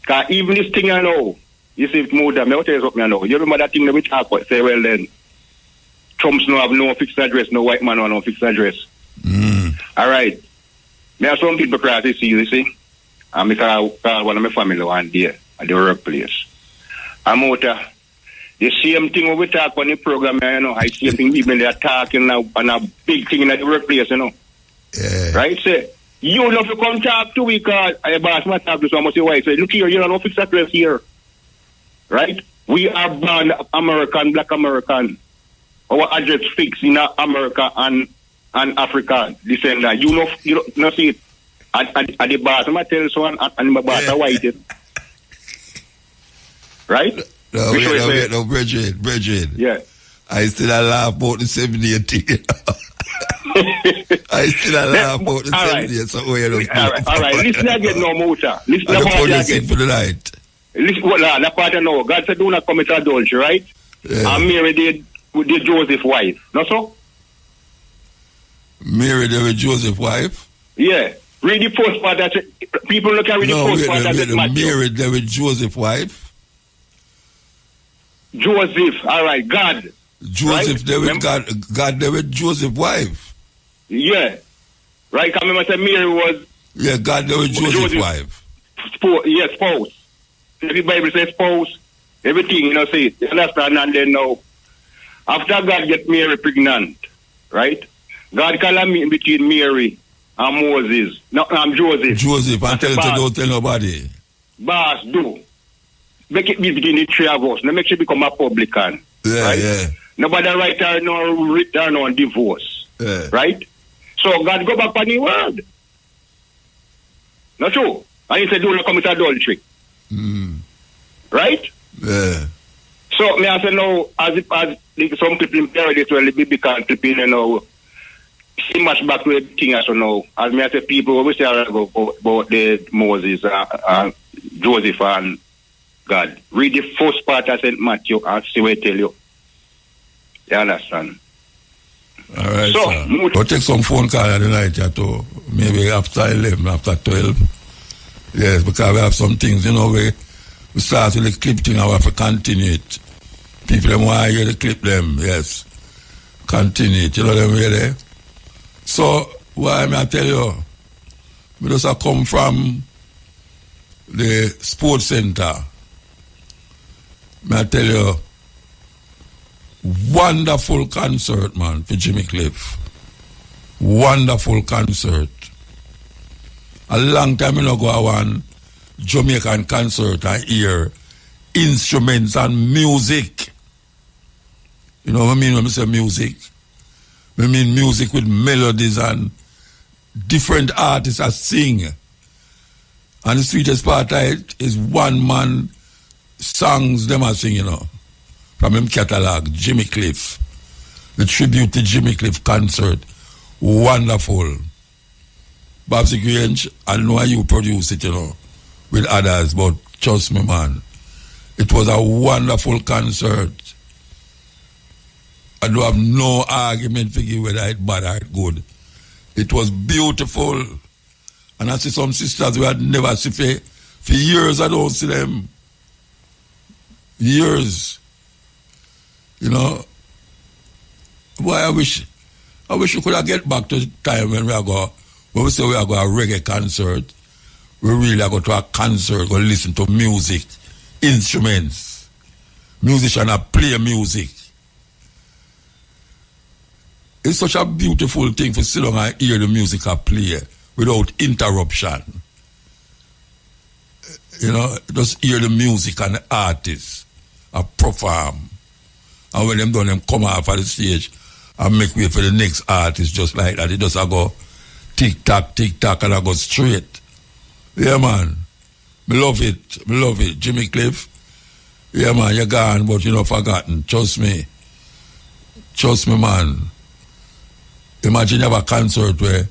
Because even this thing I know, you see, Muda, me tell you something I know. You remember that thing that we talk about? Say, well then, Trumps no have no fixed address, no white man have no fixed address. All right. Me have some people cry to see you see. And me call one of my family one day at the workplace. I'm out the same thing when we talk on the program, you know, I see thing people they are talking now on a big thing in the workplace, you know. Yeah. Right, say, you know, if you come talk to me, because I boss my talk to someone, say, why? Say, look here, you don't know fixed address here. Right? We are born American, black American. Our address fixed in America and Africa. Descendant. You know see it. At the boss, I tell someone, and my boss, I white it. Right? No, Bridget. Yeah. I still laugh about the 70 thing. I still laugh about the 70 so all right. Listen again, no motor. Listen again. For the night. Listen, that part I know. God said, do not commit adultery, right? Yeah. And Mary did with Joseph's wife. Not so? Mary did with Joseph's wife? Yeah. Read the first part. People look at the first part. Mary did with Joseph's wife? Joseph, all right, God. Joseph, right? There with God, there with Joseph's wife. Yeah. Right, I remember I said Mary was... Yeah, God, there with Joseph's wife. Spouse. The Bible says spouse, everything, you know, say it. You understand? And then now, after God get Mary pregnant, right? God call a meeting between Mary and Moses. No, Joseph. Joseph, and tell her don't tell nobody. Boss, do. Make it be between the three of us. Now make sure become a publican. Yeah, right? Yeah. Nobody write her no on divorce. Yeah. Right? So God go back on the word. Not true. And he said, do not commit adultery. Right? Yeah. So me I say no, as some clipping parodies well, the biblical clipping, you know, she match back to everything as you know. As me I say people always say about the Moses, Joseph and God. Read the first part of St. Matthew and see what I tell you. You understand? All right, so, we'll take some phone call at the night, too. Maybe after 11, after 12. Yes, because we have some things, you know, we start with the clip thing, I have to continue it. People them want to hear the clip them, yes. Continue it, you know them really. So, why may I tell you? We just have come from the sports center. May I tell you, wonderful concert, man, for Jimmy Cliff. Wonderful concert. A long time I go one Jamaican concert and hear instruments and music. You know what I mean when I say music? I mean music with melodies and different artists that sing. And the sweetest part of it is one man songs them are singing, you know, from him catalog, Jimmy Cliff. The tribute to Jimmy Cliff concert. Wonderful. Babsy Grange, I know you produce it, you know, with others, but trust me, man. It was a wonderful concert. I don't have no argument for you whether it's bad or it's good. It was beautiful. And I see some sisters we had never seen for years. I don't see them. Years. You know. Boy, I wish we could have get back to the time when we say we are going to a reggae concert. We really are going to a concert, go listen to music, instruments. Musicians are play music. It's such a beautiful thing for sit down and hear the music I play without interruption. You know, just hear the music and the artists perform. And when them done, them come off of the stage and make way for the next artist just like that. It just go tick-tock, and I go straight. Yeah, man. Me love it. Jimmy Cliff. Yeah, man, you're gone, but you're not forgotten. Trust me, man. Imagine you have a concert where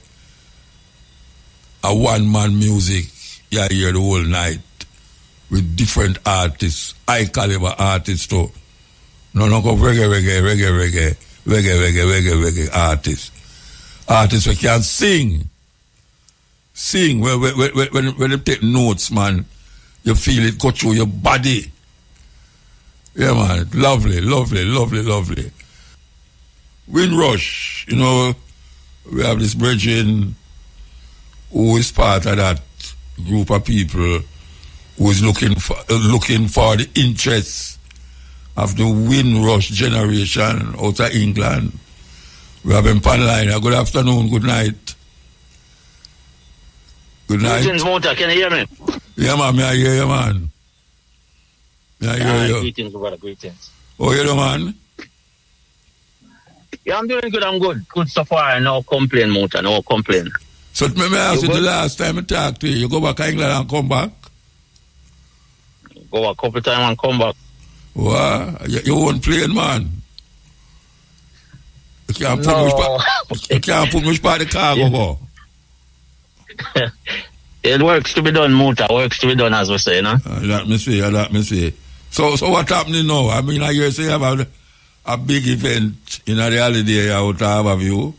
a one-man music, you hear the whole night with different artists, high-caliber artists too. No, go reggae artists. Artists who can sing. When they take notes, man, You feel it go through your body. Yeah, man. Lovely, lovely, lovely, lovely. Windrush, you know, we have this brethren who is part of that group of people who is looking for the interests of the Windrush generation out of England. We have him on line. Good afternoon, good night. Good night. Greetings, Mota. Can you hear me? Yeah, man, I hear you, man. I hear you. Greetings, brother, greetings. Oh, you know, man? Yeah, I'm doing good, I'm good. Good so far, no complaint, Mota, no complaint. So, let me ask you the last time I talked to you go back to England and come back? Go a couple times and come back. Wow, you won't play, man. You can't put much part of the cargo, go. It works to be done, Mota. Works to be done, as we say, no? Let me see. So what's happening now? I mean, I hear say about a big event in the holiday out of Harborview.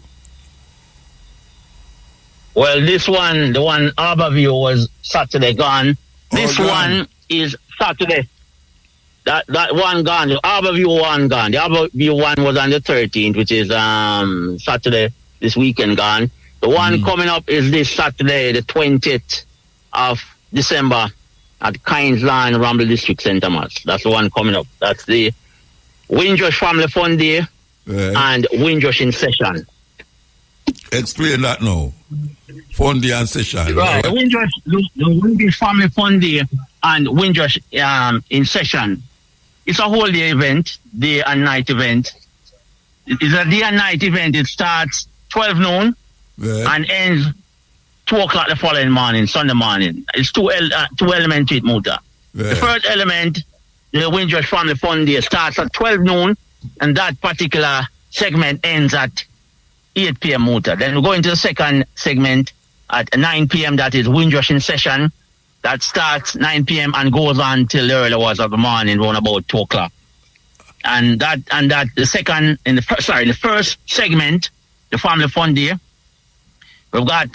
Well, this one, the one Harborview was Saturday gone. This one is Saturday. That one gone. The Harborview one gone. The Harborview one was on the 13th, which is Saturday, this weekend gone. The one coming up is this Saturday, the 20th of December at Kynes Lawn, Rumble District Centre Mass. That's the one coming up. That's the Windrush Family Fun Day and Windrush in Session. Explain that now. Fun Day and Session. Right. The Windrush Family Fun Day and Windrush in Session. It's a whole day event, day and night event. It's a day and night event. It starts 12 noon. And ends 2 o'clock the following morning, Sunday morning. It's two elements to it, Mota. The first element, the Windrush Family Fun Day, starts at 12 noon, and that particular segment ends at 8 p.m. Mota. Then we go into the second segment at 9 p.m. That is Windrush in Session. That starts 9 p.m. and goes on till the early hours of the morning, around about 2 o'clock. And the first segment, the Family Fun Day, we've got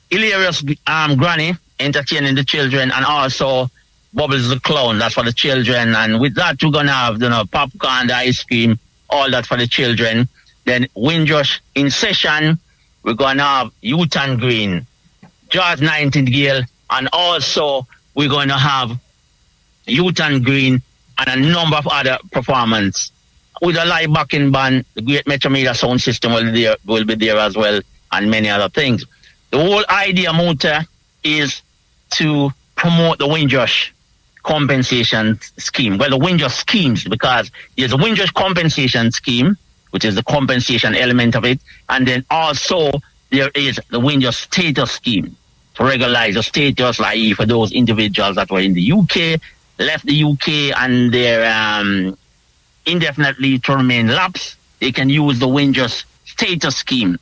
hilarious Granny entertaining the children, and also Bubbles the Clown. That's for the children. And with that, we're gonna have popcorn, the ice cream, all that for the children. Then Windrush in Session, we're gonna have Youth and Green, George Nightingale, and also we're gonna have Youth and Green and a number of other performances with a live backing band. The Great Metro Media Sound System will be there as well, and many other things. The whole idea, Mota, is to promote the Windrush compensation scheme. Well, the Windrush schemes, because there's a Windrush compensation scheme, which is the compensation element of it, and then also there is the Windrush status scheme to regularize the status, like for those individuals that were in the UK, left the UK, and they're indefinitely to remain lapsed, they can use the Windrush status scheme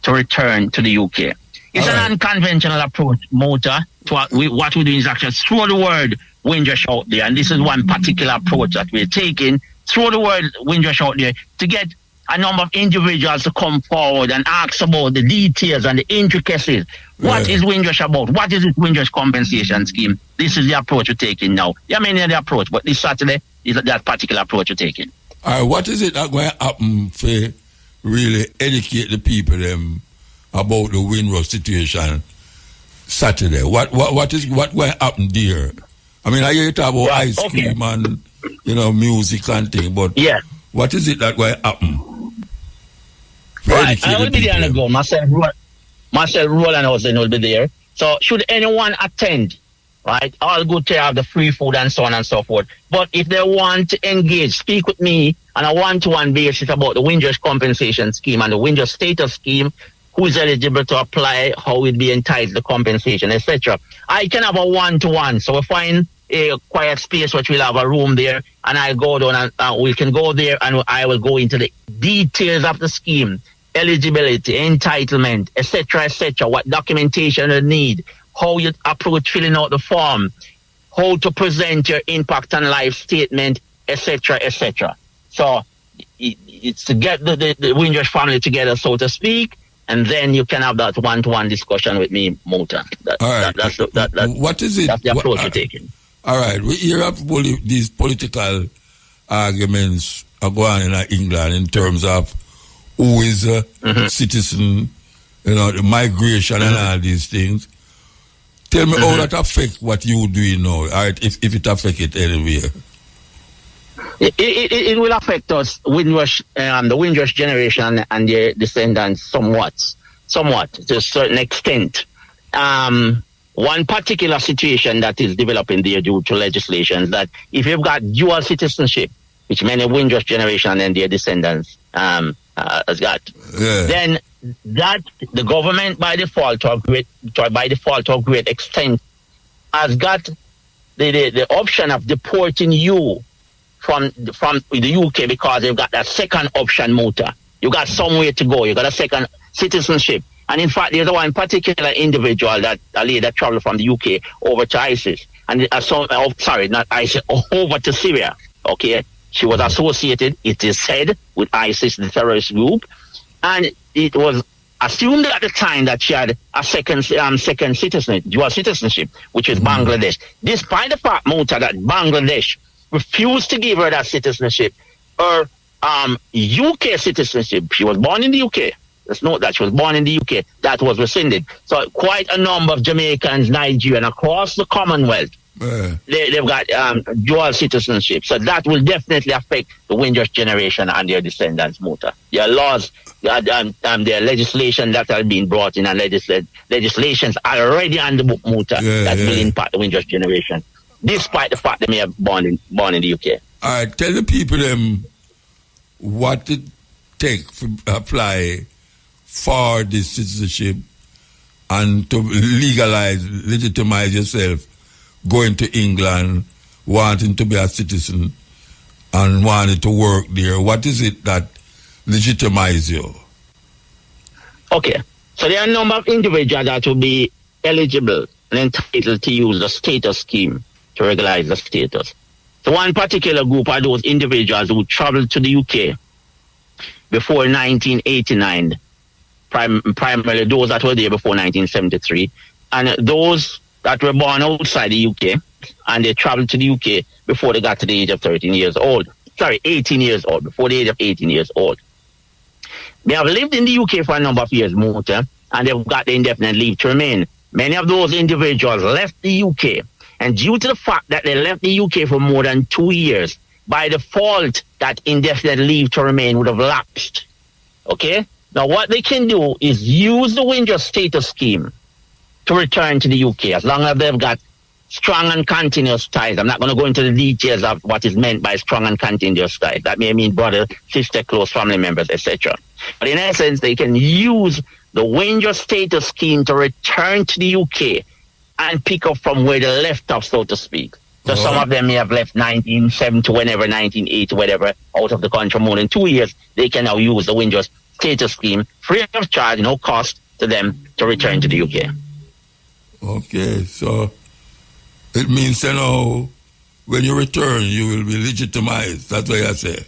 to return to the UK. It's an unconventional approach, Mota. What we're doing is actually throw the word Windrush out there, and this is one particular approach that we're taking. Throw the word Windrush out there to get a number of individuals to come forward and ask about the details and the intricacies. What is Windrush about? What is this Windrush compensation scheme? This is the approach we're taking now. Yeah, many of the approach, but this Saturday is that particular approach we're taking. All right, what is it that going to happen for really educate the people about the Windrush situation Saturday? What will happen there? I mean, I hear you talk about ice cream and music and thing, but what is it that will happen? Right, I will be there on the go. Marcel Roland will be there. So should anyone attend, right, all good to have the free food and so on and so forth. But if they want to engage, speak with me on a one-to-one basis about the Windrush compensation scheme and the Windrush status scheme, who is eligible to apply, how will be entitled to compensation, etc. I can have a one-to-one. So we find a quiet space which we'll have a room there, and I'll go down and we can go there and I will go into the details of the scheme, eligibility, entitlement, etc., what documentation you need, how you approach filling out the form, how to present your impact on life statement, etc. So it's to get the Windrush family together, so to speak, and then you can have that one-to-one discussion with me, Mota. What is it? That's the approach we're taking. All right, we hear up these political arguments are going on in England in terms of who is a citizen, the migration and all these things. Tell me how that affect what you doing now, all right, if it affect it anywhere. It will affect us, the Windrush generation and their descendants somewhat to a certain extent. One particular situation that is developing there due to legislation that if you've got dual citizenship, which many Windrush generation and their descendants has got, then that the government by default to a great extent has got the option of deporting you from the UK because they've got that second option motor. You got somewhere to go. You got a second citizenship. And in fact, there's one particular individual a lady that traveled from the UK over to ISIS. And not ISIS, over to Syria. Okay. She was associated, it is said, with ISIS, the terrorist group. And it was assumed at the time that she had a second citizenship, dual citizenship, which is Bangladesh. Despite the fact, Muta, that Bangladesh refused to give her that citizenship, her UK citizenship, she was born in the UK. Let's note that she was born in the UK. That was rescinded. So quite a number of Jamaicans, Nigerians across the Commonwealth, they've got dual citizenship. So that will definitely affect the Windrush generation and their descendants, Muta. There are laws, there are legislation that are being brought in, and legislations are already on the book, Muta, that will impact the Windrush generation, despite the fact they may have born in the UK. All right, tell the people what it takes to apply for this citizenship and to legitimize yourself going to England, wanting to be a citizen and wanting to work there. What is it that legitimizes you? Okay. So there are a number of individuals that will be eligible and entitled to use the status scheme to regularize the status. So one particular group are those individuals who traveled to the UK before 1989, primarily those that were there before 1973, and those that were born outside the UK and they traveled to the UK before they got to the age of 18 years old, before the age of 18 years old. They have lived in the UK for a number of years, Muta, and they've got the indefinite leave to remain. Many of those individuals left the UK, and due to the fact that they left the UK for more than 2 years, by default, that indefinite leave to remain would have lapsed. Okay? Now, what they can do is use the Windrush status scheme to return to the UK, as long as they've got strong and continuous ties. I'm not going to go into the details of what is meant by strong and continuous ties. That may mean brother, sister, close family members, etc. But in essence, they can use the Windrush status scheme to return to the UK and pick up from where they left off, so to speak. So some of them may have left 1970, whenever, 1980, whatever, out of the country more than 2 years. They can now use the Windrush status scheme free of charge, no cost to them, to return to the UK. Okay, so it means, when you return, you will be legitimized. That's what I say.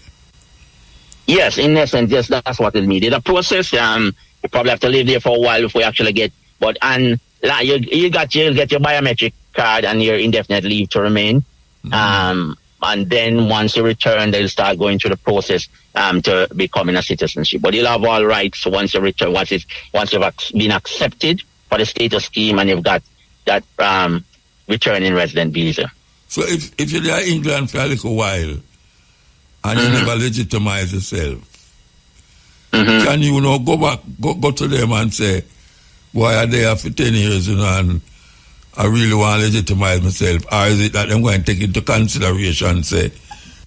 Yes, in essence, yes, that's what it means. It's a process. You probably have to live there for a while before you actually get. You get your biometric card and your indefinite leave to remain. And then once you return, they'll start going through the process to becoming a citizenship. But you'll have all rights once you return. Once you've been accepted for the status scheme and you've got that returning resident visa. So if you're in England for a little while and you never legitimize yourself, can you go back, go to them and say, why are they here for 10 years, and I really want to legitimize myself? Or is it that I'm going to take into consideration and say,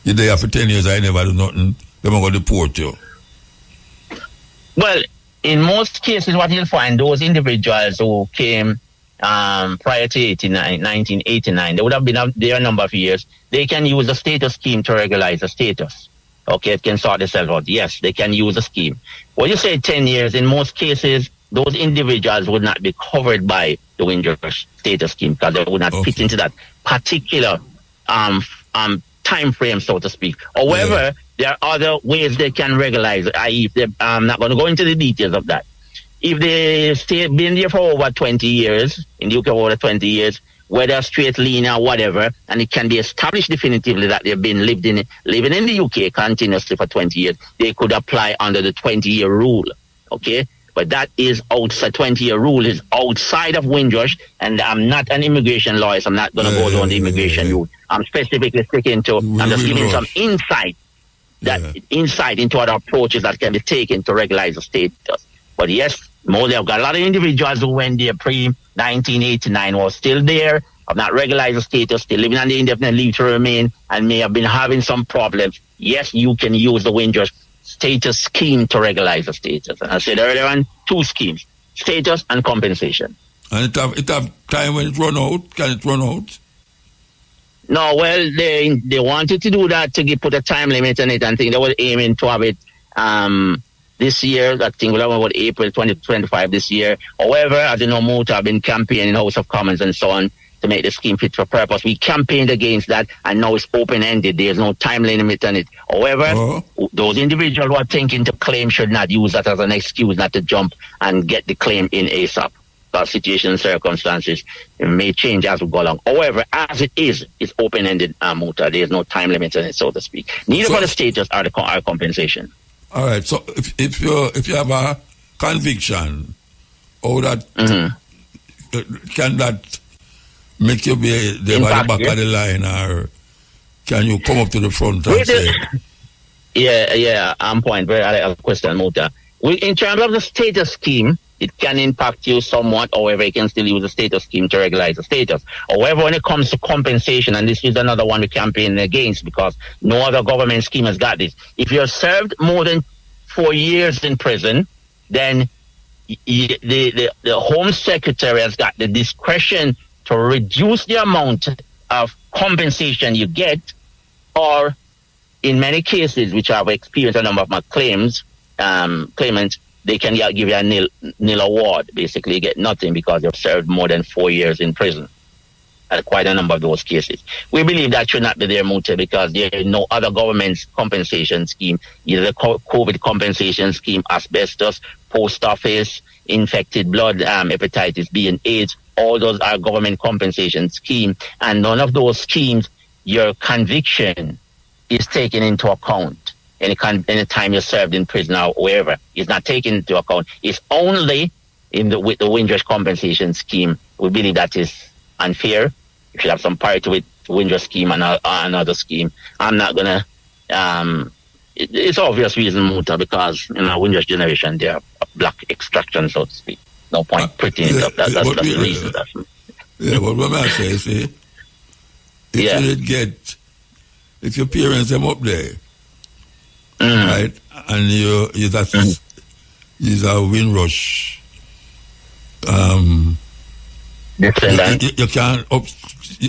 you're there for 10 years, I never do nothing, they're going to deport you? Well, in most cases, what you'll find, those individuals who came prior to 1989, they would have been there a number of years. They can use the status scheme to regularize the status. Okay, it can sort itself out. Yes, they can use the scheme. When you say 10 years, in most cases, those individuals would not be covered by the Windrush status scheme because they would not fit into that particular time frame, so to speak. However, there are other ways they can regularize, i.e., I'm not going to go into the details of that. If they been there for over 20 years, in the UK for over 20 years, whether straight, lean, or whatever, and it can be established definitively that they've been living in the UK continuously for 20 years, they could apply under the 20-year rule, okay? But that is outside, 20-year rule is outside of Windrush, and I'm not an immigration lawyer, so I'm not going to go down the immigration route. I'm specifically sticking to, I'm just giving some insight, insight into other approaches that can be taken to regularize the status. But yes, mostly I've got a lot of individuals who went there pre-1989 was still there, have not regularized the status, still living on the indefinite leave to remain, and may have been having some problems. Yes, you can use the Windrush status scheme to regularize the status. And I said earlier on, 2 schemes, status and compensation. And it have time when it run out? Can it run out? No, well, they wanted to do that to put a time limit on it, and think they were aiming to have it this year. I think we'll have about April 2025 this year. However, as you know, Muta have been campaigning in House of Commons and so on to make the scheme fit for purpose. We campaigned against that, and now it's open-ended. There's no time limit on it. However, those individuals who are thinking to claim should not use that as an excuse not to jump and get the claim in ASAP. Because situation and circumstances may change as we go along. However, as it is, it's open-ended, Muta. There's no time limit on it, so to speak. Neither for the status or the compensation. All right. So if you have a conviction, or that can that make you be there by the back of the line, or can you come up to the front and say? Yeah. Point. Very question, Muta. In terms of the status scheme, it can impact you somewhat. However, you can still use the status scheme to regularize the status. However, when it comes to compensation, and this is another one we're campaigning against because no other government scheme has got this. If you're served more than 4 years in prison, then the Home Secretary has got the discretion to reduce the amount of compensation you get, or in many cases, which I've experienced a number of my claimants, they can give you a nil award. Basically, you get nothing because you've served more than 4 years in prison. And quite a number of those cases. We believe that should not be there, Muta, because there is no other government compensation scheme, either the COVID compensation scheme, asbestos, post office, infected blood, hepatitis B and AIDS. All those are government compensation scheme, and none of those schemes, your conviction is taken into account. Any time you're served in prison or wherever, it's not taken into account. It's only with the Windrush compensation scheme. We believe that is unfair. You should have some parity with the Windrush scheme and another scheme. I'm not gonna. It's obvious reason, Muta, because Windrush generation, they are black extraction, so to speak. No point pretending that. That's the reason. Yeah, but what I say, if your parents them up there, right, and you is a Windrush, you can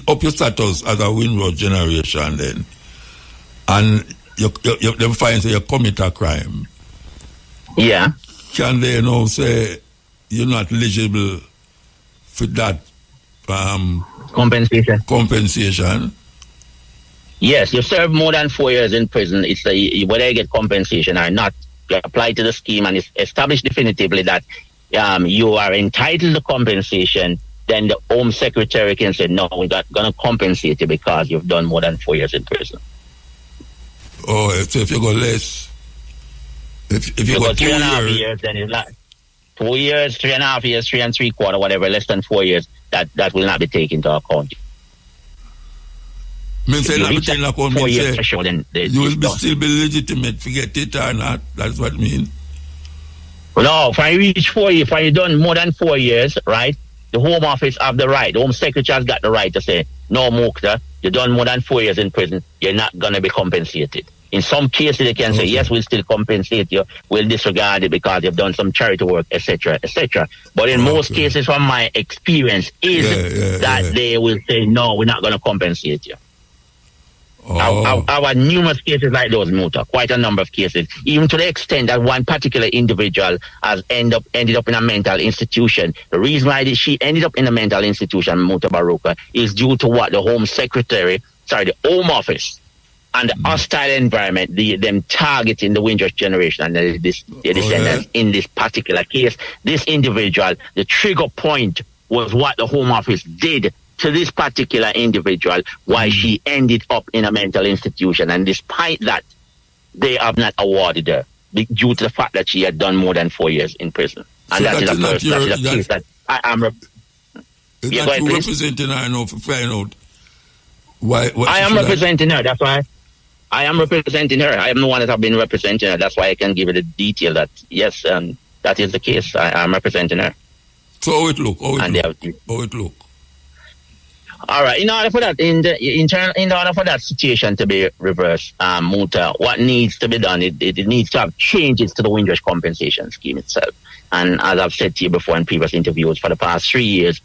up your status as a Windrush generation then, and you them find you commit a crime. Yeah. Can they now say you're not eligible for that compensation? Yes, you serve more than 4 years in prison. It's whether you get compensation or not. You apply to the scheme and it's established definitively that you are entitled to compensation. Then the Home Secretary can say, no, we're not going to compensate you because you've done more than 4 years in prison. Oh, so if you go less, if you go 2 years, 3.5 years, then it's like 2 years, 3.5 years, 3 3/4, whatever, less than 4 years, that will not be taken into account. You will still be legitimate, forget it or not. That's what I mean. No, if I reach 4 years, if I done more than 4 years, right, the Home Office have the right, the Home Secretary has got the right to say, no, Mukta, you done more than 4 years in prison, you're not going to be compensated. In some cases, they can say, yes, we'll still compensate you, we'll disregard it because you've done some charity work, etc., etc. But in most cases, from my experience, they will say, no, we're not going to compensate you. I've had numerous cases like those, Muta, quite a number of cases, even to the extent that one particular individual has ended up in a mental institution. The reason why she ended up in a mental institution, Mutabaruka, is due to what the Home Office and the hostile environment, them targeting the Windrush generation and their descendants. In this particular case, this individual, the trigger point was what the Home Office did to this particular individual why she ended up in a mental institution. And despite that, they have not awarded her due to the fact that she had done more than 4 years in prison. And so that is a case that I am... Is that you representing her now for find out why... I am representing her, that's why... I am representing her. I am the one that have been representing her. That's why I can give you the detail that, yes, that is the case. I am representing her. So how it look? How it look? All right. In order for that, in order for that situation to be reversed, Muta, what needs to be done? It needs to have changes to the Windrush compensation scheme itself. And as I've said to you before in previous interviews, for the past 3 years,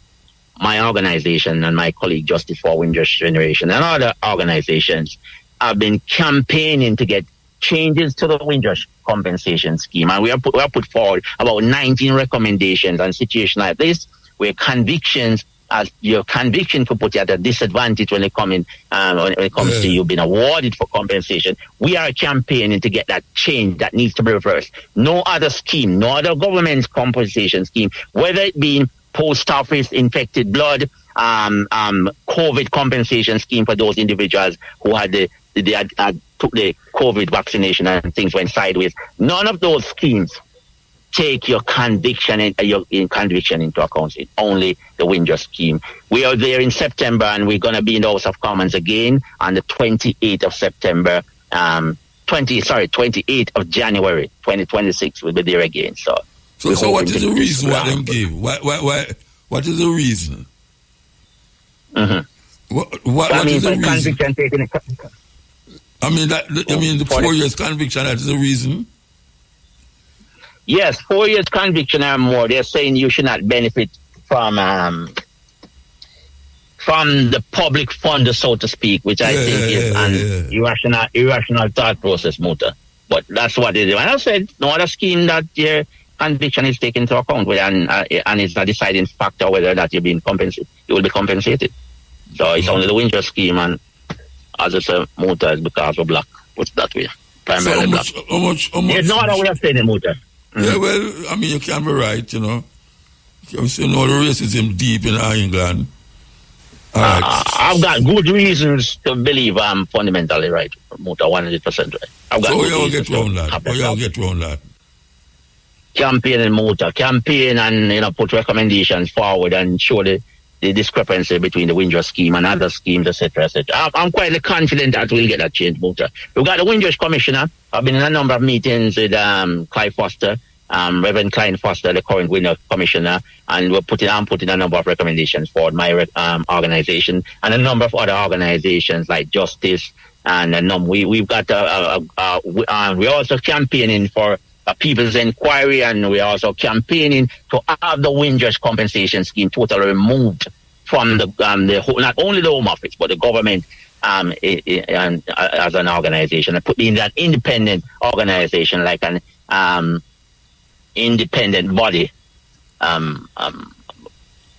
my organization and my colleague Justice for Windrush Generation and other organizations have been campaigning to get changes to the Windrush compensation scheme. And we have put forward about 19 recommendations on situations like this, where convictions, as your conviction could put you at a disadvantage when it comes to you being awarded for compensation. We are campaigning to get that change that needs to be reversed. No other scheme, no other government's compensation scheme, whether it be post office infected blood, COVID compensation scheme for those individuals who had took the COVID vaccination and things went sideways. None of those schemes take your conviction into account. It's only the Windrush scheme. We are there in September, and we're going to be in the House of Commons again on the 28th of September. 28th of January 2026. We'll be there again. So what is the reason why them give? Why? What is the reason? Mm-hmm. What is the reason? Conviction taken. The 4 years conviction, that is the reason? Yes, 4 years conviction or more. They're saying you should not benefit from the public fund, so to speak, which I think is an irrational thought process, Muta. But that's what they do. And I said, no other scheme that your conviction is taken into account with, and it's a deciding factor whether that you're being compensated. You will be compensated. So it's only the Windrush scheme, and as I said, Muta is because we're black. Put it that way. Primarily black. How much? There's no other way of saying it, Muta. Mm-hmm. Yeah, well, you can be right, you know. You know, the racism deep in England. All right. I've got good reasons to believe I'm fundamentally right, Muta, 100% right. I've got so you get around that? Campaign, Muta. Campaign and, put recommendations forward and show the discrepancy between the Windrush scheme and other schemes, etc., etc. I'm quite confident that we'll get that change, Muta. We've got the Windrush Commissioner. I've been in a number of meetings with Clive Foster, Reverend Clive Foster, the current Windrush Commissioner, and I'm putting a number of recommendations for my organization and a number of other organizations like Justice, and we've got we're also campaigning for a People's Inquiry, and we're also campaigning to have the Windrush compensation scheme totally removed from the not only the Home Office but the government as an organization, and put in that independent organization like an independent body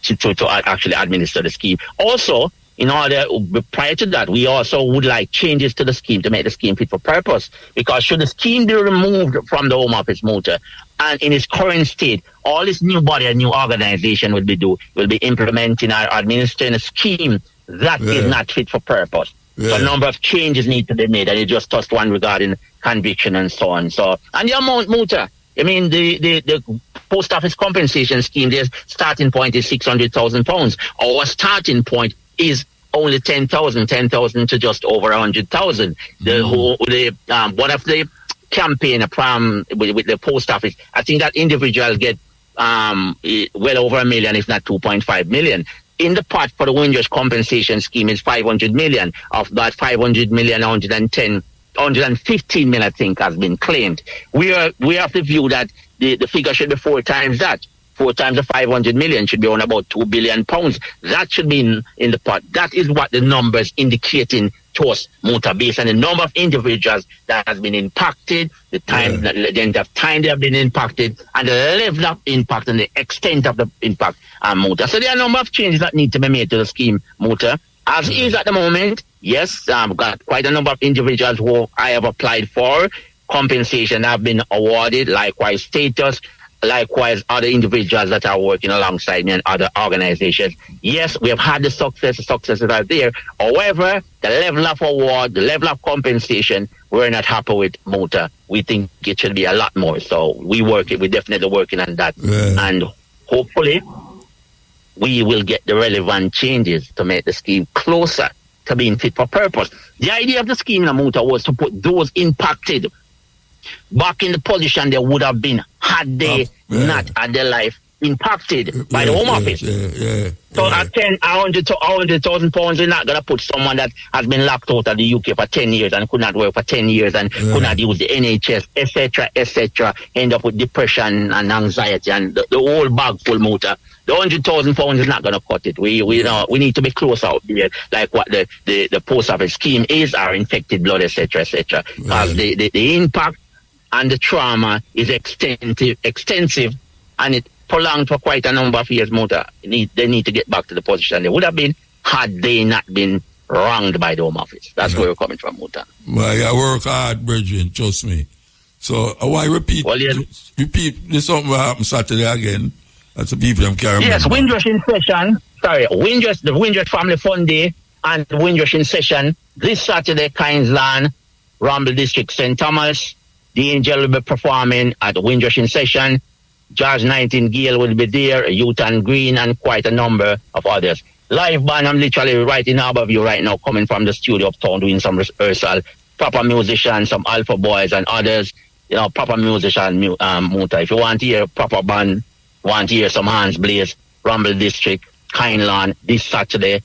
to actually administer the scheme. Also, prior to that, we also would like changes to the scheme to make the scheme fit for purpose. Because should the scheme be removed from the Home Office, Muta, and in its current state, all this new body and new organization will be implementing or administering a scheme that is not fit for purpose. Yeah. So a number of changes need to be made, and you just touched one regarding conviction and so on. So, and the amount, Muta, the post office compensation scheme, their starting point is £600,000. Our starting point is only 10,000 to just over 100,000. One of the campaign with the post office, I think that individuals get well over 1 million, if not 2.5 million. In the pot for the Windrush compensation scheme is 500 million. Of that 500 million, 115 million, I think, has been claimed. We have the view that the figure should be 4 times that. 4 times the 500 million should be on about £2 billion. That should be in the pot. That is what the numbers indicating to us, Muta, based on the number of individuals that has been impacted, the length of time they have been impacted, and the level of impact and the extent of the impact, Muta. So there are a number of changes that need to be made to the scheme, Muta. As is at the moment, yes, I've got quite a number of individuals who I have applied for compensation have been awarded, likewise status. likewise other individuals that are working alongside me and other organizations. Yes, we have had the successes are there. However, the level of award, the level of compensation, we're not happy with Muta. We think it should be a lot more. So we're definitely working on that. Yeah. And hopefully we will get the relevant changes to make the scheme closer to being fit for purpose. The idea of the scheme in Muta was to put those impacted back in the position they would have been had they not had their life impacted by the Home Office. So at 100,000 pounds, you're not going to put someone that has been locked out of the UK for 10 years and could not work for 10 years and could not use the NHS, etc., end up with depression and anxiety and the whole bag full motor. The 100,000 pounds is not going to cut it. We need to be close out there, like what the post office scheme is, our infected blood, etc., because the impact and the trauma is extensive, and it prolonged for quite a number of years. Muta, they need to get back to the position they would have been had they not been wronged by the Home Office. That's where we're coming from, Muta. Well, I work hard, Bridget, trust me. So I want to repeat this something what happened Saturday again. That's the people I'm carrying. Yes, Windrush in session. Sorry, the Windrush Family Fun Day and Windrush in session this Saturday, Kynesland, Rumble District, St. Thomas. The Angel will be performing at Windrush in session. George Nightingale will be there, Utan Green, and quite a number of others. Live band, I'm literally right in Harborview right now, coming from the studio uptown, doing some rehearsal. Proper musicians, some Alpha Boys and others. Proper musician, Muta. If you want to hear proper band, want to hear some hands blaze, Rumble District, Kyneland, this Saturday.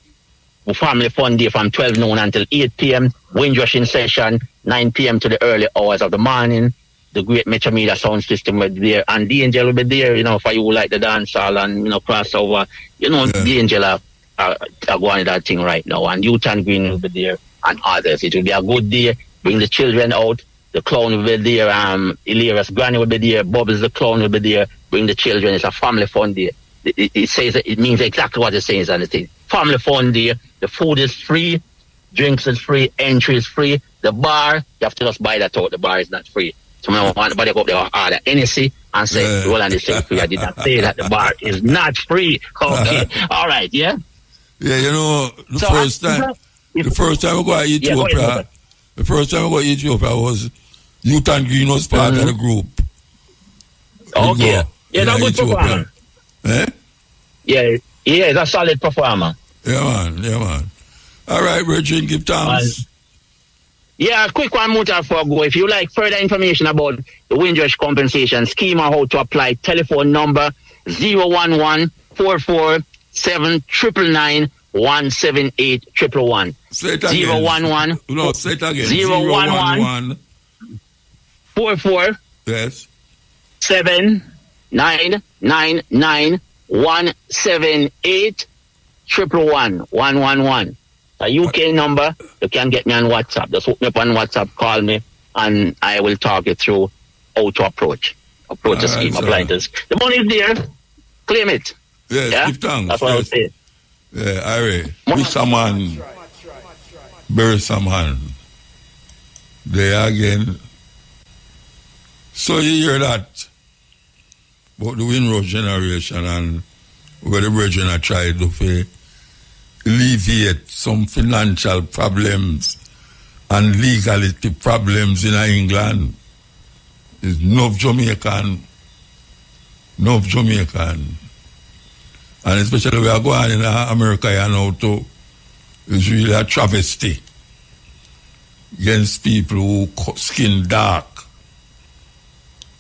Family Fun Day from 12 noon until 8 p.m. Windrush in session, 9 p.m. to the early hours of the morning. The great Metro Media sound system will be there, and the Angel will be there, for you who like the dance hall and, crossover. The Angel are going to that thing right now, and Utan Green will be there, and others. It will be a good day. Bring the children out. The clown will be there. Hilarious Granny will be there. Bubbles the clown will be there. Bring the children. It's a family fun day. It means exactly what it says on the thing. Family fun day. The food is free. Drinks is free. Entry is free. The bar, you have to just buy that out. The bar is not free. So I want to go up there and order NSC and say, well, and they say free. I did not say that the bar is not free. Okay. All right, yeah? Yeah, the first time I go to Ethiopia, was Utan Green was part of the group. Okay. Yeah, that's a good performer. Yeah, it's a solid performer. Yeah, man. All right, Virgin, give thanks. Yeah, quick one, Muta, before I go. If you like further information about the Windrush compensation scheme or how to apply, telephone number 011-447-999-178-111. Say it again. 011. No, say it again. 011. 44. Yes. 7999178-111. A UK number, you can get me on WhatsApp. Just hook me up on WhatsApp, call me, and I will talk you through how to approach the scheme, applying this. The money is there, claim it. Yes, yeah? give thanks. That's what I would say. Yeah, Ari, with someone, bury someone. There again. So you hear that about the Windrush generation and where the Virgin are trying to alleviate some financial problems and legality problems in England. Is enough Jamaican. And especially we are going in America now too. It's really a travesty against people who skin dark.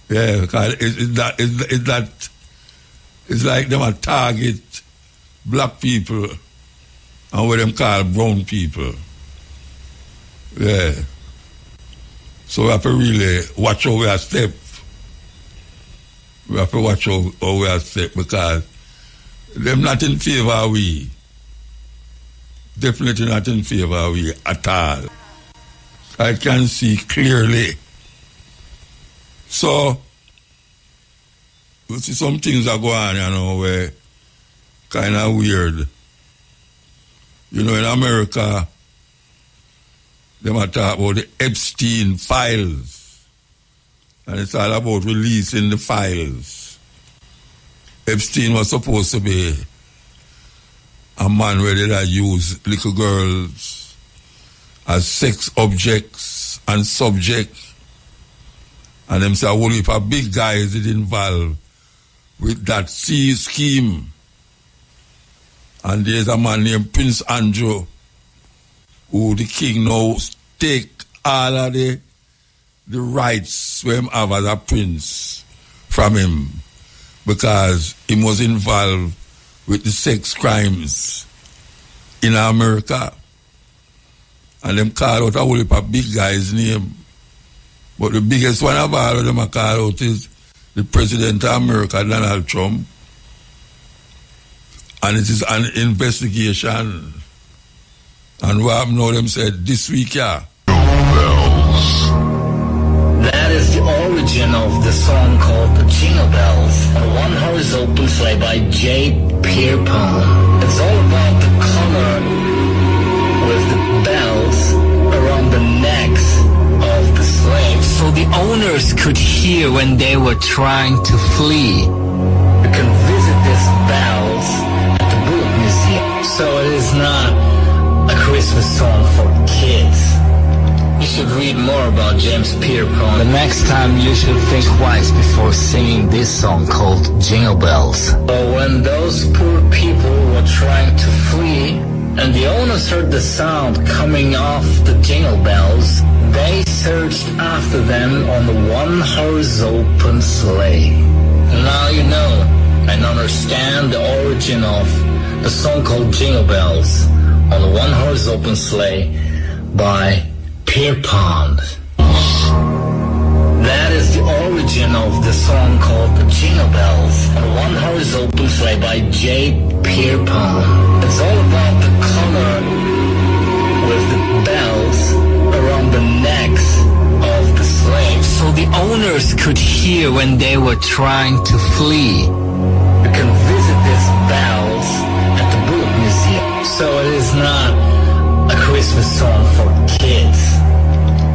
Yeah, because it's like them a target black people and what them call brown people. Yeah. So we have to really watch how we are step. We have to watch how we are step because them not in favor of we. Definitely not in favor of we at all. I can see clearly. So, you see some things are going on, where kind of weird. In America, they might talk about the Epstein files. And it's all about releasing the files. Epstein was supposed to be a man where they use little girls as sex objects and subjects. And them say, well, if a big guy is involved with that scheme. And there's a man named Prince Andrew, who the king now take all of the rights we have as a prince from him, because he was involved with the sex crimes in America. And them call out a whole heap of big guy's name. But the biggest one of all of them I call out is the President of America, Donald Trump. And it is an investigation. And what now them said this week, yeah. That is the origin of the song called Jingle Bells. One Horse Open Sleigh by J. Pierpont. It's all about the color with the bells around the necks of the slaves, so the owners could hear when they were trying to flee. You can visit these bells at the Book Museum. So it is not a Christmas song for kids. You should read more about James Pierpont. The next time you should think twice before singing this song called Jingle Bells. So when those poor people were trying to flee, and the owners heard the sound coming off the jingle bells, they searched after them on the one-horse open sleigh. Now you know and understand the origin of the song called Jingle Bells on the one-horse open sleigh by Pierpont. That is the origin of the song called Jingle Bells on the one-horse open sleigh by J. Pierpont. It's all about the color with the bells around the necks of the slaves, so the owners could hear when they were trying to flee. You can visit these bells at the Book Museum. So it is not a Christmas song for kids.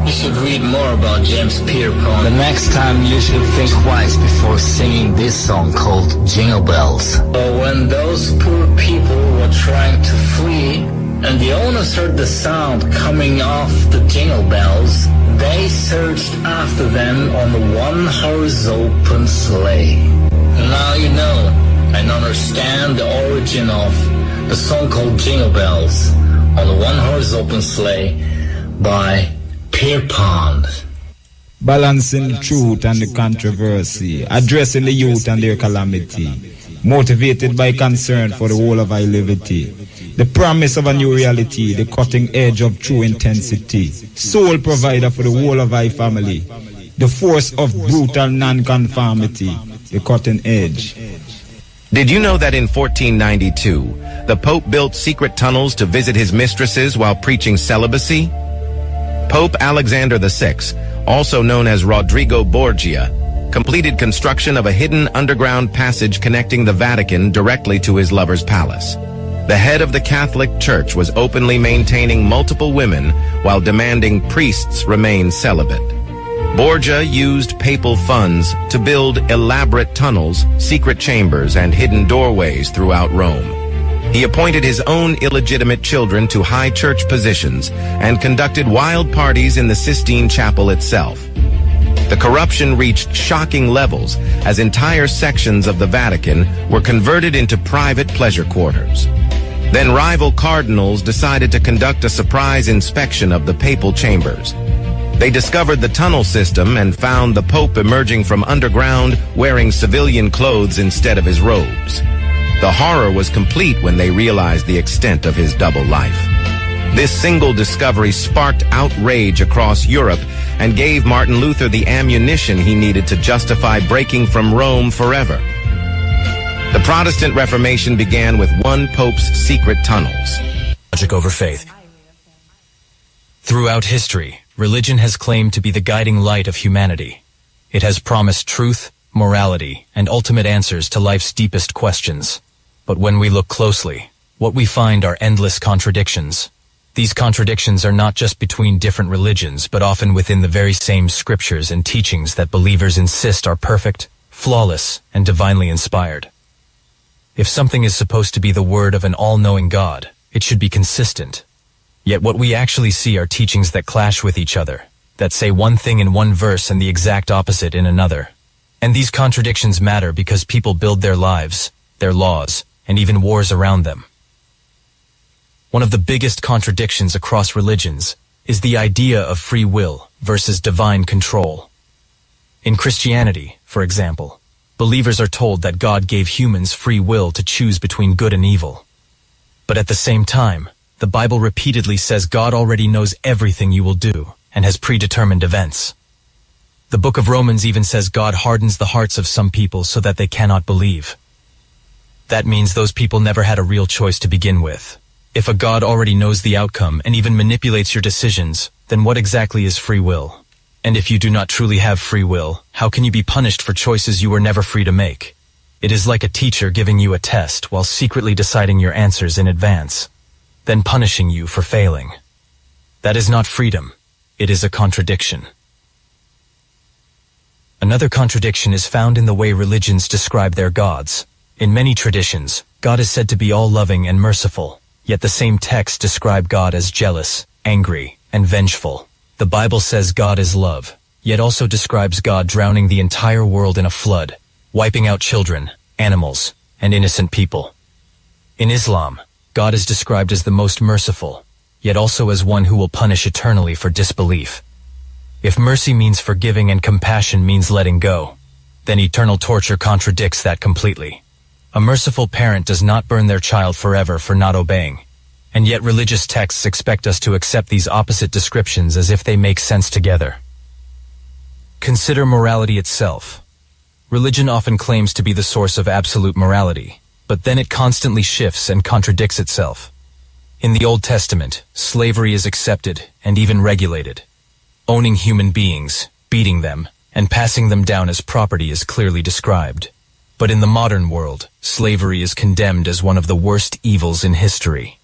You should read more about James Pierpont. The next time you should think twice before singing this song called Jingle Bells. So when those poor people were trying to flee, and the owners heard the sound coming off the jingle bells, they searched after them on the one-horse open sleigh. Now you know and understand the origin of the song called Jingle Bells on the one-horse open sleigh by Pierpont. Balancing truth and the controversy, addressing the youth and their calamity, motivated by concern for the whole of our liberty, the promise of a new reality, the cutting edge of true intensity, sole provider for the whole of our family, the force of brutal non-conformity, the cutting edge. Did you know that in 1492, the Pope built secret tunnels to visit his mistresses while preaching celibacy? Pope Alexander VI, also known as Rodrigo Borgia, completed construction of a hidden underground passage connecting the Vatican directly to his lover's palace. The head of the Catholic Church was openly maintaining multiple women while demanding priests remain celibate. Borgia used papal funds to build elaborate tunnels, secret chambers, and hidden doorways throughout Rome. He appointed his own illegitimate children to high church positions and conducted wild parties in the Sistine Chapel itself. The corruption reached shocking levels as entire sections of the Vatican were converted into private pleasure quarters. Then rival cardinals decided to conduct a surprise inspection of the papal chambers. They discovered the tunnel system and found the Pope emerging from underground wearing civilian clothes instead of his robes. The horror was complete when they realized the extent of his double life. This single discovery sparked outrage across Europe and gave Martin Luther the ammunition he needed to justify breaking from Rome forever. The Protestant Reformation began with one Pope's secret tunnels. Logic over faith. Throughout history, religion has claimed to be the guiding light of humanity. It has promised truth, morality, and ultimate answers to life's deepest questions. But when we look closely, what we find are endless contradictions. These contradictions are not just between different religions, but often within the very same scriptures and teachings that believers insist are perfect, flawless, and divinely inspired. If something is supposed to be the word of an all-knowing God, it should be consistent. Yet what we actually see are teachings that clash with each other, that say one thing in one verse and the exact opposite in another. And these contradictions matter because people build their lives, their laws, and even wars around them. One of the biggest contradictions across religions is the idea of free will versus divine control. In Christianity, for example, believers are told that God gave humans free will to choose between good and evil. But at the same time, the Bible repeatedly says God already knows everything you will do and has predetermined events. The book of Romans even says God hardens the hearts of some people so that they cannot believe. That means those people never had a real choice to begin with. If a God already knows the outcome and even manipulates your decisions, then what exactly is free will? And if you do not truly have free will, how can you be punished for choices you were never free to make? It is like a teacher giving you a test while secretly deciding your answers in advance, then punishing you for failing. That is not freedom. It is a contradiction. Another contradiction is found in the way religions describe their gods. In many traditions, God is said to be all-loving and merciful, yet the same texts describe God as jealous, angry, and vengeful. The Bible says God is love, yet also describes God drowning the entire world in a flood, wiping out children, animals, and innocent people. In Islam, God is described as the most merciful, yet also as one who will punish eternally for disbelief. If mercy means forgiving and compassion means letting go, then eternal torture contradicts that completely. A merciful parent does not burn their child forever for not obeying, and yet religious texts expect us to accept these opposite descriptions as if they make sense together. Consider morality itself. Religion often claims to be the source of absolute morality, but then it constantly shifts and contradicts itself. In the Old Testament, slavery is accepted and even regulated. Owning human beings, beating them, and passing them down as property is clearly described. But in the modern world, slavery is condemned as one of the worst evils in history.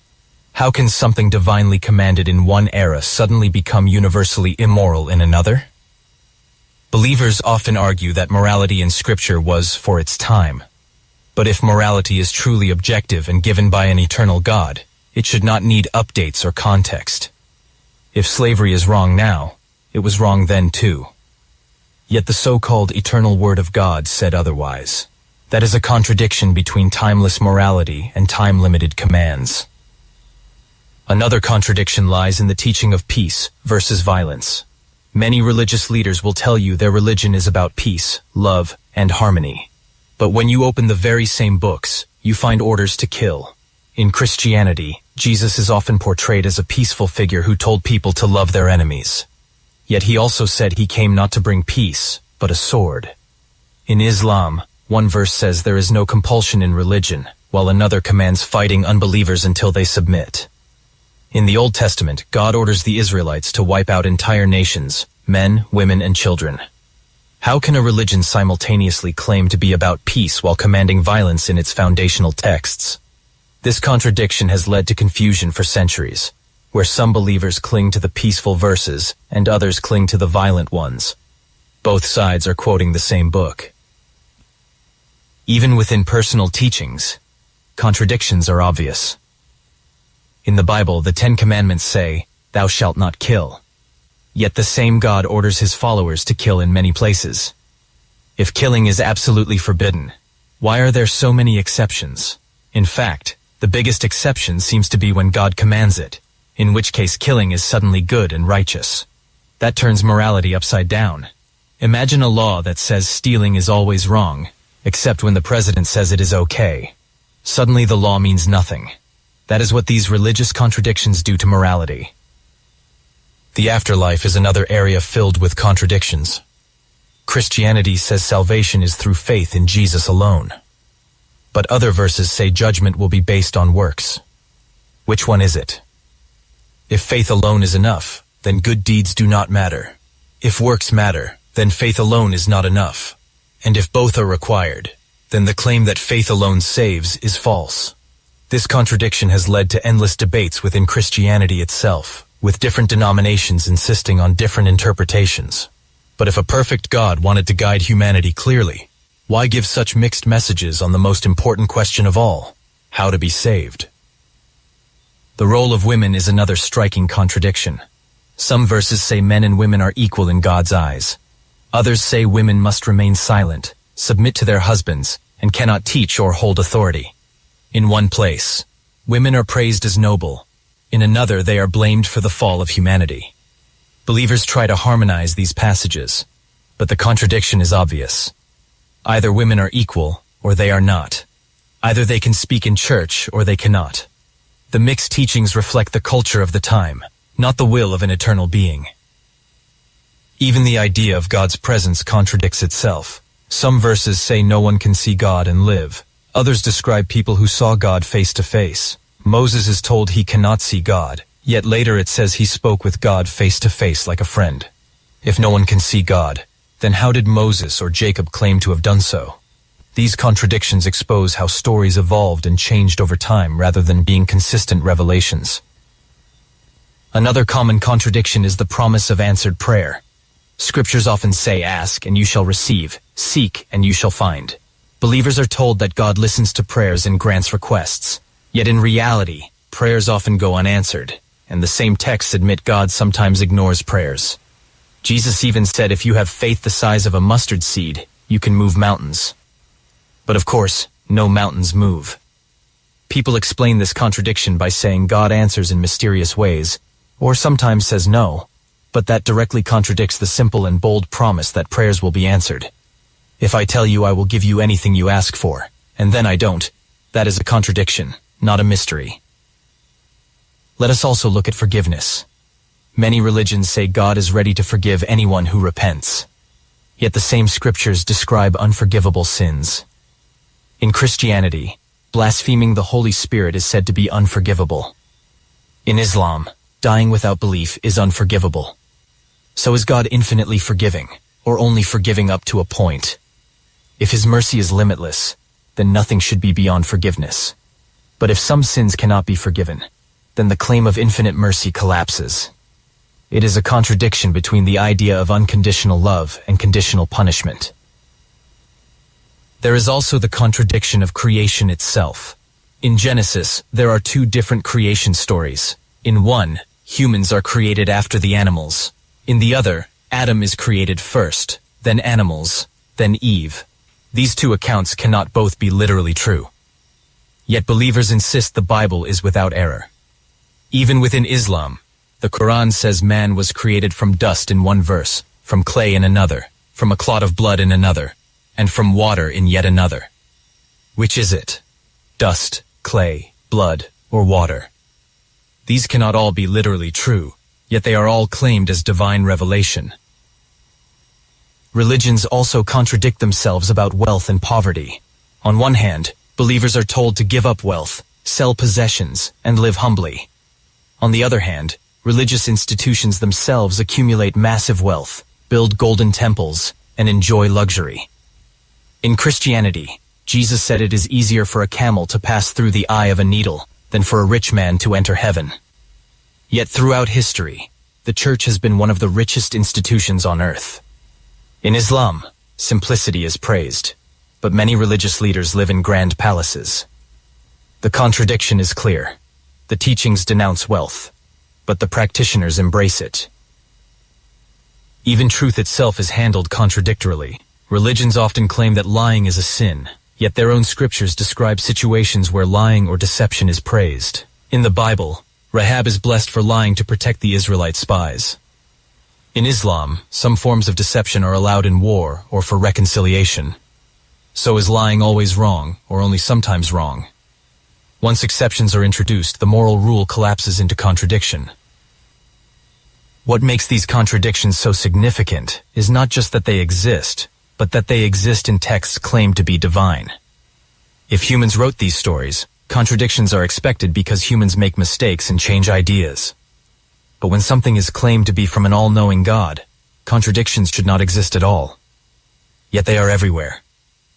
How can something divinely commanded in one era suddenly become universally immoral in another? Believers often argue that morality in Scripture was for its time. But if morality is truly objective and given by an eternal God, it should not need updates or context. If slavery is wrong now, it was wrong then too. Yet the so-called eternal Word of God said otherwise. That is a contradiction between timeless morality and time-limited commands. Another contradiction lies in the teaching of peace versus violence. Many religious leaders will tell you their religion is about peace, love, and harmony. But when you open the very same books, you find orders to kill. In Christianity, Jesus is often portrayed as a peaceful figure who told people to love their enemies. Yet he also said he came not to bring peace, but a sword. In Islam, one verse says there is no compulsion in religion, while another commands fighting unbelievers until they submit. In the Old Testament, God orders the Israelites to wipe out entire nations, men, women, and children. How can a religion simultaneously claim to be about peace while commanding violence in its foundational texts? This contradiction has led to confusion for centuries, where some believers cling to the peaceful verses and others cling to the violent ones. Both sides are quoting the same book. Even within personal teachings, contradictions are obvious. In the Bible, the 10 Commandments say, "Thou shalt not kill." Yet the same God orders his followers to kill in many places. If killing is absolutely forbidden, why are there so many exceptions? In fact, the biggest exception seems to be when God commands it, in which case killing is suddenly good and righteous. That turns morality upside down. Imagine a law that says stealing is always wrong, except when the president says it is okay. Suddenly the law means nothing. That is what these religious contradictions do to morality. The afterlife is another area filled with contradictions. Christianity says salvation is through faith in Jesus alone. But other verses say judgment will be based on works. Which one is it? If faith alone is enough, then good deeds do not matter. If works matter, then faith alone is not enough. And if both are required, then the claim that faith alone saves is false. This contradiction has led to endless debates within Christianity itself, with different denominations insisting on different interpretations. But if a perfect God wanted to guide humanity clearly, Why give such mixed messages on the most important question of all, how to be saved? The role of women is another striking contradiction. Some verses say men and women are equal in God's eyes. Others say women must remain silent, submit to their husbands, and cannot teach or hold authority. In one place, women are praised as noble. In another, they are blamed for the fall of humanity. Believers try to harmonize these passages, but the contradiction is obvious. Either women are equal, or they are not. Either they can speak in church, or they cannot. The mixed teachings reflect the culture of the time, not the will of an eternal being. Even the idea of God's presence contradicts itself. Some verses say no one can see God and live. Others describe people who saw God face to face. Moses is told he cannot see God, yet later it says he spoke with God face to face like a friend. If no one can see God, then how did Moses or Jacob claim to have done so? These contradictions expose how stories evolved and changed over time rather than being consistent revelations. Another common contradiction is the promise of answered prayer. Scriptures often say, "Ask and you shall receive, seek and you shall find." Believers are told that God listens to prayers and grants requests. Yet in reality, prayers often go unanswered, and the same texts admit God sometimes ignores prayers. Jesus even said if you have faith the size of a mustard seed, you can move mountains. But of course, no mountains move. People explain this contradiction by saying God answers in mysterious ways, or sometimes says no, but that directly contradicts the simple and bold promise that prayers will be answered. If I tell you I will give you anything you ask for, and then I don't, that is a contradiction, not a mystery. Let us also look at forgiveness. Many religions say God is ready to forgive anyone who repents. Yet the same scriptures describe unforgivable sins. In Christianity, blaspheming the Holy Spirit is said to be unforgivable. In Islam, dying without belief is unforgivable. So is God infinitely forgiving, or only forgiving up to a point? If His mercy is limitless, then nothing should be beyond forgiveness. But if some sins cannot be forgiven, then the claim of infinite mercy collapses. It is a contradiction between the idea of unconditional love and conditional punishment. There is also the contradiction of creation itself. In Genesis, there are two different creation stories. In one, humans are created after the animals. In the other, Adam is created first, then animals, then Eve. These two accounts cannot both be literally true. Yet believers insist the Bible is without error. Even within Islam, the Quran says man was created from dust in one verse, from clay in another, from a clot of blood in another, and from water in yet another. Which is it? Dust, clay, blood, or water? These cannot all be literally true, yet they are all claimed as divine revelation. Religions also contradict themselves about wealth and poverty. On one hand, believers are told to give up wealth, sell possessions, and live humbly. On the other hand, religious institutions themselves accumulate massive wealth, build golden temples, and enjoy luxury. In Christianity, Jesus said it is easier for a camel to pass through the eye of a needle than for a rich man to enter heaven. Yet throughout history, the church has been one of the richest institutions on earth. In Islam, simplicity is praised, but many religious leaders live in grand palaces. The contradiction is clear. The teachings denounce wealth, but the practitioners embrace it. Even truth itself is handled contradictorily. Religions often claim that lying is a sin, yet their own scriptures describe situations where lying or deception is praised. In the Bible, Rahab is blessed for lying to protect the Israelite spies. In Islam, some forms of deception are allowed in war or for reconciliation. So is lying always wrong, or only sometimes wrong? Once exceptions are introduced, the moral rule collapses into contradiction. What makes these contradictions so significant is not just that they exist, but that they exist in texts claimed to be divine. If humans wrote these stories, contradictions are expected because humans make mistakes and change ideas. But when something is claimed to be from an all-knowing God, contradictions should not exist at all. Yet they are everywhere,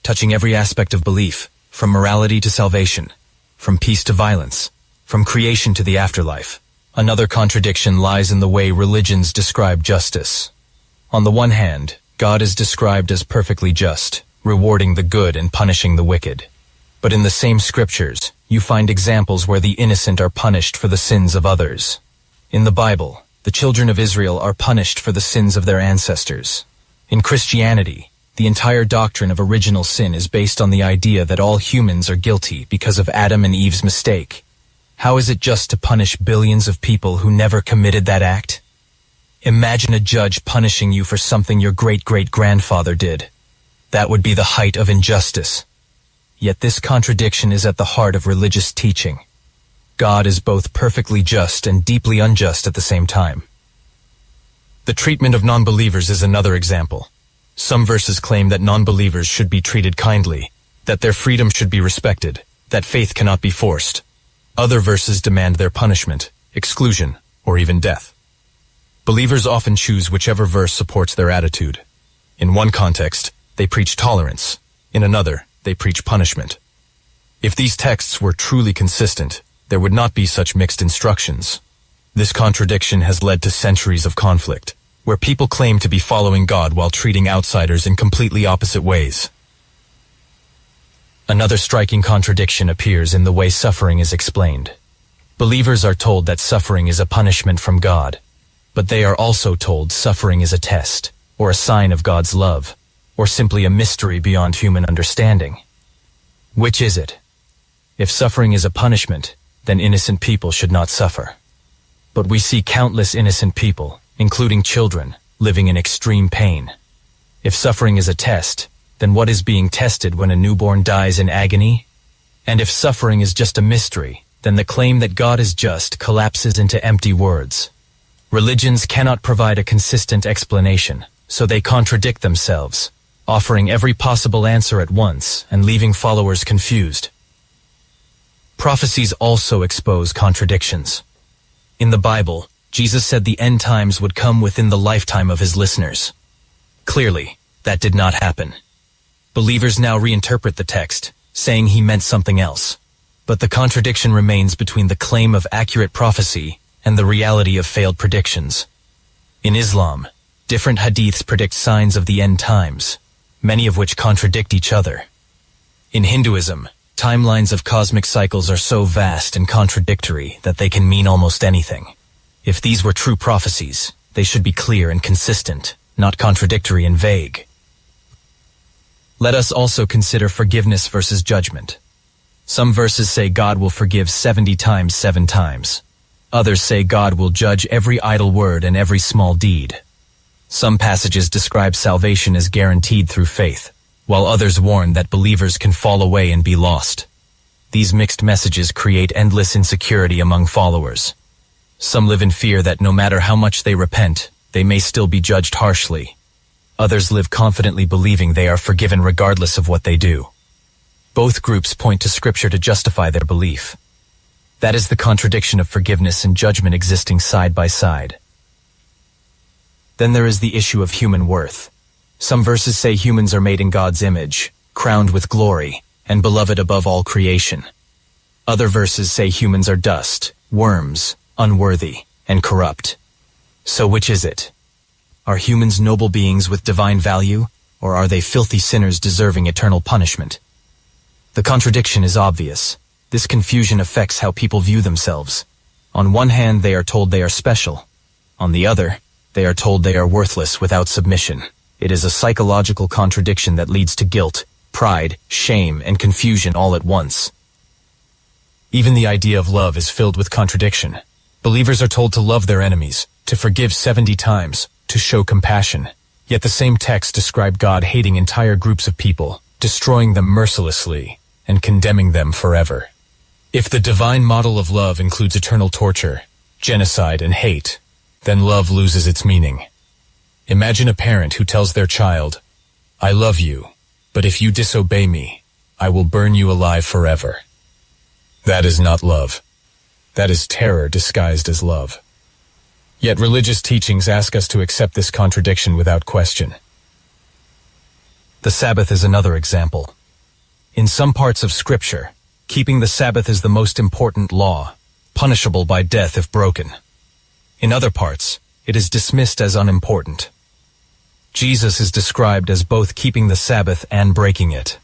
touching every aspect of belief, from morality to salvation, from peace to violence, from creation to the afterlife. Another contradiction lies in the way religions describe justice. On the one hand, God is described as perfectly just, rewarding the good and punishing the wicked. But in the same scriptures, you find examples where the innocent are punished for the sins of others. In the Bible, the children of Israel are punished for the sins of their ancestors. In Christianity, the entire doctrine of original sin is based on the idea that all humans are guilty because of Adam and Eve's mistake. How is it just to punish billions of people who never committed that act? Imagine a judge punishing you for something your great-great-grandfather did. That would be the height of injustice. Yet this contradiction is at the heart of religious teaching. God is both perfectly just and deeply unjust at the same time. The treatment of non-believers is another example. Some verses claim that non-believers should be treated kindly, that their freedom should be respected, that faith cannot be forced. Other verses demand their punishment, exclusion, or even death. Believers often choose whichever verse supports their attitude. In one context, they preach tolerance. In another, they preach punishment. If these texts were truly consistent, there would not be such mixed instructions. This contradiction has led to centuries of conflict, where people claim to be following God while treating outsiders in completely opposite ways. Another striking contradiction appears in the way suffering is explained. Believers are told that suffering is a punishment from God, but they are also told suffering is a test, or a sign of God's love, or simply a mystery beyond human understanding. Which is it? If suffering is a punishment, then innocent people should not suffer. But we see countless innocent people, including children, living in extreme pain. If suffering is a test, then what is being tested when a newborn dies in agony? And if suffering is just a mystery, then the claim that God is just collapses into empty words. Religions cannot provide a consistent explanation, so they contradict themselves, offering every possible answer at once and leaving followers confused. Prophecies also expose contradictions. In the Bible, Jesus said the end times would come within the lifetime of his listeners. Clearly, that did not happen. Believers now reinterpret the text, saying he meant something else. But the contradiction remains between the claim of accurate prophecy and the reality of failed predictions. In Islam, different hadiths predict signs of the end times, many of which contradict each other. In Hinduism, timelines of cosmic cycles are so vast and contradictory that they can mean almost anything. If these were true prophecies, they should be clear and consistent, not contradictory and vague. Let us also consider forgiveness versus judgment. Some verses say God will forgive 70 times 7 times. Others say God will judge every idle word and every small deed. Some passages describe salvation as guaranteed through faith, while others warn that believers can fall away and be lost. These mixed messages create endless insecurity among followers. Some live in fear that no matter how much they repent, they may still be judged harshly. Others live confidently believing they are forgiven regardless of what they do. Both groups point to Scripture to justify their belief. That is the contradiction of forgiveness and judgment existing side by side. Then there is the issue of human worth. Some verses say humans are made in God's image, crowned with glory, and beloved above all creation. Other verses say humans are dust, worms, unworthy, and corrupt. So which is it? Are humans noble beings with divine value, or are they filthy sinners deserving eternal punishment? The contradiction is obvious. This confusion affects how people view themselves. On one hand, they are told they are special. On the other, they are told they are worthless without submission. It is a psychological contradiction that leads to guilt, pride, shame, and confusion all at once. Even the idea of love is filled with contradiction. Believers are told to love their enemies, to forgive 70 times, to show compassion. Yet the same text described God hating entire groups of people, destroying them mercilessly, and condemning them forever. If the divine model of love includes eternal torture, genocide, and hate, then love loses its meaning. Imagine a parent who tells their child, "I love you, but if you disobey me, I will burn you alive forever." That is not love. That is terror disguised as love. Yet religious teachings ask us to accept this contradiction without question. The Sabbath is another example. In some parts of Scripture, keeping the Sabbath is the most important law, punishable by death if broken. In other parts, it is dismissed as unimportant. Jesus is described as both keeping the Sabbath and breaking it.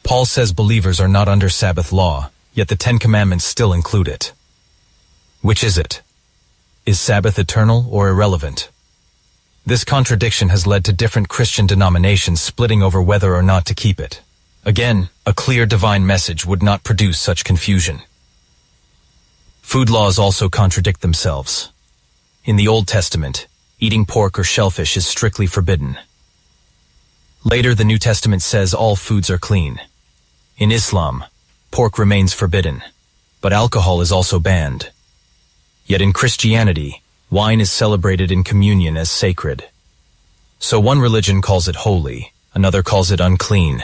Paul says believers are not under Sabbath law, yet the Ten Commandments still include it. Which is it? Is Sabbath eternal or irrelevant? This contradiction has led to different Christian denominations splitting over whether or not to keep it. Again, a clear divine message would not produce such confusion. Food laws also contradict themselves. In the Old Testament, eating pork or shellfish is strictly forbidden. Later, the New Testament says all foods are clean. In Islam, pork remains forbidden, but alcohol is also banned. Yet in Christianity, wine is celebrated in communion as sacred. So one religion calls it holy, another calls it unclean.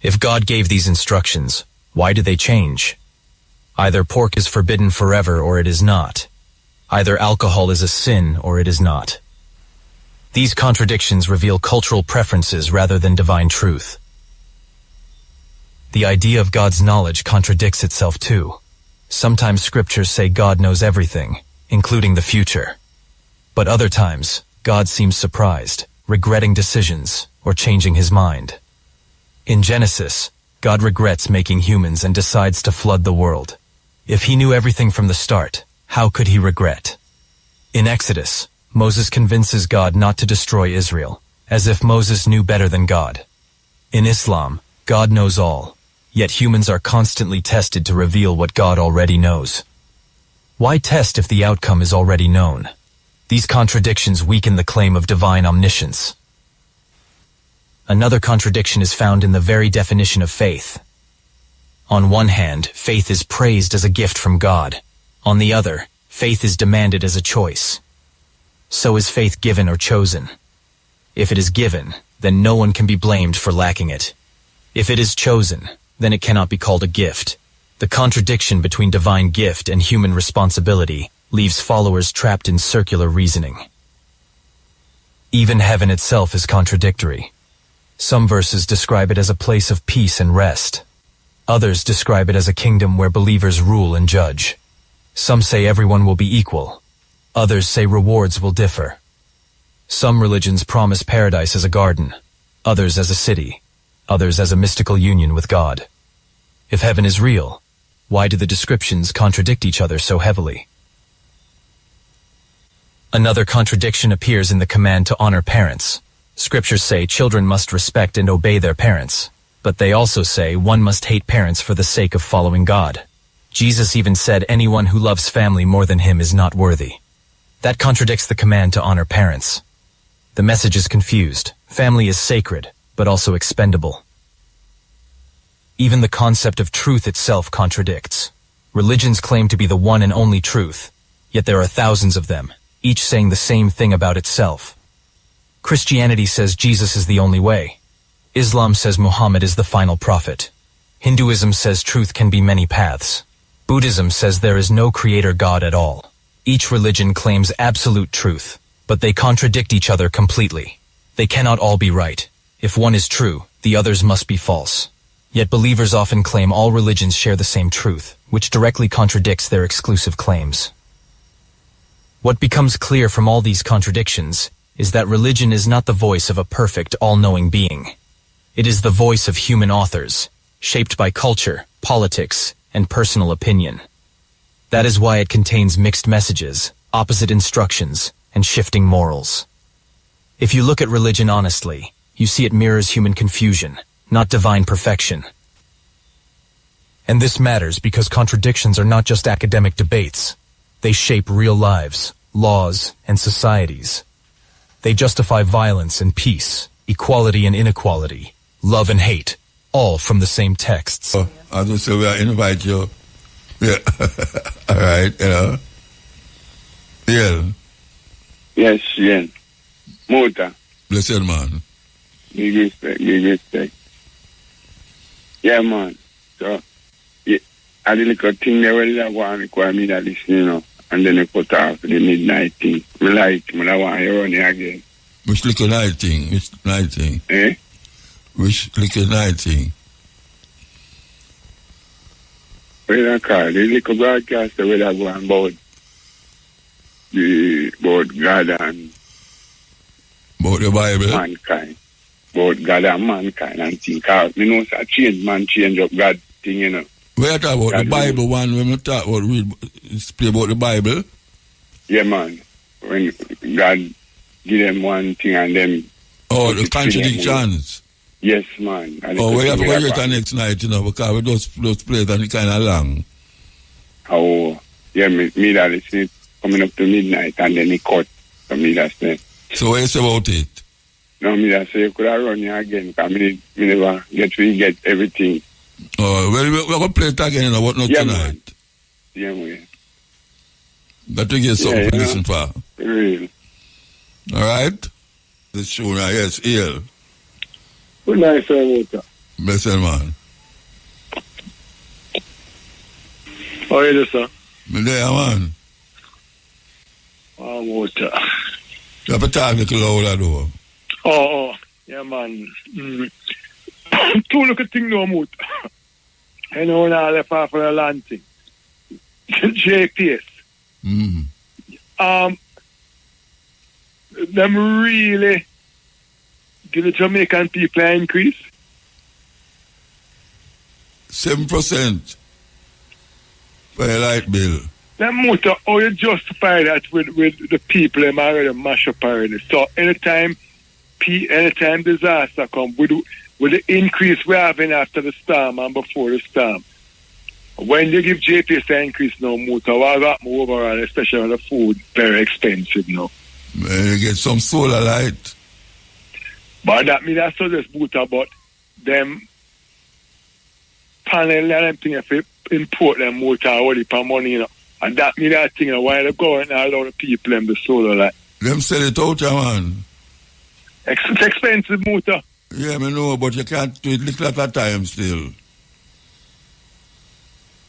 If God gave these instructions, why do they change? Either pork is forbidden forever or it is not. Either alcohol is a sin or it is not. These contradictions reveal cultural preferences rather than divine truth. The idea of God's knowledge contradicts itself too. Sometimes scriptures say God knows everything, including the future. But other times, God seems surprised, regretting decisions, or changing his mind. In Genesis, God regrets making humans and decides to flood the world. If he knew everything from the start, how could he regret? In Exodus, Moses convinces God not to destroy Israel, as if Moses knew better than God. In Islam, God knows all, yet humans are constantly tested to reveal what God already knows. Why test if the outcome is already known? These contradictions weaken the claim of divine omniscience. Another contradiction is found in the very definition of faith. On one hand, faith is praised as a gift from God. On the other, faith is demanded as a choice. So is faith given or chosen? If it is given, then no one can be blamed for lacking it. If it is chosen, then it cannot be called a gift. The contradiction between divine gift and human responsibility leaves followers trapped in circular reasoning. Even heaven itself is contradictory. Some verses describe it as a place of peace and rest. Others describe it as a kingdom where believers rule and judge. Some say everyone will be equal. Others say rewards will differ. Some religions promise paradise as a garden, others as a city, others as a mystical union with God. If heaven is real, why do the descriptions contradict each other so heavily? Another contradiction appears in the command to honor parents. Scriptures say children must respect and obey their parents, but they also say one must hate parents for the sake of following God. Jesus even said anyone who loves family more than him is not worthy. That contradicts the command to honor parents. The message is confused. Family is sacred, but also expendable. Even the concept of truth itself contradicts. Religions claim to be the one and only truth, yet there are thousands of them, each saying the same thing about itself. Christianity says Jesus is the only way. Islam says Muhammad is the final prophet. Hinduism says truth can be many paths. Buddhism says there is no creator God at all. Each religion claims absolute truth, but they contradict each other completely. They cannot all be right. If one is true, the others must be false. Yet believers often claim all religions share the same truth, which directly contradicts their exclusive claims. What becomes clear from all these contradictions is that religion is not the voice of a perfect, all-knowing being. It is the voice of human authors, shaped by culture, politics, and personal opinion. That is why it contains mixed messages, opposite instructions, and shifting morals. If you look at religion honestly, you see it mirrors human confusion, not divine perfection. And this matters because contradictions are not just academic debates. They shape real lives, laws, and societies. They justify violence and peace, equality and inequality, love and hate, all from the same texts. I just say we invite you. Yeah. All right, Yeah. Yes, yeah. Muta. Blessed man. Big respect. Yeah, man. So, yeah, I did a little thing there where I want to require me to listen, you know, and then I put off the midnight thing. I like, I want to run it again. Which little night thing? Eh? Which little night thing? Where I call the little broadcast where I go on about God and About the Bible? Mankind. About God and mankind and things. Because we know it's change man, change up God thing, you know. We are talking about God the Bible one when we talk about speak about the Bible. Yeah, man. When God give them one thing and then... Oh, the contradictions. Yes, man. And oh, we have to wait till next night, you know, because we just play it and it's kind of long. Oh, yeah, me that is coming up to midnight and then it cut. So me that say. So what you say about it? No, me that say you could have run here again because me never get everything. Oh, well, we're going to play it again, you know, but not tonight. Man. Yeah, man. But to get something to listen for. Real. All right? The show now, yes, Ill. Good night, sir, Walter. Bless you, man. How are you, sir? Me there, man. Walter. You have to talk a little louder, though. Oh, yeah, man. Two look at thing no mood. I know when I left off for the land thing. JPS. Them really give the Jamaican people an increase? 7% for a light bill. Them motor, how you justify that with the people them already mash up already? So anytime disaster come, with the increase we're having after the storm and before the storm, when you give JPS an increase no motor, what got more overall, especially on the food, very expensive now. You get some solar light. But that means I suggest motor, but them panel and them thing if you import them motor already for money, you know. And that means that thing, why the government allow the people them the solar light. Them sell it out, man. It's expensive motor. Yeah, I know, but you can't do it little at a time still.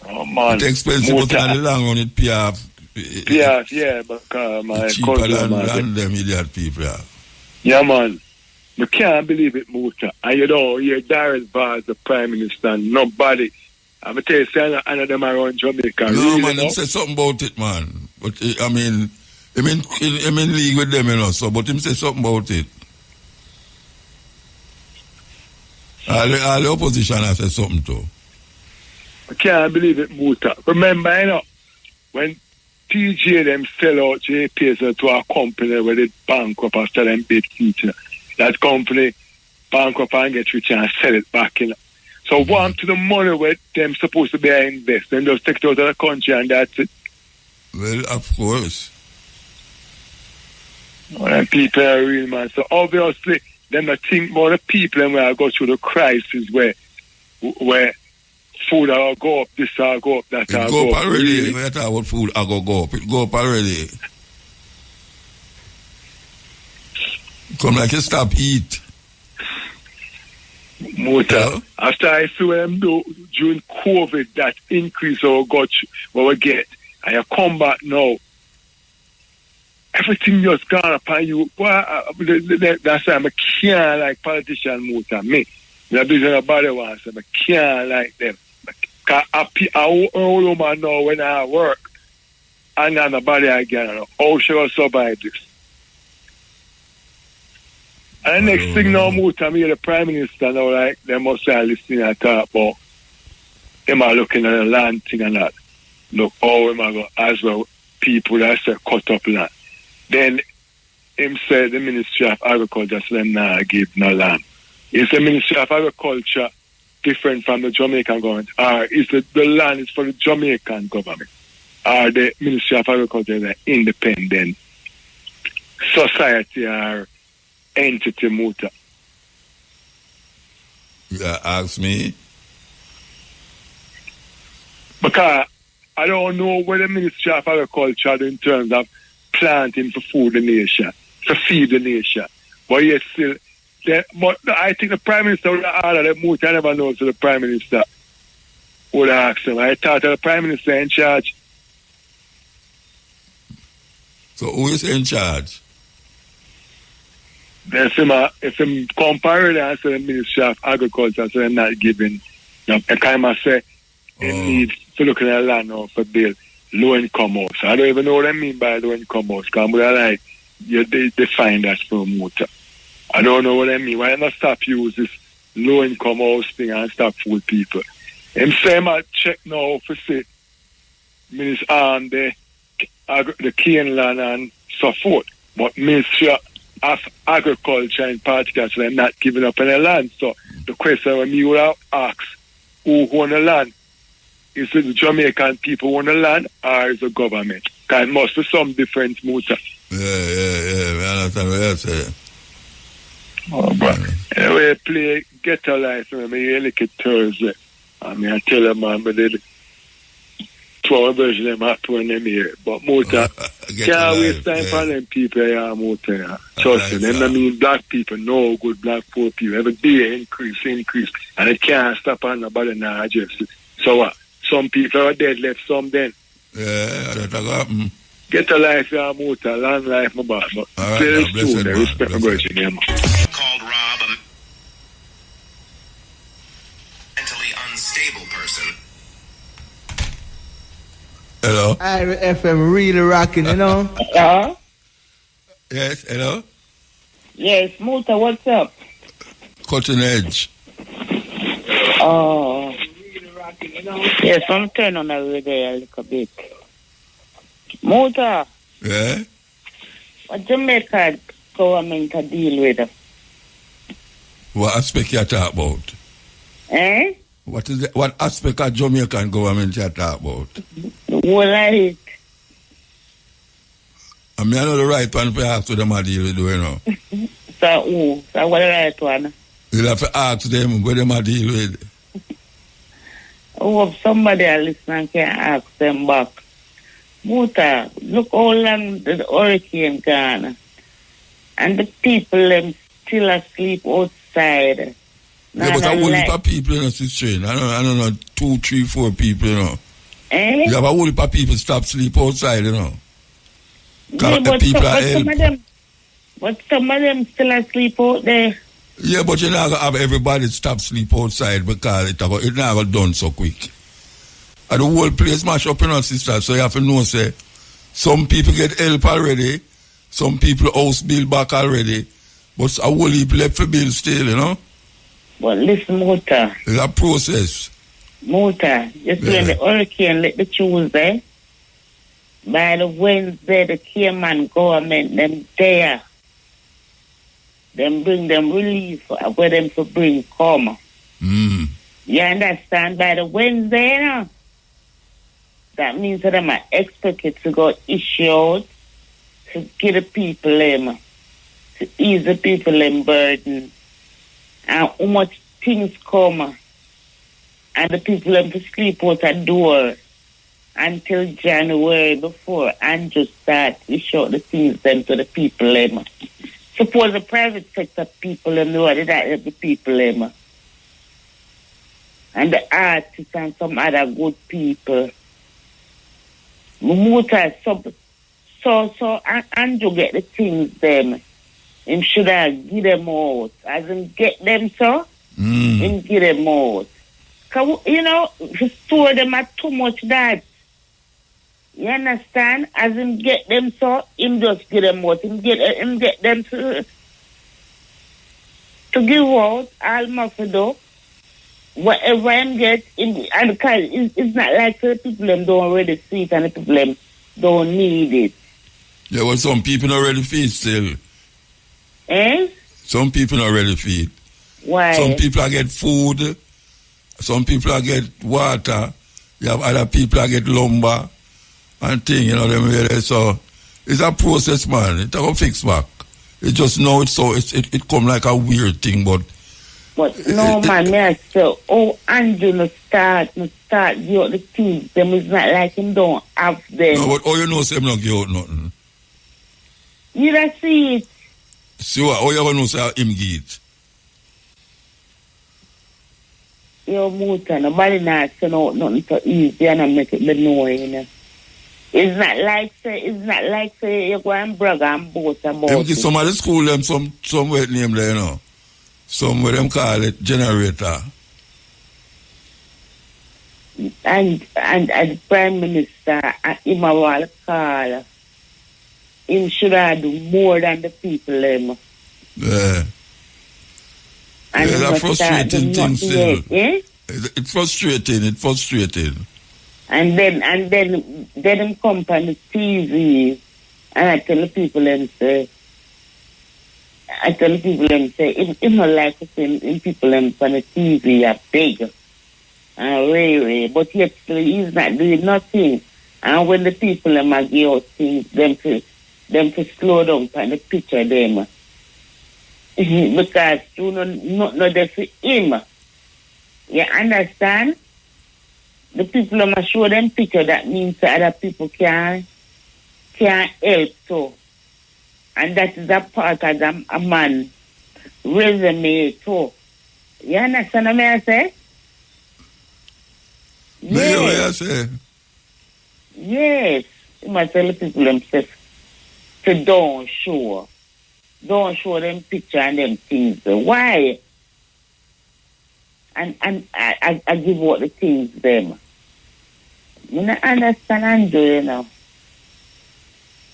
Oh, man. It's expensive, motor. But on the long run it pay off. Yeah, but my cheaper than them idiot people. Yeah, man. You can't believe it, motor. And you know, you're Darren Vaz, the Prime Minister, nobody. I'm going to tell you, none of them around Jamaica. No, really, man, him say something about it, man. But, I mean, I'm in league with them, you know, so, but him say something about it. All the opposition has said something too. I can't believe it, Muta. Remember, you know, when TJ them sell out JPS to a company where they bankrupt after them big feet, you know, that company bankrupt and get rich and sell it back, you know. So one to the money where them supposed to be invest, then just take it out of the country and that's it. Well, of course. Well, people are real, man. So obviously, them I think more the people and where I go through the crisis where food will go up, this will go up, that will go up. Already. Really? When you talk about food, I go up. It go up already. Come like you stop eat. Motor. After I see what them do during COVID, that increase our got what we get, and you come back now, everything just gone up on you. That's why I can't like politician motor. Me, the business about ones, I can't like them. I old woman know when I work, and then the body again, how she will survive this. And the next thing now, Muta, me, the Prime Minister, now, like, they must say, listening and talk about them are looking at the land thing and that. Look, how am I going as well, people that say cut up land. Then, him said the Ministry of Agriculture, so them not give no land. Is the Ministry of Agriculture different from the Jamaican government? Or is the land is for the Jamaican government? Or the Ministry of Agriculture is an independent society or entity, Muta? Yeah, ask me. Because I don't know what the Ministry of Agriculture do in terms of planting for food the nation, to feed the nation. But yet still, but I think the Prime Minister would have ordered them, Muta. I never know, so the Prime Minister would have asked him. I thought the Prime Minister in charge. So who is in charge? If him compare it and say the Ministry of Agriculture, so they're not giving, I kind of say they need to look at the land now for build low income house. I don't even know what I mean by low income house, because like, they define that for Muta. I don't know what I mean. Why not stop use this low income house thing and stop fool people? Him say I check now for say Minister the cane land and so forth. But Ministry of Agriculture in particular, so they're not giving up any land. So the question when you would have asked who own the land, is it the Jamaican people own the land or is the government? Because it must be some difference, Muta. Yeah. I understand what you're saying. Oh, but anyway, play Get a Life. I mean, you look at Thursday. I mean, I tell them, man, but they 12 version them happy when them here. But Muta, can't waste time for them people here, Muta. Yeah. Trust me, them I mean black people, no good black poor people. Every day increase. And it can't stop on nobody now adjust it. So what? Some people are dead, left some then. Yeah, that happen. Get a life, yeah, Muta. Long life, my boss. But very soon, I respect my virgin, yeah, man. Called Rob a mentally unstable person. Hello? Ira FM really rocking, you know? Hello? Yes, hello? Yes, Muta, what's up? Cutting Edge. Oh. Yes, I'm turning on the radio a little bit. Muta. Yeah? What Jamaica government to deal with? What aspect you talk about? Eh? What aspect of Jamaican government you talk about? The whole of it. I mean, I know the right one for ask to them how deal with, you know. So who? So what the right one? You'll have to ask them where them a deal with. Oh, if somebody listen can ask them back. Muta, look how long the hurricane gone. And the people them still asleep outside. Yeah, but a whole heap of people in the situation. I don't know, 2, 3, 4 people, you know. Eh? You have a whole heap of people stop sleep outside, you know. Yeah, but some of them still asleep out there. Yeah, but you're not going to have everybody stop sleep outside because it's not going to done so quick. And the whole place mash up, you know, sister. So you have to know, say, some people get help already. Some people house bill back already. But a whole heap left for bill still, you know. But listen, Muta. It's a process. Muta, just when the hurricane let the Tuesday, by the Wednesday, the Cayman government, them there. Them bring them relief where them to bring come. You understand? By the Wednesday, you know, that means that them are expected to go issue out to give the people them, to ease the people them burden. And how much things come. And the people them to sleep out a door until January before and just start issue out the things them to the people them. Suppose the private sector people them know that help the people them. And the artists and some other good people. Muta so Andrew get the things them. Him should have give them out. As in get them so, him give them out. Cause, you know, to store them at too much that. You understand? As him get them so, him just give them out. Him get them to give out all Mafido. Whatever him get, and because it's not like the people them don't already see it and the people them don't need it. Yeah, well, some people already feed still. Eh? Some people already feed. Why? Some people get food. Some people get water. You have other people get lumber and thing, you know them really. So it's a process, man. It's a fix back. It just know it's so it come like a weird thing, but no man, me say, Andrew no start you the things. Them is not like him don't have them. No, but you know say him not give out nothing. You don't see it. See what? You ever know say him give it? Yo, Muta, nobody not send out nothing so easy and I make it be know, you know. It's not like say you go and brag and boast about it. Some of the school them some wet name there, you know. Some of them call it generator. And as Prime Minister, him will call. Him should have do more than the people them. Yeah. And that's frustrating thing still. Eh? It's frustrating. And then them come on the TV, and I tell the people them say, it not like to see people them on the TV are big and rare, but yet he's not doing nothing. And when the people them are give out things, them to slow down on the picture them. Because you know not there for him. You understand? The people must show them picture, that means that other people can help too. And that is a part of a man resume too. You understand what I say? Yes. What I say? Yes. You must tell the people themselves to don't show them picture and them things. Why? And I give out the things them. You don't understand and do, you know.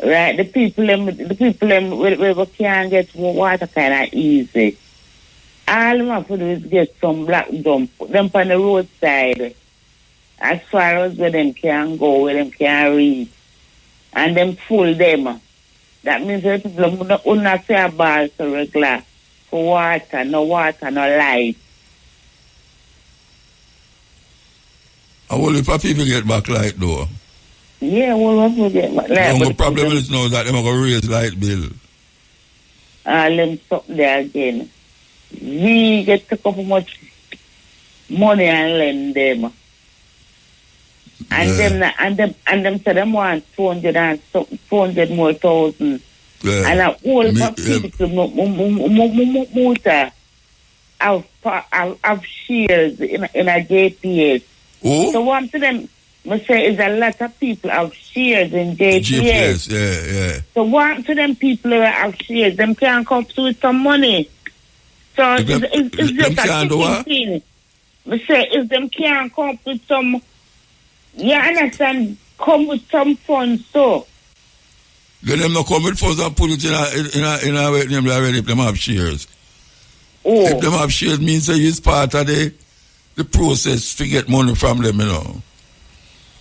Right? The people we can't get water kind of easy. All them have to do is get some black dump, put them on the roadside. As far as where them can go, where them can reach. And them full them. That means that people will not say a ball to regular for water, no light. How will if people get back light though? Yeah, well, people get back light. The problem is now that they're going to raise light bill. Them stop there again. We get to couple much money and lend them. And them say them want 400 more thousand. Yeah. And a whole people motor have shares in a JPS. Oh? So what to them, I say is a lot of people have shares in JPS. Yeah. So what to them people who have shares, them can't come to with some money. So it's just a thing. I say if them can't come with some, you understand, come with some funds too. Then them not come with funds and put it in a way name already if them have shares. Oh. If them have shares means that it's part of the process to get money from them, you know.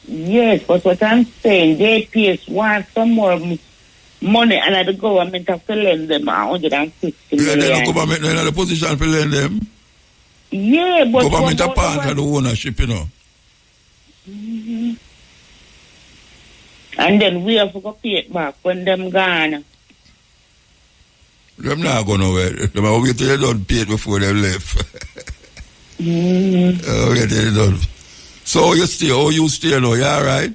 Yes, but what I'm saying, JPS wants some more money and the government have to lend them 150 million. Yeah, the government is in a position to lend them. Yeah, but government are part of the ownership, you know. Mm-hmm. And then we have to go pay it back when them gone. Them not going nowhere. Them are wait till they don't pay it before they left. Wait till they don't. So you stay now, you alright?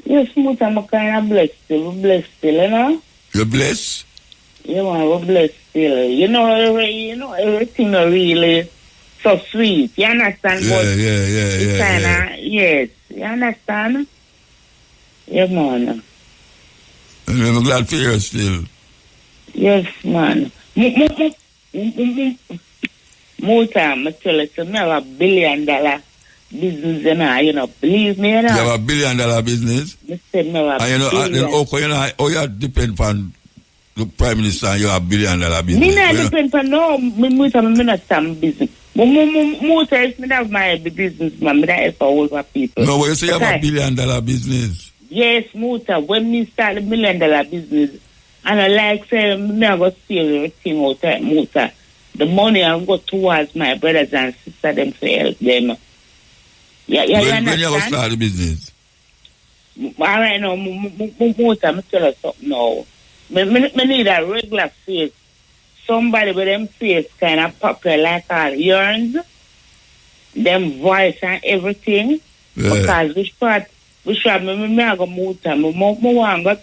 Yes, Muta, I'm kind of blessed still. We're blessed still, you know? You're blessed? Yeah, man, we're blessed still. You know, everything are really so sweet. You understand? Yeah. Yes, you understand? Yeah, man. And I'm glad for you still. Yes, man. More time, I tell you, I have $1 billion business, you know, believe me, you know. You have $1 billion business? I said, I have you depend on the Prime Minister and you have $1 billion business. Me not depend on me not some business. More times, me have my business, man. Me not help all over people. No, when you say you have $1 billion business. Yes, Muta, when me start $1 million business, and I like say, me I go steal everything out of Muta. The money I go towards my brothers and sisters them to help them. Yeah, when you go start the business? All right, now, Muta, me tell you something now. Me need a regular face. Somebody with them face kind of popular like all yearns. Them voice and everything. Yeah. Because which part me I go Muta. Me want to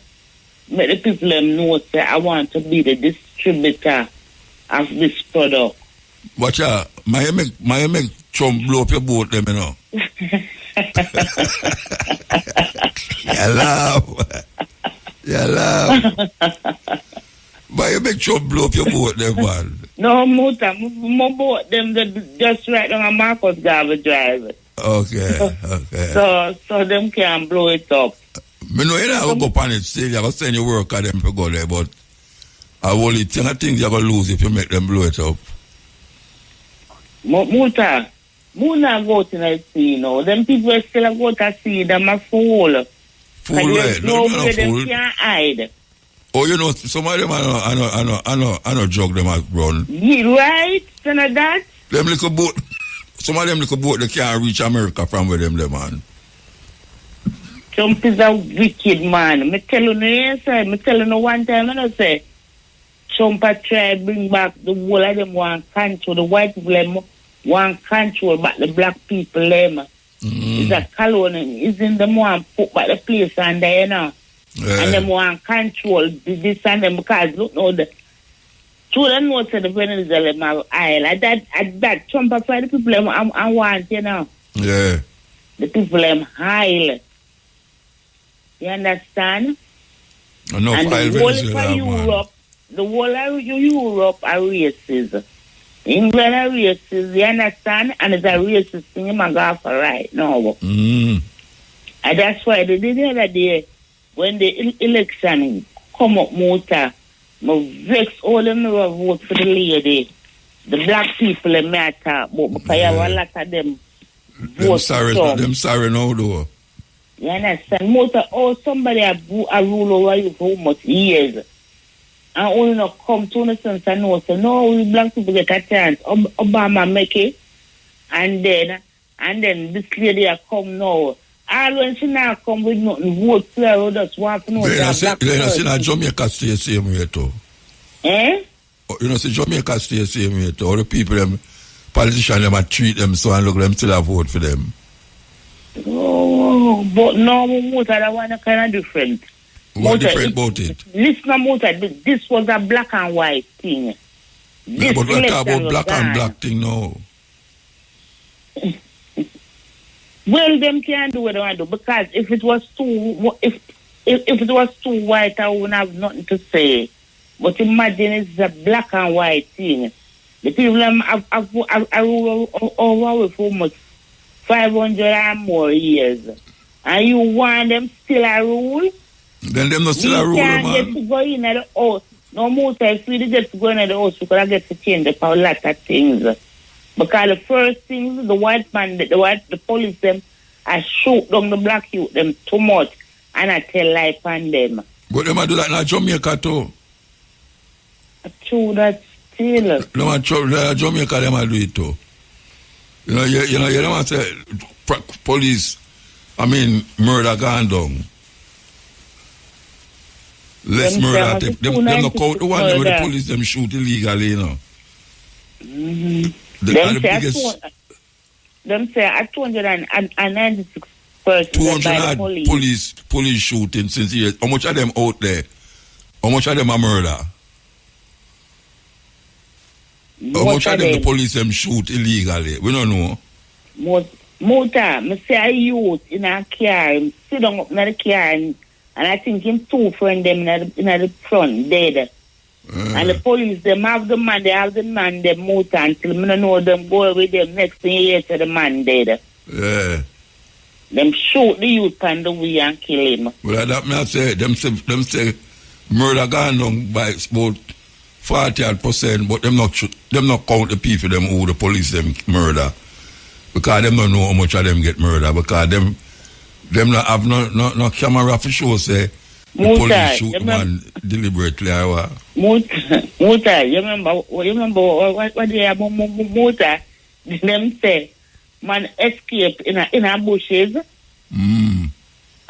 make the people them know that I want to be the distributor of this product. Watch out. My make Trump blow up your boat them, you know. You laugh. But you make Trump blow up your boat them, man. No, Muta. My boat them just right on a Marcus Garvey Drive. Okay. So them can blow it up. Me know you not go up on it still. You're going to send your worker them to go there, but I only think you're going to lose if you make them blow it up. Muta. Muna go to the sea, you know. Them people still go to see them a fool. Fool where? No No, them fool. can't hide. Oh, you know, some of them I know jog them at run. Yeah, right? Son of that? Them little boat, some of them little boat, they can't reach America from where them, man. Trump is a wicked man. Me tell you, yes, me tell you one time, I say, Trump a try bring back the whole of them one control, the white people them one control, but the black people them. It's a colony. It's in them one put back the place and there, you know. Yeah. And them one control this and them because look now the two them know to the Venezuela Isle. At that Trump apply the people them I want, you know. Yeah. The people them high. You understand? Enough and Isle the whole Venezuela, of Europe, the whole of Europe are racist. England are racist, you understand? And it's a racist thing in my golf right now. And that's why they did the other day when the election come up Muta, I vex all them who vote for the lady. The black people in matter, but because you have a lot of them vote for them sorry now though. You understand? Muta, somebody a rule over you for how much years. And only not come to the sense and know, so no, we black people get a chance. Obama make it. And then this lady a come now. All when she now come with nothing, vote for her, just want to know that black person. You know, see Jamaica stay the same way too. Eh? You know, see Jamaica stay the same way too. All the people, them, politicians, them treat them so and look, them still a vote for them. Oh, but no, Muta, that one kind of different. What different about it? Listen, Muta, this was a black and white thing. Yeah, but we're talking about black and black thing now. Well, them can't do what they want to do because if it was if it was too white, I wouldn't have nothing to say. But imagine it's a black and white thing. The people are over for almost 500 and more years, and you want them still a rule? Then them not still a rule, man. Get to go in at the house. No more time, if we get to go in at the house, because I get to change a lot of things. Because the first thing, the white man, the police, them, I shoot down the black youth, them too much, and I tell life on them. But them I do that in Jamaica too. True, that's still. No, Jamaica, them I do it too. You don't say police, murder gone down. Less murder. Them no count the one where the police them shoot illegally, you know. Them say at 296 persons by the police shooting since years. How much of them out there? How much of them are murder? How much of them the police them shoot illegally? We don't know. Muta, me say a youth in a car, him sit down up in the car and I think him two friends them in the front dead. And the police, them have the man, they have the man, them Muta, until me don't know them go with them. Next thing you hear to the man dead. Yeah. Them shoot the youth on the way and kill him. Well, that me say, them say murder gone down by about 40%, but them not count the people them who the police them murder. Because them don't know how much of them get murder. Because them not have no camera for show say the police shoot man deliberately or what. Muta, you remember what they have Muta? Them say man escape in a bushes.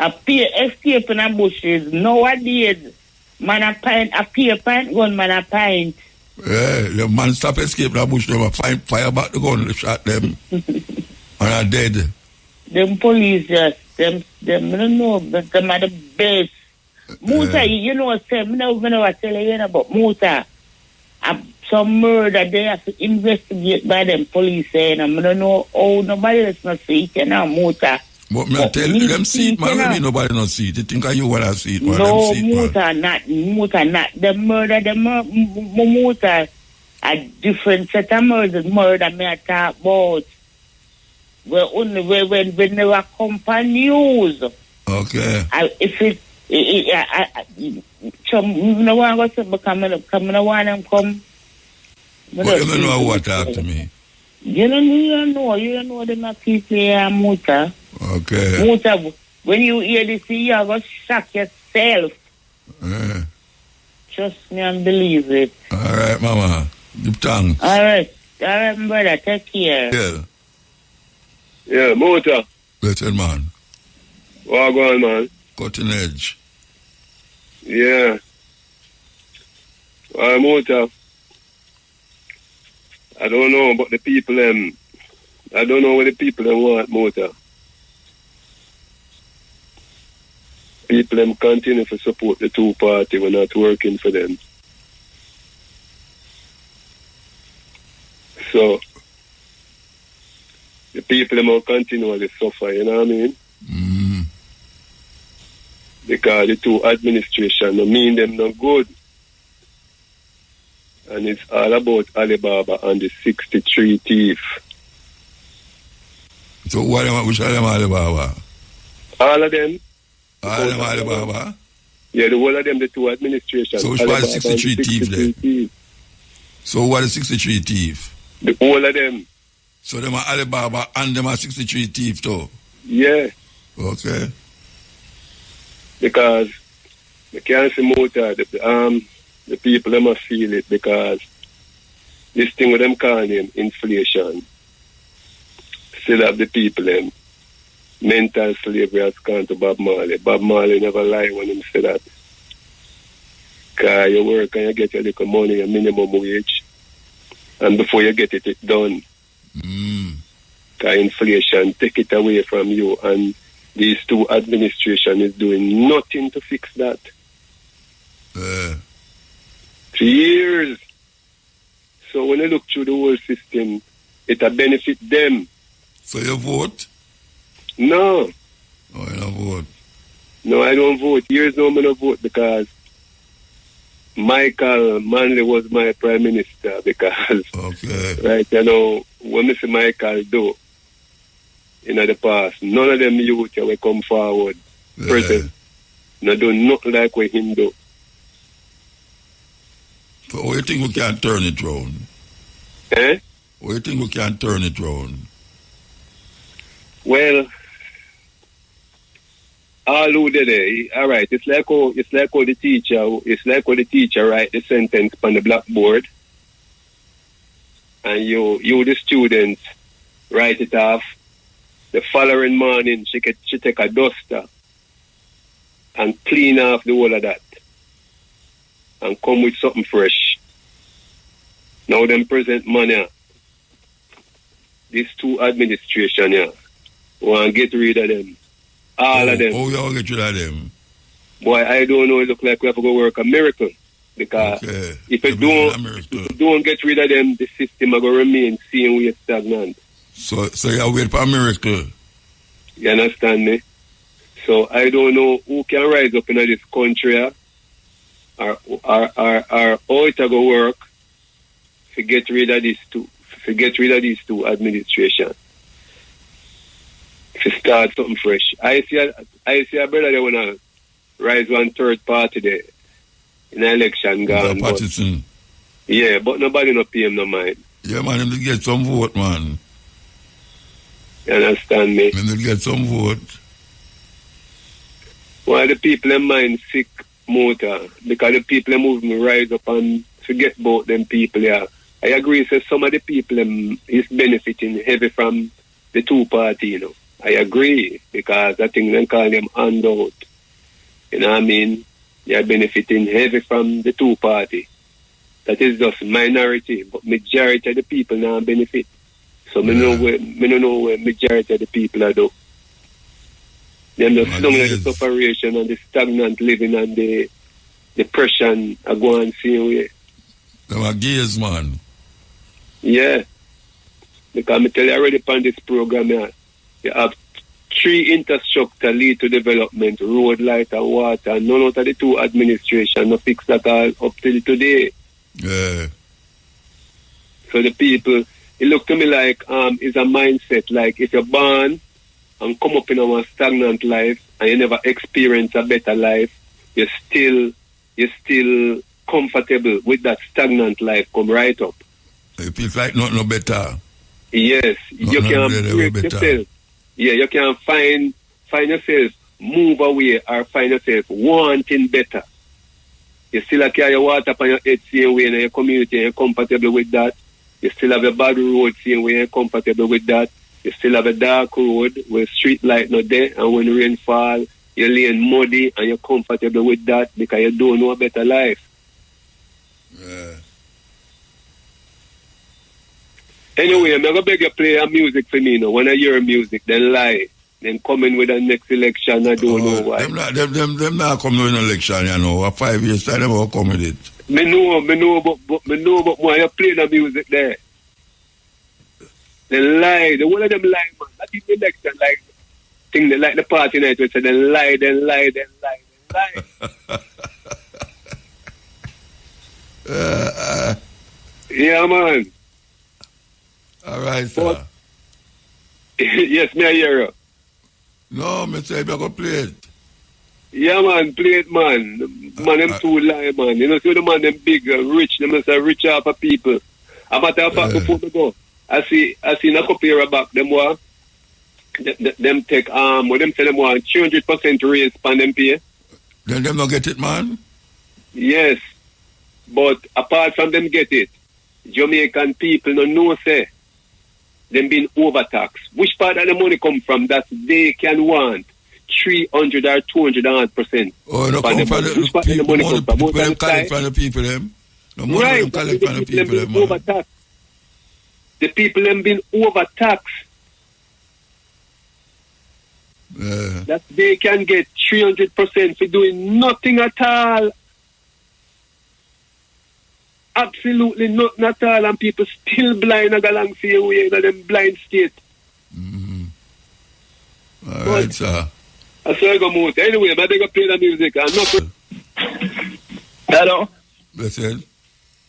Escape in a bushes. Nowadays man appear pint gun, man a pint. Yeah, the man stop escape in a bush, them fire back the gun, shot them and are dead. Them police just them don't know, but them are the best. Muta, you know, say, me never tell you about Muta. Some murder they have to investigate by them police, and I don't know how nobody else not see it, you know, Muta. But me tell you, them see it, man. Maybe nobody not see it. You think you wanna see it, man? No, Muta not. The murder, Muta, a different set of murder me I talk about. Well, only when they were come news. Okay. If it no one was coming no one come. But you know what talk to me. You don't know them not people here, Muta. Okay. Muta, when you hear this, you're going to shock yourself. Trust me and believe it. All right, Mama. Give thanks. All right, brother. Take care. Yeah. Yeah, Muta. Listen, man. What going, man? Cutting edge. Yeah. Muta. I don't know, but the people, I don't know what the people want, Muta. People continue to support the two party. We're not working for them. So the people will continue to suffer, you know what I mean? Mm. Because the two administration mean them no good. And it's all about Alibaba and the 63 thief. So which are them Alibaba? All of them. All of them Alibaba? Yeah, the whole of them, the two administration. So which one is 63 thief then? So what is 63 thief? The whole of them. So them are Alibaba and them are 63 thief too? Yeah. Okay. Because the cancer motor, the people them must feel it because this thing with them calling him inflation still have the people them mental slavery has gone to Bob Marley. Bob Marley never lie when him say that. Because you work and you get a little money, a minimum wage, and before you get it, it's done. Because inflation take it away from you, and these two administration is doing nothing to fix that. 3 years. So when you look through the whole system, it'll benefit them. So you vote? No. Oh, you don't vote? No, I don't vote. Years now I don't vote because Michael Manley was my prime minister because right, you know, when Mr. Michael do in the past, none of them youth will come forward. Present. No do nothing like what him do. So what you think we can turn it round? What you think we can turn it round? Well, all who did it, all right, it's like how the teacher write the sentence on the blackboard and you the students write it off. The following morning she take a duster and clean off the whole of that and come with something fresh. Now them present money, these two administration here, want to get rid of them. All of them. Oh, you want to get rid of them? Boy, I don't know. It look like we have to go work a miracle. Because if you don't get rid of them, the system will remain same way stagnant. So you wait for a miracle? You understand me? So I don't know who can rise up in this country or how it will go work to get rid of these two administration. To start something fresh. I see a brother that wanna rise one third party there in the election gone. But, yeah, but nobody no pay him no mind. Yeah, man, him to get some vote, man. You understand me? Him to get some vote. Why the people in mind sick motor? Because the people in movement rise up and forget about them people, yeah. I agree, so some of the people is benefiting heavy from the two party, you know. I agree, because I think they call them handout. You know what I mean? They are benefiting heavy from the two party. That is just minority, but majority of the people now benefit. So I don't know where majority of the people are do. Then the some of the separation and the stagnant living and the depression are going same way. Them are gays, man. Yeah. Because I tell you already on this program here, you have 3 infrastructure lead to development, road, light and water, and none of the two administration no fix that all up till today. Yeah. So the people, it look to me like it's a mindset, like if you're born and come up in a stagnant life and you never experience a better life, you're still comfortable with that stagnant life come right up. It feels like nothing no better. Yes, you can break yourself. Yeah, you can find yourself, move away, or find yourself wanting better. You still carry your water upon your head same way in your community and you're comfortable with that. You still have a bad road same way and you're comfortable with that. You still have a dark road where street light not there, and when rain fall, you're laying muddy and you're comfortable with that because you don't know a better life. Yeah. Anyway, I'm going to beg you play a music for me now. When I hear music, then lie. Then come in with the next election, I don't know why. Them not come in election, you know. 5 years time, they will come with it. Me know, but when you play the music there, they lie. The one of them lie, man. That is the election, like, thing they like the party night, we say, then lie. Yeah, man. All right, sir. Yes, me I hear you. No, me say, you go play it. Yeah, man, play it, man. Man, them too lie, man. You know, see the man, them big, rich, them say rich half of people. A matter of fact, before me go, I see in a couple years back, them what? Them take, what them say them want 300% raise on them pay. Then them not get it, man? Yes. But apart from them get it, Jamaican people no know, say, them being overtaxed. Which part of the money come from that they can want 300 or 200%? Oh, no, come from the people, them collect from the people, them. No money right, them collect from the people, them, overtaxed. The people them being overtaxed. That they can get 300% for doing nothing at all. Absolutely nothing at all, and people still blind and along the way in them blind state. All right, sir. I saw I go move. Anyway, I'm going to play the music. I'm not. Hello. Listen.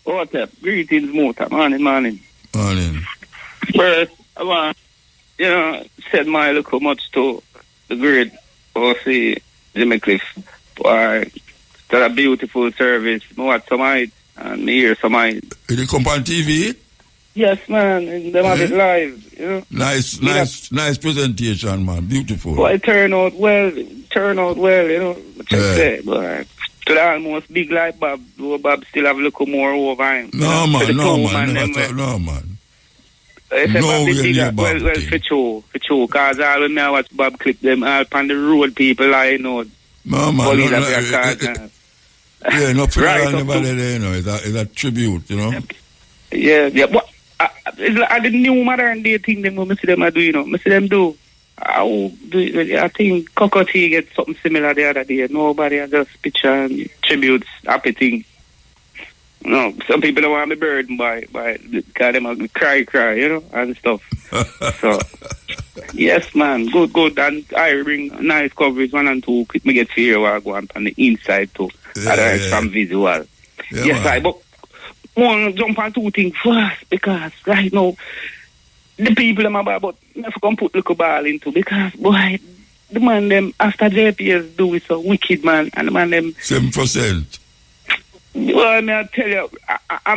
What's up? Greetings, Mota. Morning. First, I want, said my look much to the great O.C. Jimmy Cliff for a beautiful service. I watch some of it and me hear some of it. Did it come on TV? Yes, man. And them have it live, Nice presentation, man. Beautiful. Well, it turned out well, But to the almost big like Bob, though Bob still have a little more over him. No, man. No, man. Well, for sure, because all of me I watch Bob clip them out on the road, people I know. No, man. Yeah, no right, anybody there, It's a tribute, Yeah. But I the new modern day thing them I see them do, I see them do. I think Cockatoo get something similar the other day. Nobody just picture and tributes, happy thing. No, some people don't want to be burdened by because them cry, and stuff. So, yes, man, good. And I bring nice coverage 1 and 2. Quick me get to hear what I go on the inside too. Otherwise from visual. Yeah, yes, man. but one jump on 2 things first because right now the people them about but never come put little ball into because boy the man them after JPS do it so wicked, man, and the man them 7%. Well, may I tell you, I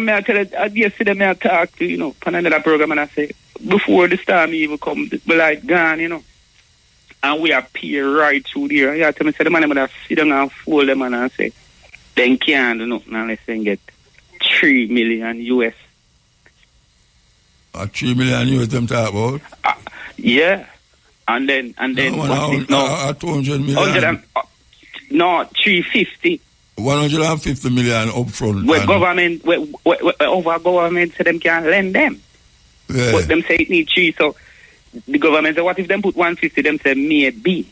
yesterday may I talk to, on another program and I say, before the storm even come, the light gone, and we appear right through there. Yeah, tell me, say the man would sit down and fold them and say, then can't do nothing unless they get 3 million US. 3 million US them talk about? Yeah. And then no, 200 million. No, 350. 150 million up front. Where government, over government say them can't lend them. Yeah. But them say it need 3, so the government say, what if them put 150, them say maybe.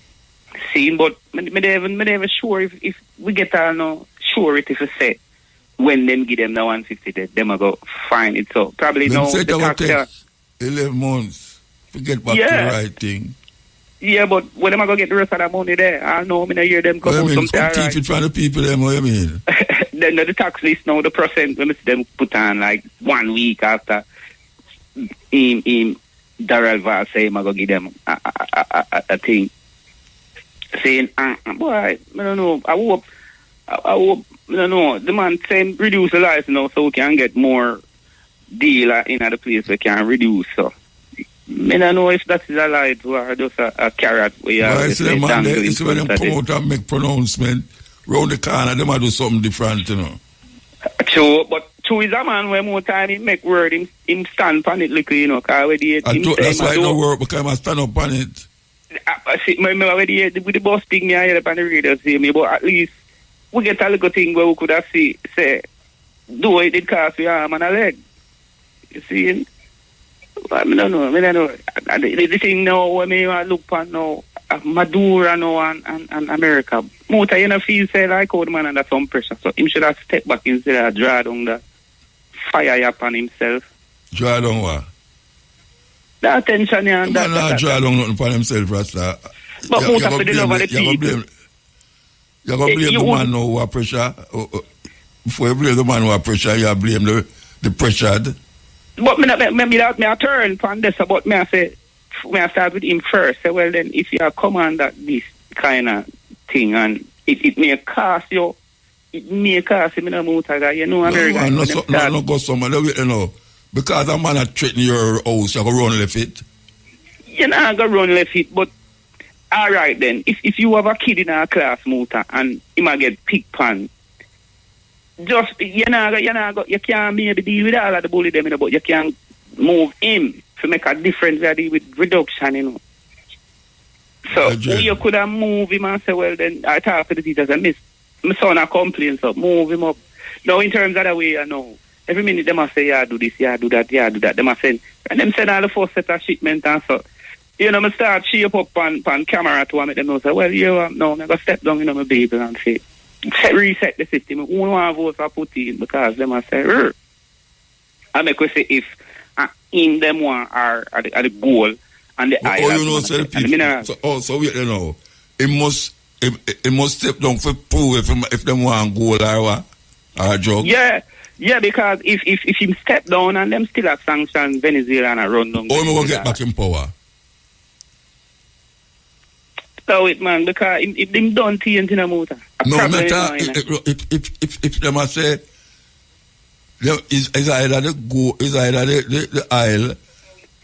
See, but me never sure if we get no surety to say when them give them the 150, them will go find it. So probably them no. Say the tax 11 months to get back to the right thing. Yeah, but when am I going to get the rest of that money there? I know I'm going to hear them come out something. Some teeth from the people, them, what you mean? Then the tax list now, the percent, when them put on like 1 week after him Darrell Val say I'm going to give them a thing. Saying, boy, I don't know, I hope, I don't know, the man saying reduce the license now so we can get more deal in other place we can reduce, so. I don't know if that is a lie or just a carrot. It's when them come out and make pronouncement round the corner, them do something different, you know. True, but true is a man where more time he make word, him stand on it little, you know, because that's why it don't work, because I stand up on it. See, with the boss thing, I hear up on the radio see me, but at least we get a little thing where we could have say, do it cost we arm and a leg. You see? I don't know. The thing now, when I look at now, Maduro now and America, Muta, you know, feel say like old man under some pressure. So him should have step back instead of draw down the fire upon himself. Draw down what? The attention here and that. Not draw down nothing upon himself, Rasta. But Muta for the love of the people. You're going to blame the man who have pressure. Before you blame the man who have pressure, you blame the pressured. But me turn upon this, but me I start with him first. So, well, then, if you are command at this kind of thing, and it may cost you, Muta, you know, America. No, go somewhere, you know, because a man has threatened your house, you go run left it. You're not going to run left it, but all right then, if you have a kid in our class, Muta, and he might get picked on, just you can't maybe deal with all of the bully them, you know, but you can move him to make a difference with reduction, you know. So you could have moved him and say, well then I talk to the teachers and my son a complain, so move him up. Now in terms of the way I know, every minute they must say, yeah, do this, yeah, do that, yeah, do that. They must send, and them send all the first set of shipment and so. You know, I start shape up on camera to make them know, say, well, I'm going to step down, you know, my baby and say, reset the system. We don't want to vote for Putin because they must say, I make we say if in them one are the goal and the eye. Oh, you know, so the people. So wait, you know, it must step down for prove if them want goal or what, or a drug. Yeah, because if him step down and them still have sanctions Venezuela and run down. Oh, we will get back in power. So it man, because if them don't TNT no Muta. No matter if them say is either the aisle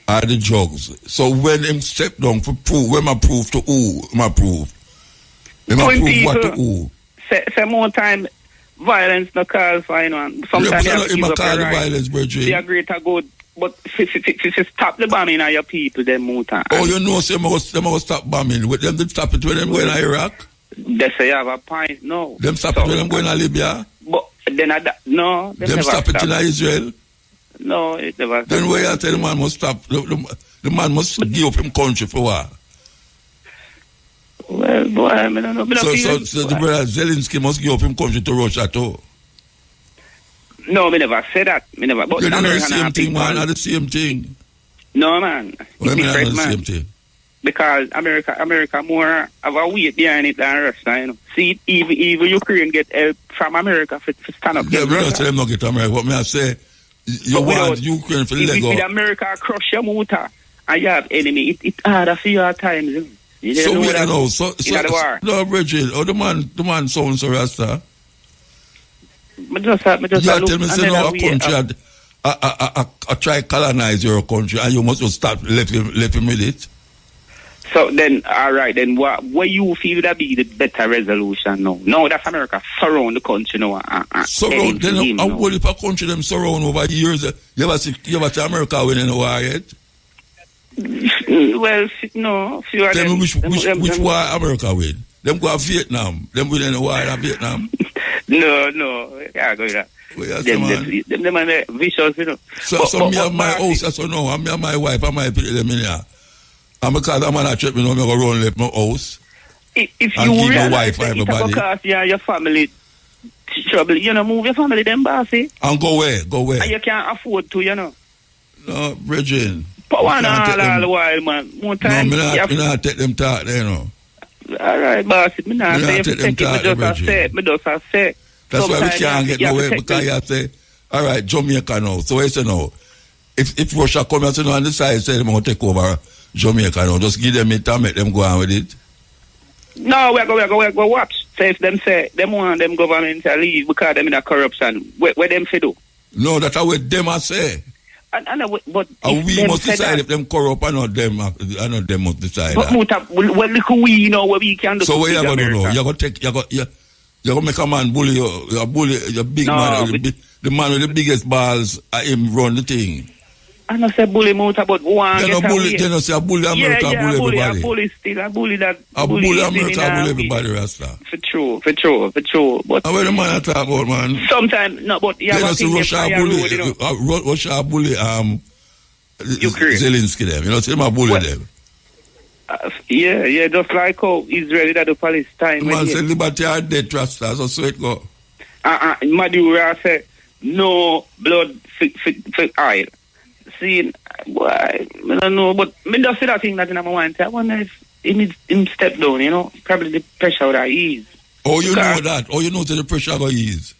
or the drugs. So when him step down for prove, when I prove to who, I prove. When I prove what to who. Say more time violence no cause for anyone. Sometimes you have to call the violence, Bridget. They are greater good. But if stop the bombing of your people, then Muta. Oh, you know, say they must stop bombing. With them, they stop it when them going to Iraq. They say you have a point, no. Them stop it when them going to Libya. But then no, them stop it in Israel. No, it never. Then where you tell the man must stop? The man must give up him country for what? Well, boy, I don't know. So the brother Zelensky must give up him country to Russia too. No, me never say that. Me never. But you know the same thing, man. Are the same thing. No, man. Well, different, the same thing. Because America more have a weight behind it than Russia, you know. See, even Ukraine get help from America for stand up. Yeah, we don't tell them not get America. But me I say, you want Ukraine for Lego. If America crush your motor and you have enemy, it's harder for you at times. You so we don't know. So the war. No, Bridget. Oh, the man sounds so Rasta. Me just tell me, say no, a country I try colonize your country and you must just start left him with it. So then, all right, then what you feel that be the better resolution now? No, that's America surround the country now. Surround, then how will if a country them surround over years? You ever see America winning a war yet? Well, no. Tell me which war America win? Them go to Vietnam. Them winning a war in Vietnam. No. Yeah, go that. Them are vicious, you know. So me have my house, so no, I have my wife, I might put them in here. And because I'm not trip, I'm going to run left my house. If you keep my wife for everybody. Because your family trouble, you know, move your family them bossy. And go where? And you can't afford to, you know. No, Bridget. But one all the while, man. More time. No, me not take them talk there, you know. All right, boss. Me not say if you take it, me just say. That's why we can't get nowhere because you say, all right, Jamaica now. So I say now, if Russia come out on the side, say they're going to take over Jamaica now, just give them it and make them go on with it. No, we go watch. So if them say them want them government to leave because them in a corruption, where them say do? No, that's what them I say. I know, but we must decide if them corrupt or not them. I know them must decide. But that. well, look who we know what we can do. So what you gonna do? You gonna take? You gonna make a man bully you? You bully the big man, the man with the biggest balls. Him run the thing. I don't say bully Muta, but one get away. You know say a bully America, bully everybody. A bully still, a bully that. A bully America, bully everybody, Rasta. For true. But what the man talk about, man? Sometimes no, but you know see Russia bully Ukraine. Zelensky them. You know see him a bully them. Yeah, just like how Israel that do Palestine. Man say liberty are dead, Rasta. So it go. Madura say no blood for oil. See, why? I don't know, but me just see that thing that in my mind. I wonder if him step down, you know, probably the pressure would ease. Oh, you know that? Oh, you know that the pressure will ease?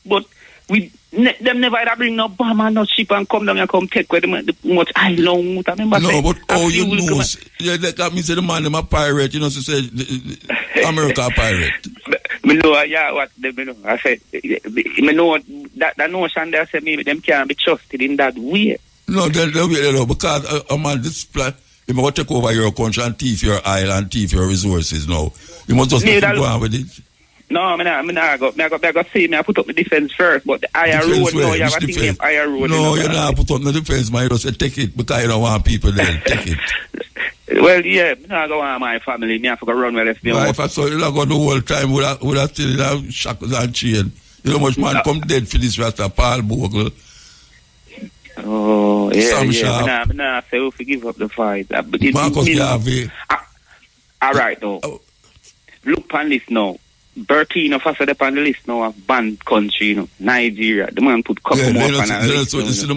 But them never ever bring no bomb and no ship and come down and come take where the much island. No, but oh, you know, yeah, that means the man them a pirate, you know, so say America a pirate. Me know, yeah, what they know. I said, me know that notion there said maybe them can't be trusted in that way. No, because a man this plan, you must take over your country and thief your oil and thief your resources now. You must just go on with it. No, me go see me. I put up the defense first, but the higher road, no, you have a thing named higher road. No, you not put up the defense, man. You just say take it because you don't want people there. Take it. Well, yeah, me not go on my family. Me have to go run where left me. If I saw you not go the whole time, would have still have shackles and chain. You know much man come dead for this Rasta, Paul Bogle. Oh, yeah. Nah, say we give up the fight. Marcus Garvey. All right, though. Look on this now. Burkina Faso up on the list now of banned country, you know. Nigeria. The man put couple more on the list. You see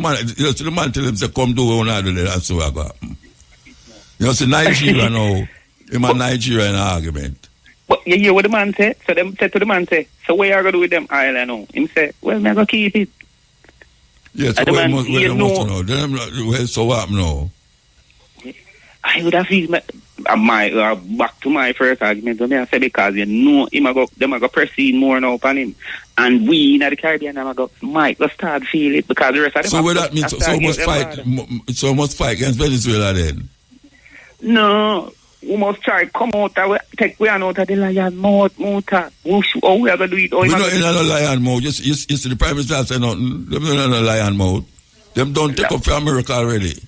the man tell him to come do what I do, that's what I got. You know, see Nigeria now, him and Nigeria in an argument. But you hear what the man say? So them said to the man say, so what you going to do with them island now? Him say, well, I'm going to keep it. Yes, so where must know. Well, so what now? I would have feel back to my first argument. I said because you know them are go proceed more now upon him, and we in the Caribbean them go Mike let's start feel it because the rest of them. So what that means? So must fight against Venezuela then? No, we must try come out. Take we out of the lion mouth. Oh, we are gonna do it. We not in a lion mode. You see the Prime Minister say nothing. Them not in a lion mode. Them don't take up for America already.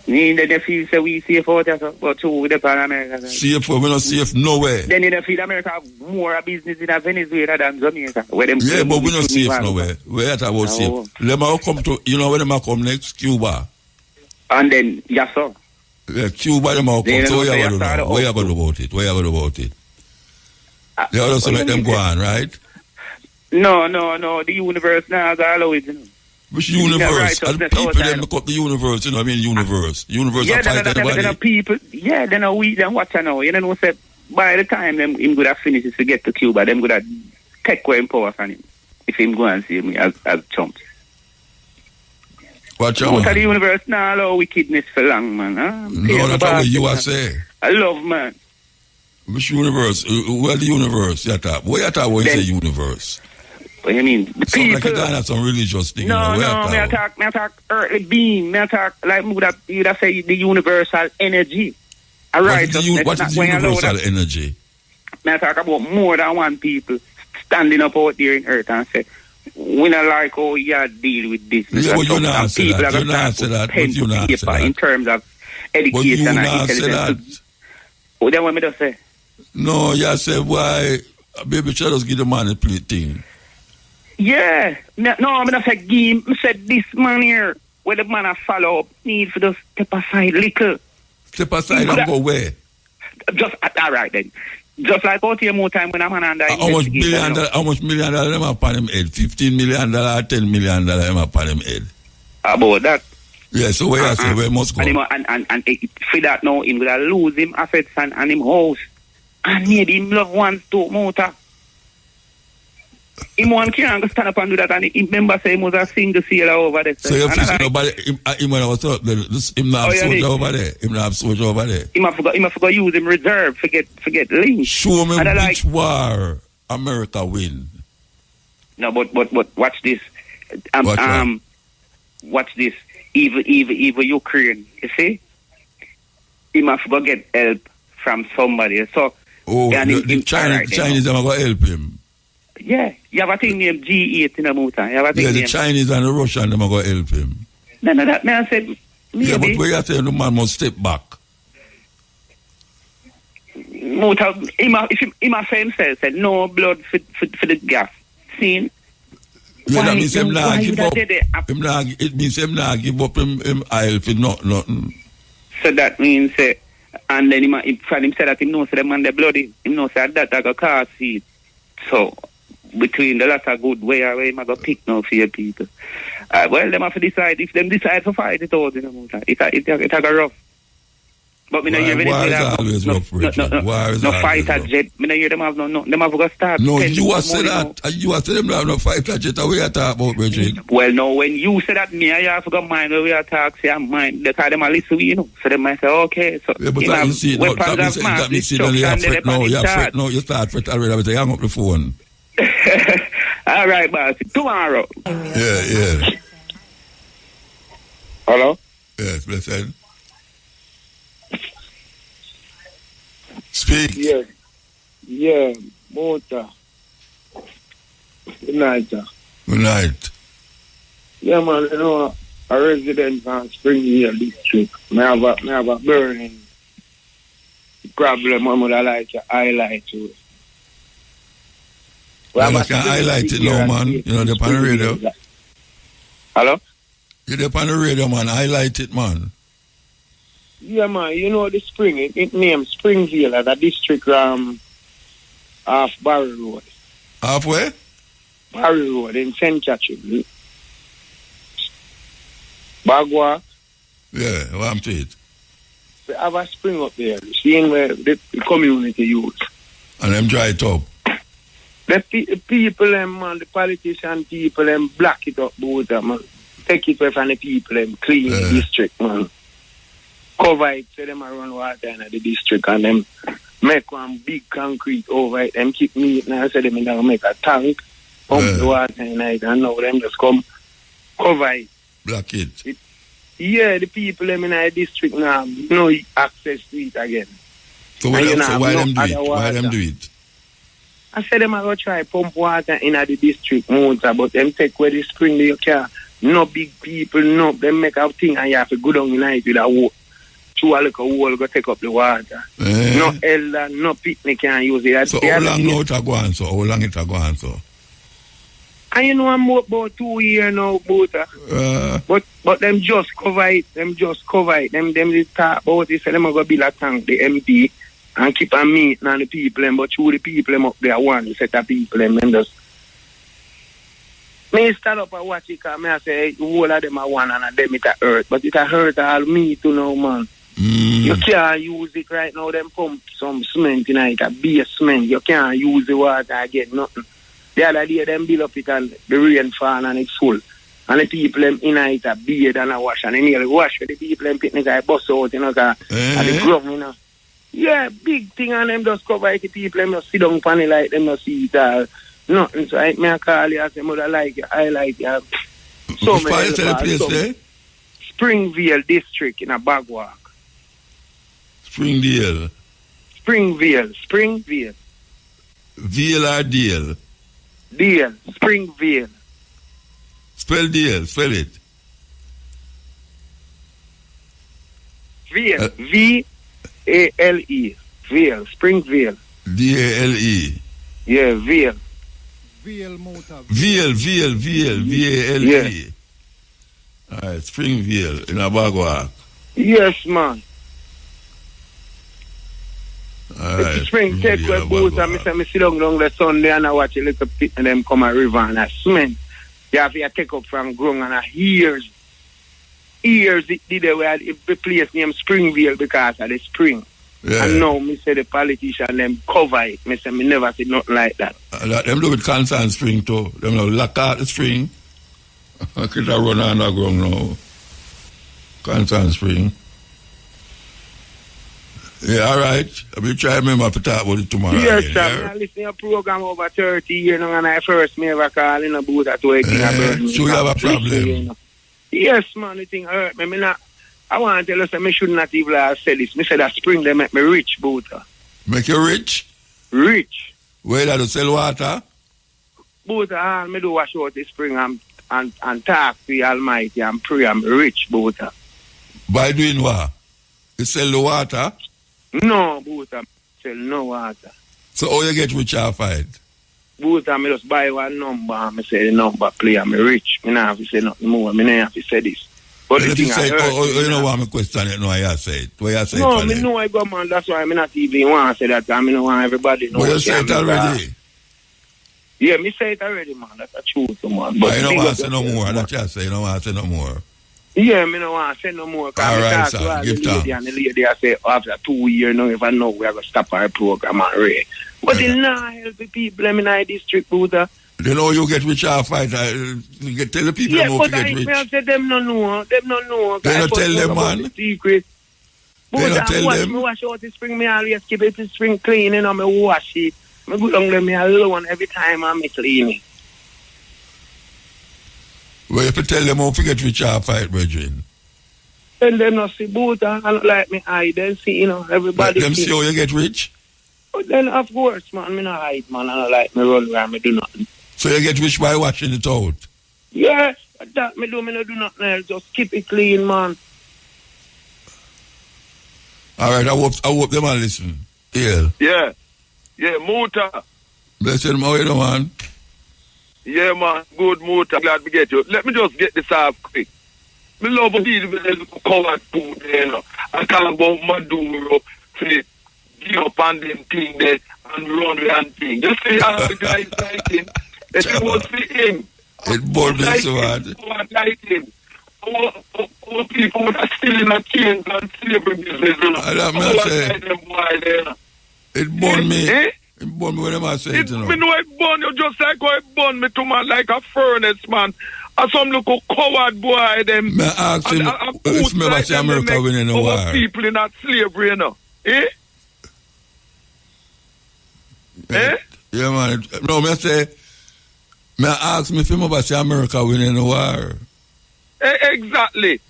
Then they feel say we safe out there, but too with the America. Safe, we not safe nowhere. Then they feel America have more business in Venezuela than Jamaica. Where them yeah, but we not safe nowhere. Where at about safe? Let me come to where them come next? Cuba. And then yes sir. Yeah, Cuba them come. So where you gonna do? Where you gonna do about it? Where you gonna do about it? They also let them go on, right? No. The universe now allow it. You know. Which universe? And the people them look up the universe, you know what I mean? Universe. Universe yeah, are fighting everybody. People, yeah, then we then what I know. You know say by the time them him would have finished to get to Cuba, them would have take away power from him. If him go and see me as chumps. What you the universe now allow wickedness for long, man. Huh? No, that's what you are saying. I love man. Which universe? Where the universe? Where you talk when you say universe? What you mean? The people. Like you got some religious thing. No, me I talk earthly being. Me I talk like you would have say the universal energy. Alright. What is the universal energy? Me I talk about more than one people standing up out there in earth and say, we not like how you deal with this. Yeah, but you not say that. You not say that. But you not say that. In terms of education and intelligence. What then what me just say? No, you say why baby child just give the man a plate thing. Yeah. No, I'm not say game. I said this man here, where the man a follow up, need for just step aside little. Step aside and go where? Just all right then. Just like out here more time when I'm under how much million dollar them upon him head? $15 million, $10 million them upon him head. About that. Yeah, so where I say where must go? And for that now him gonna lose him assets and him house. And maybe him loved ones too motor. Him one can't stand up and do that, and he remember say he must have seen the sailor over there. So you feel nobody him not have soldier over there. Him not have soldier over there. Him have to use him reserve forget link. Show me which war America win. No, but watch this. watch this, even Ukraine, you see? He must go get help from somebody. So, the Chinese are going to help him. Yeah, you have a thing named G8 in the Muta. The Chinese and the Russians are going to help him. No, that man said, maybe. Yeah, but where you saying the man must step back? Muta, he must say himself, said no blood for the gas. See? Yeah, that means him not give up. It means him not give up him oil for nothing. So that means, and then he said that he knows the man the bloody, he knows that I got car seat. So, between the lot of good way I go pick now for your people. Well, them have to decide. If them decide to fight it out, it go rough. But me no hear always rough, no fighter jet. Me no hear them have no. Them have to start. No, you are say that. You are say them have no fighter jet. What you talk about, Bridget? Well, no. When you say that, me I have to go mind where we are talking. Say I'm mind. Because them are listen, you know. So they might say, okay. So yeah, but that you see, that means you have fret now. You have fret now. You start fret already. I say, hang up the phone. All right, boss. Tomorrow. Yeah. Hello? Yes, blessed. Speak. Yeah, Mota. Good night, sir. Good night. Yeah, man, you know, a resident from Springfield district. I have a burning problem. I would like to highlight to it. Well, you can highlight it now, man. You know, they're on the radio. Hello? You're on the radio, man. Highlight it, man. Yeah, man. You know the spring. It named Springfield at the district off Barry Road. Off where? Barry Road in St. Catherine. Bagua. Yeah, what I'm saying. We have a spring up there. Seeing where the community use. And them dry it up. The people, man, the politician people, them black it up, both man. Take it away from the people, them clean the district, man. Cover it, so them run water in the district, and them make one big concrete over it. Them keep meat, and I say them now make a tank, pump the water in it, and now them just come cover it. Black it. Yeah, the people them in the district now no access to it again. So why them do it? Why them do it? I said them are going to try pump water in the district motor, but them take where the spring they care. No big people, no, them make a thing and you have to go down in it with a wall. Through a little wall, go take up the water. No elder, no picnic can use it. So how long now it a go on, so? How long it a go on, so? And you know I'm about 2 years now, but them just cover it. Them they talk about it, so them are going to build a tank, the MP. And keep on meeting on the people, but through the people up there, one set of people, and just. Me stand up and watch it, because I say, hey, all of them are one, and them it a hurt. But it a hurt all me to know, man. You can't use it right now, them pump some cement in it, a base cement. You can't use the water again, nothing. The other day, them build up it, and the rain fall, and it's full. And the people them in it a bathe and a wash, and they nearly wash for the people them picnic, I bust out, you know, at the ground, you know. Yeah, big thing, and them just cover it. The people, them just sit down on it like them just see it all. Nothing. So I call you and say, mother like you, I like you. So many place there? Springfield district in a Bagwalk. Springfield. Veal or Deal? Deal. Springfield. Spell Deal. Spell it. Veal. V-A-L-E. Veal. Springfield. D-A-L-E. Yeah, Veal. Veal. V-A-L-E. Yeah. All right, Springfield in a Bagwalk. Yes, man. All right. Spring take where both and me sit down the Sunday and I watch a little pit and them come a river and a cement. You have to take up from ground and a years it did where the place named Springfield because of the spring. Yeah. And now me say the politician them cover it. Me say me never see nothing like that. Them do with Constant Spring too. Them now lock out the spring. I could have run underground now. Constant Spring. Yeah, all right. I will try to remember to talk about it tomorrow. Yes, sir. Yeah. I listen to a program over 30 years now and I first me ever call in about that way. So you have a problem. Yes, man, the thing hurt me. I want to tell you that I should not even have said this. I said that spring they make me rich, Buddha. Make you rich? Rich. Where do you sell water? Buddha, I do wash out the spring and talk to the Almighty and pray I'm rich, Buddha. By doing what? You sell the water? No, Buddha, sell no water. So how you get rich or fight? Buddha, I just buy one number and I say the number play and I'm rich. I don't have to say nothing more. I don't have to say this. But the thing I heard... You know what my question is? No, I say it. What you say no, I know I go, man. That's why I not even want to say that. I don't want everybody to know. But you say it already? Yeah, me say it already, man. That's the truth, man. But you don't want to say no more. That's what you say. You don't want to say no more. Yeah, me don't want to say no more. All right, son. Give time. And the lady I say, after 2 years, now, if I know, we are going to stop our program and raid. But it not help the people in my district, Buddha. You know you get rich or fight. You get tell the people yeah, know but to get rich. I say them no know. Them no know. They don't tell them, man. The secret. They don't tell them. Me wash out the spring, me always keep it the spring clean, you know, me wash it. Me go down there, me alone every time I me clean it. Well, if you tell them how to get rich or fight, brethren. Then them not see Buddha, and not like me hide. Then see, you know, everybody. Let them see how you get rich? But then, of course, man, me not hide, man. I don't like me run where me do nothing. So you get rich by washing it out? Yes, that me not do nothing else. Just keep it clean, man. All right, I hope them all listen. Yeah. Yeah, Muta. Bless him, how you doing, man? Yeah, man, good Muta. Glad to get you. Let me just get this off quick. Me love these little coward food there, you know. I talk about Maduro, say, give up on them thing there and run with that thing. You see how the guys like him? It was for him. It bored me so hard. Like him. All people that are still in a chains and slavery business, you know. It burned me. It burned me when I say it, you know. Me know it burn you just like how it burn me to man like a furnace, man. And some little coward boy, them. Me ask him, if me ever see America winning the war. People in that slavery, you know. Yeah, man. No, me say, me ask me if him ever see America winning the war. Exactly.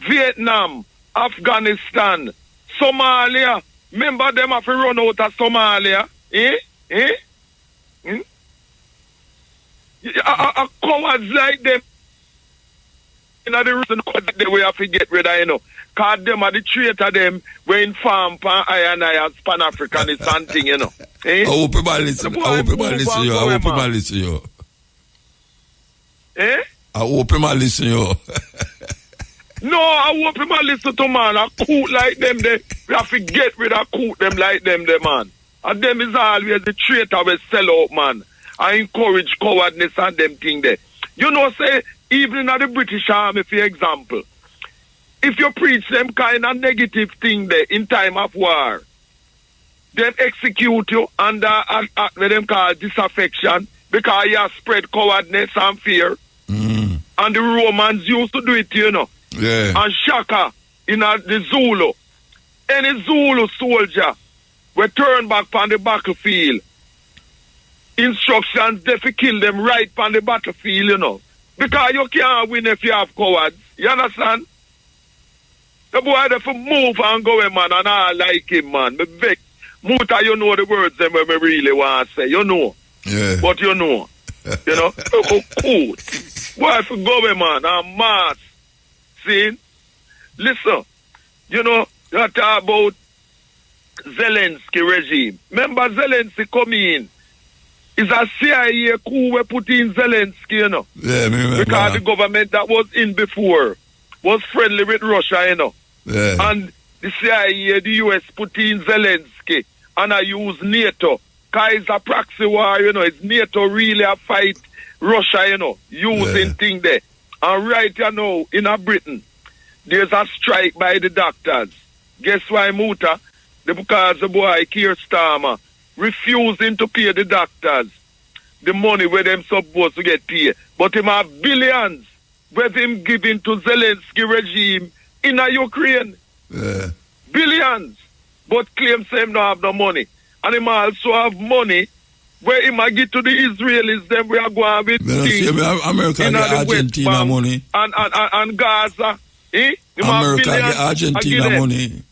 Vietnam, Afghanistan, Somalia. Remember them have to run out of Somalia? A cowards like them. You know the reason they we have to get rid of, you know. Because them are the traitor them we inform pan I and I as Pan-Africanist and thing, you know. I hope people listen. I hope people listen to you. I hope people listen to you. I hope people listen to you. No, I hope people listen to man. A coot like them, we have to get rid of coot them like them, man. And them is always the traitor we sell out, man. I encourage cowardness and them thing there. You know, say, even in the British Army, for example, if you preach them kind of negative thing there in time of war, them execute you under what them call disaffection because you have spread cowardness and fear. And the Romans used to do it, you know. Yeah. And Shaka in the Zulu. Any Zulu soldier will turn back on the battlefield. Instructions, they fi kill them right on the battlefield, you know. Because you can't win if you have cowards. You understand? The boy they fi move and go, man, and I like him, man. Me vex. Muta, you know the words them when me really want to say. You know. Yeah. But you know. You know? Oh, cool. Boy, fi go, man, and mass. See? Listen. You know, you talk about Zelensky regime. Remember Zelensky come in. It's a CIA coup we put in Zelensky, you know. Yeah, me remember. Because the government that was in before was friendly with Russia, you know. Yeah. And the CIA, the US put in Zelensky and I use NATO. Because it's a proxy war, you know. It's NATO really a fight Russia, you know, using thing there. And right, you know, in Britain, there's a strike by the doctors. Guess why, Muta? Because the boy, Keir Starmer, refusing to pay the doctors the money where them supposed to get paid. But him have billions with him giving to Zelensky regime in a Ukraine. Yeah. Billions. But claims him not have no money. And him also have money where he might get to the Israelis, then we are going with America get Argentina money. And Gaza. America get Argentina money.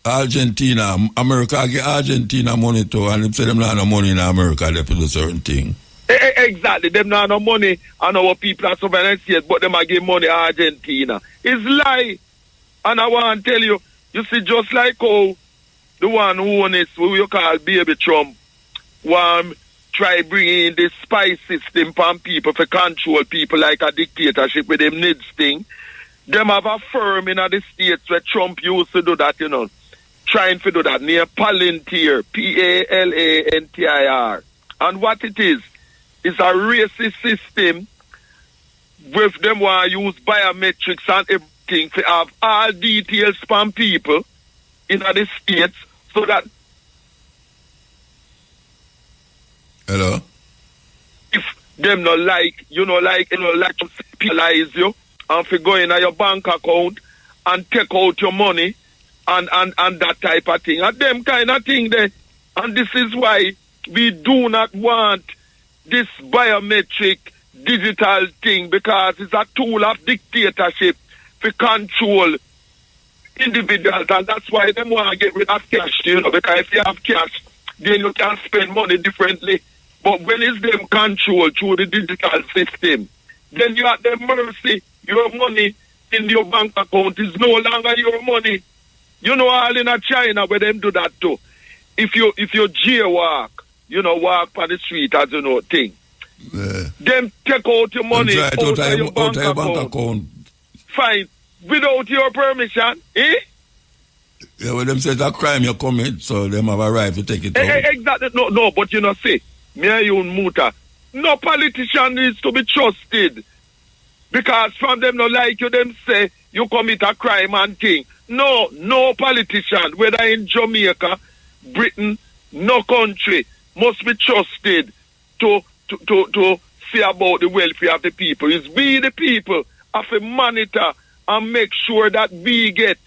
Argentina. America get Argentina money too, and they say them not no money in America, they do certain thing. Exactly. Them not no money and our people are sovereign states, but them are give money to Argentina. It's lie. And I want to tell you, you see, just like how the one who owns it, who you call Baby Trump, want try bringing in this spy system from people to control people like a dictatorship with them NIDS thing. Them have a firm in the States where Trump used to do that, you know, trying to do that near Palantir, Palantir. And what it is a racist system with them want to use biometrics and everything to have all details from people in the States so that hello? If them not like, like to penalize you and for go in your bank account and take out your money and that type of thing. And them kind of thing there. And this is why we do not want this biometric digital thing, because it's a tool of dictatorship to control individuals, and that's why they want to get rid of cash, because if you have cash, then you can spend money differently. But when it's them control through the digital system, then you at their mercy. Your money in your bank account is no longer your money. All in China where them do that too. If you jaywalk, walk on the street as thing. Them take out your money out of your bank account. Fine. Without your permission, Yeah, well, them say that crime you commit, so them have a right to take it out. Exactly. No, but see, me and you, Muta, no politician needs to be trusted. Because from them not like you, them say you commit a crime and thing. No politician, whether in Jamaica, Britain, no country, must be trusted to see about the welfare of the people. It's we the people have to monitor and make sure that we get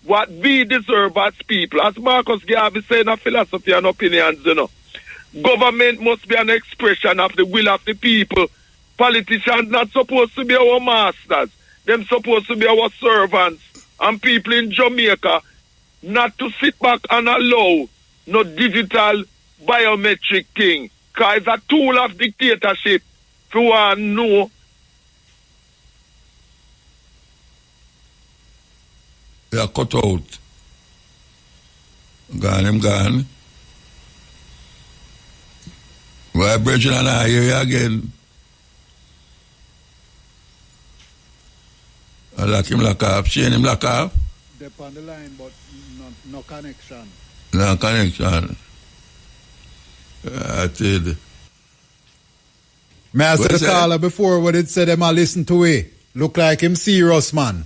what we deserve as people. As Marcus Garvey said in philosophy and opinions, government must be an expression of the will of the people. Politicians not supposed to be our masters. Them supposed to be our servants. And people in Jamaica not to sit back and allow no digital biometric thing. Because it's a tool of dictatorship. If you want to know. They are cut out. Gone. Why, Bridget and I hear you again. I like him lock up. Shane him lock up. They're on the line, but no connection. No connection. I did. May I say the caller before what it said them I listen to it. Look like him serious, man.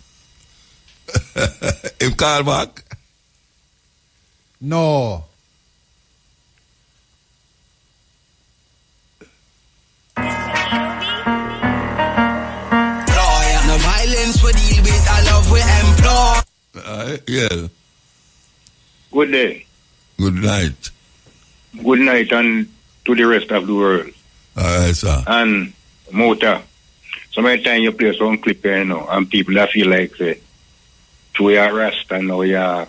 Him call back? No. No violence we deal with, I love we employ. Yeah. Good day. Good night. Good night, and to the rest of the world. All right, sir. And Mota, so many times you play some clip here, and people that feel like say, to your rest and now you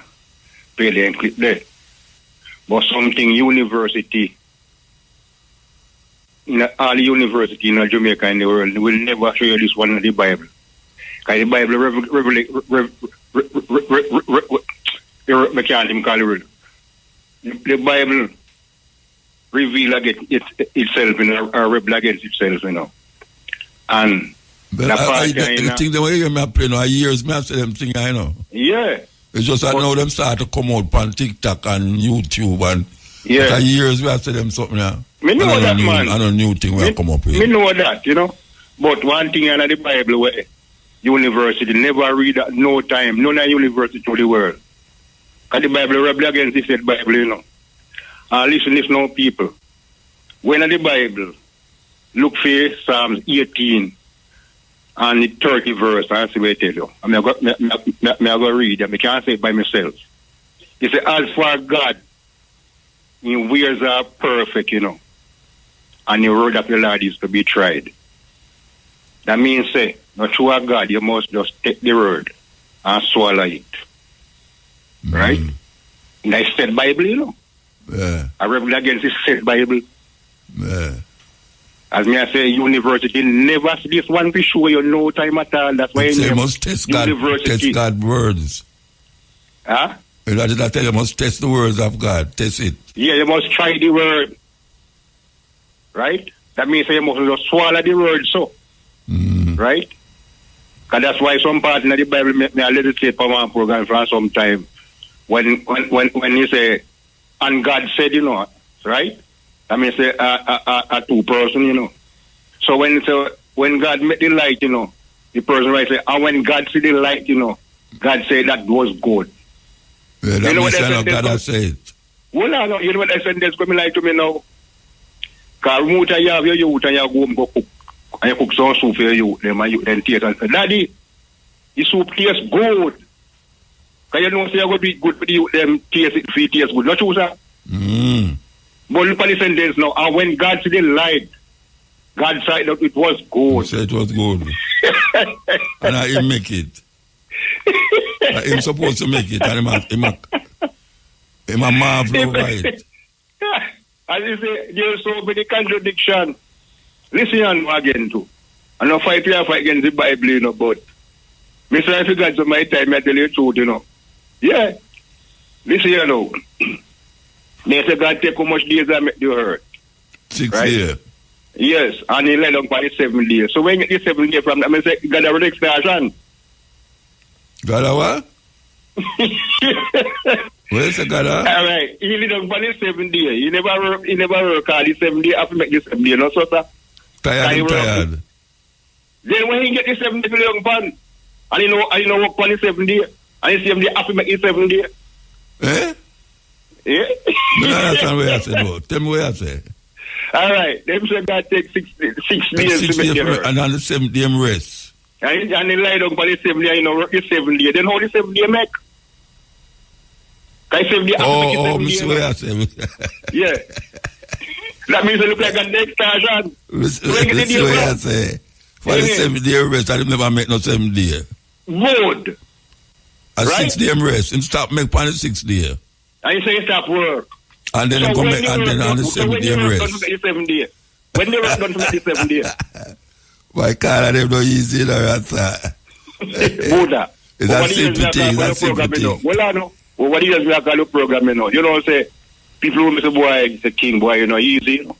play the clip there. But something university, all university in Jamaica and the world will never show you this one in the Bible. Because the Bible the Bible reveal against itself or rebel against itself, And but I think the way you play now, years I say them thing, Yeah. It's just that now them start to come out on TikTok and YouTube and yeah. Years we have to them something now. Me know that, man. I don't new thing we have come up with. Me know that, But one thing in the Bible where university never read at no time, none of university to the world. Because the Bible rebel against this said Bible, listen now, people. When the Bible, look for Psalms 18 and the 30 verse, I see what I tell you. I'm going to read it. I can't say it by myself. It says, as for God, in ways are perfect, you know. And the word of the Lord is to be tried. That means, say, not true of God, you must just take the word and swallow it. Right? And I said Bible, you know. Yeah. I rebel against this said Bible. Yeah. As me I say, university never see this one for sure, you know time at all. That's why you must test God's words. Huh? You know, I tell you must test the words of God. Test it. Yeah, you must try the word. Right? That means you must just swallow the word so. Right? Because that's why some parts in the Bible make me a little say for one program for some time. When you say, and God said, you know, right? I mean, say a two person, you know. So when God made the light, you know, the person right say, and when God see the light, you know, God said that was good. Yeah, that you know what God has said. Well, you know what I said? That's coming like to me now. Because you have your youth and you go and cook. And you cook some soup for your youth. Then taste and say, Daddy, the soup tastes good. Because you know, say you're going to be good for the youth, them taste it, feed taste good. Not true, sir? But look at the sentence now. And when God see the light, God said that it was good. He said it was good. And I him make it. Him supposed to make it. And him a marvel over it. As you say, there's so many contradictions. Listen again too. I don't fight against the Bible, you know, but Mr. I forgot to my time, I tell you the truth, you know. Yeah. Listen, you know. They say God take how much days I make you hurt. 6 days. Yes, and he led on by 7 days. So when you get the 7 days from that, I say, God have an extension. God have what? Where's the God? All right, he led on by the 7 days. He never work all the 7 days after make the 7 days, no, so sir? Tired. Then when he get the 7 days, he led on pan, and you know work on the 7 days, and the 7 days after make the 7 days. Eh? Yeah. No, that's not what I say, though. Tell me what I say. All right. Them say God take 6 days to make it hurt. And on the 7th day, rest. And they lie down for the 7 day, you know, work the 7 day. Then how the 7 day make? Because 7 day after make the 7 day. I say. Yeah. That means it look like a next station. Listen what I say. For the 7 day rest, I never make no 7 day. Good. A 6 day rest. And stop make on the 6th day. And you say you stop work. And then so come back and then on the 7th day rest. When they work done to make the 7 day. Why can't I them no easy in a answer? Buddha. It's a simple thing. It's a simple thing. Well, I know. Well, what is we call the program, you know? You know, say, people who say, boy, it's a king, boy, you know, easy, you know?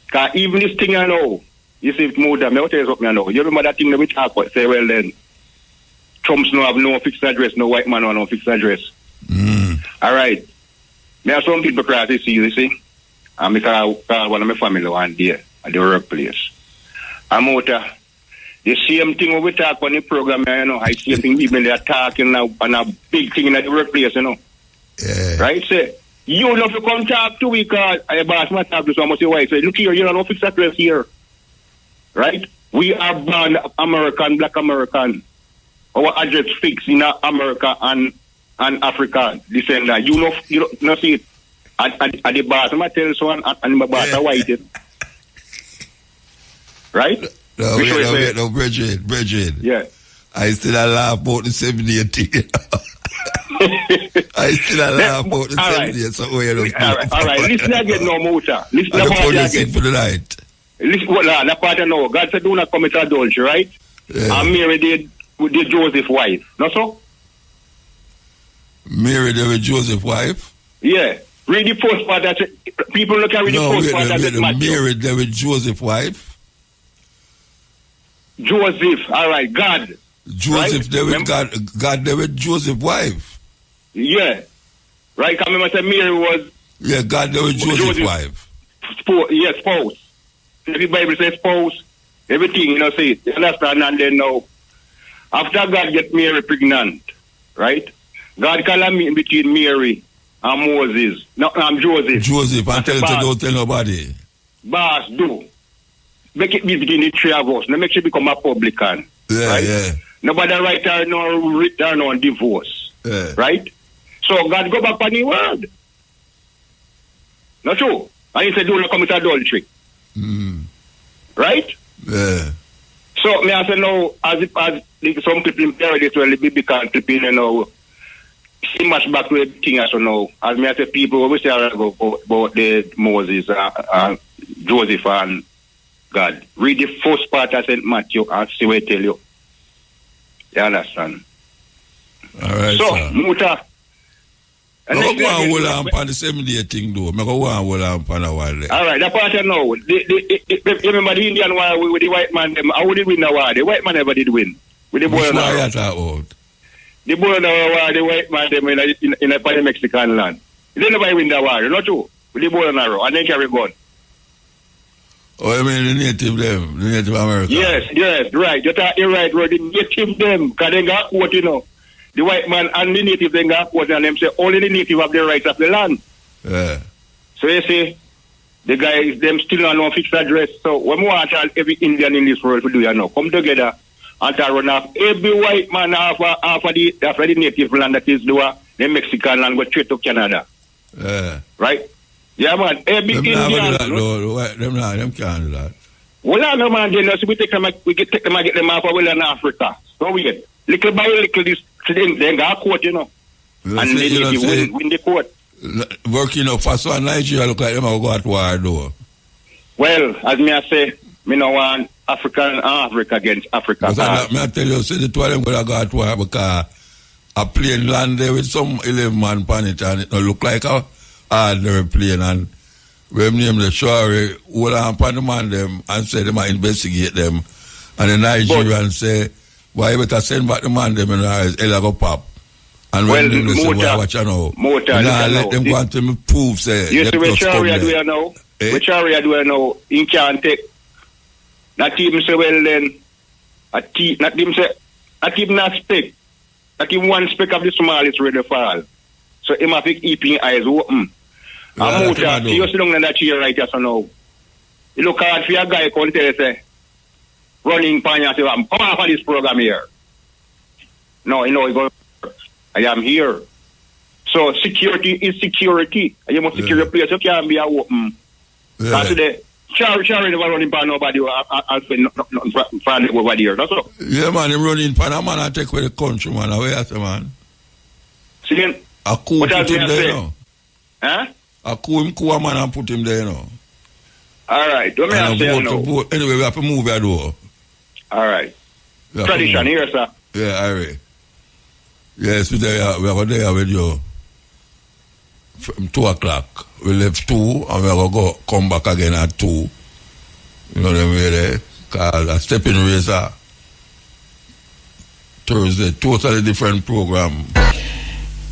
Because even this thing I know, you see, Buddha, I'll tell you something I know. You remember that thing that we talk about? Say, well, then, Trumps no have no fixed address, no white man have no fixed address. All right. There are some people cross this, you see. And I call one of my family one day at the workplace. I'm out the same thing when we talk on the program, you know, I see thing people are talking now on a big thing in the workplace, you know. Yeah. Right? Say, you know, if you come talk to me, because I boss my talk to someone, say, why? Say, look here, you don't know fixed address here. Right? We are born American, black American. Our address fixed in America and Africa descendant. You know see it at the bottom. I tell someone and my boss are white. Right? No, Bridget. Yeah. I still laugh about the 7 day thing. I still laugh about the 7 days. So all right. Listen again, no motor. Listen again. For the night. Listen, well, that part I know. God said, do not commit adultery, right? Yeah. And Mary did Joseph's wife. Not so? Mary did with Joseph's wife? Yeah. Read the first part that people look at the first part that Mary did with Joseph's wife? Joseph, all right, God. Joseph, they with God, they with Joseph's wife. Yeah. Right, I remember that Mary was... Yeah, God, they with Joseph's wife. Spouse. The Bible says spouse. Everything, you know, see, you understand? And then now, after God get Mary pregnant, right? God call a meeting between Mary and Moses. No, Joseph. Joseph, and tell him don't tell nobody. Boss, do. Make it be between the three of us. Now make sure become a publican. Yeah, right? Yeah. Nobody write her no on divorce. Yeah. Right? So God go back on the word. Not true. And he said, do not commit adultery. Right? Yeah. So, me I say now, as some clipping parodies, well, the biblical clipping, you know, see much back to everything as you know. As me I say, people always say about the Moses, Joseph and God. Read the first part of St. Matthew and see what I tell you. You understand? All right, so, sir. Muta. I go and hold on upon the same day thing though. I go and hold on upon a while there. All right, that part I know. Remember the Indian war with the white man, how would they win the war? The white man never did win. With the Which boy war you talk about? The boy war, the white man, them in the Mexican land. They never win the war, not true. With the boy and then carry gun. Oh, you mean the native them, the Native American? Yes, right. You're right, bro. The native them, because they got quote, you know. The white man and the native, they got quote, and them say only the native have the rights of the land. Yeah. So you see, the guys, them still on no fixed address. So when we want every Indian in this world to do, you know, come together and to run off every white man off of the native land that is the Mexican land, go straight to Canada. Yeah. Right? Yeah, man. Every them Indian. Them can't do that. Well, no, man. Then we take them and get them off of in Africa. So we get little by little this. They got a court, you know. And they win the court. Working up fast on Nigeria, look like them will go at war, though. Well, as me I say, me no want Africa against Africa. Because I tell you, say the two of them going to go at war because a plane land there with some 11 man on it and it don't look like a ordinary plane. And when name the Shari, hold on upon the man them and say they might investigate them. And the Nigerians say, why you better send back the man them and his head go pop. And when they say, well, watch you know. Let them go and tell me prove, say. You see which area do you know? Which area do you know? You can't take. Not even say, well then, not even a speck. Not even one speck of the smallest ready to fall. So he must keep his eyes open. And Muta, you sit down in that chair right here, so now. You look hard for your guy, come tell you, say, running panya, say, come off of this program here. No, you know, he goes, I am here. So security is security. You must secure your place. You can't be open. Because today, Charlie never running by nobody. I'll say nothing from over there. That's all. Yeah, man, him running by a man and take away the country, man. Where you say, man? See again? A coup put him there, you know. Huh? A coup a man and put him there, you know. All right. Don't me say no. Anyway, we have to move here, though. All right. Tradition here, sir. Yeah, all right. Yes, we are there with you from 2 o'clock. We left 2 and we are going to come back again at 2. You know them way there? Because a stepping razor Thursday, totally different program.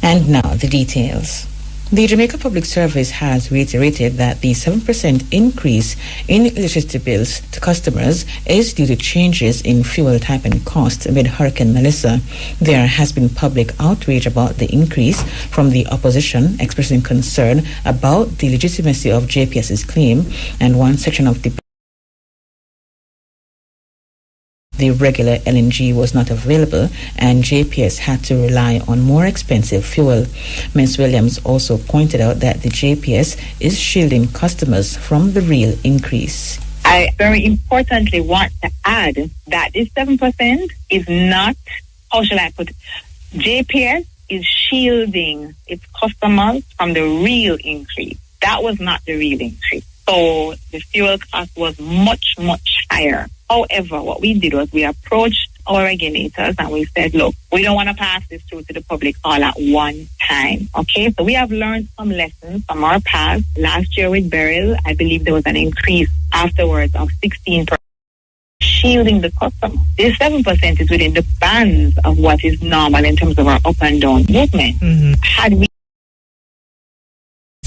And now the details. The Jamaica Public Service has reiterated that the 7% increase in electricity bills to customers is due to changes in fuel type and cost amid Hurricane Melissa. There has been public outrage about the increase from the opposition, expressing concern about the legitimacy of JPS's claim, and one section of the regular LNG was not available and JPS had to rely on more expensive fuel. Ms. Williams also pointed out that the JPS is shielding customers from the real increase. I very importantly want to add that this 7% is not, how shall I put it, JPS is shielding its customers from the real increase. That was not the real increase. So the fuel cost was much, much higher. However, what we did was we approached our regulators and we said, look, we don't want to pass this through to the public all at one time. Okay, so we have learned some lessons from our past. Last year with Beryl, I believe there was an increase afterwards of 16%. Shielding the customer. This 7% is within the bands of what is normal in terms of our up and down movement. Mm-hmm. Had we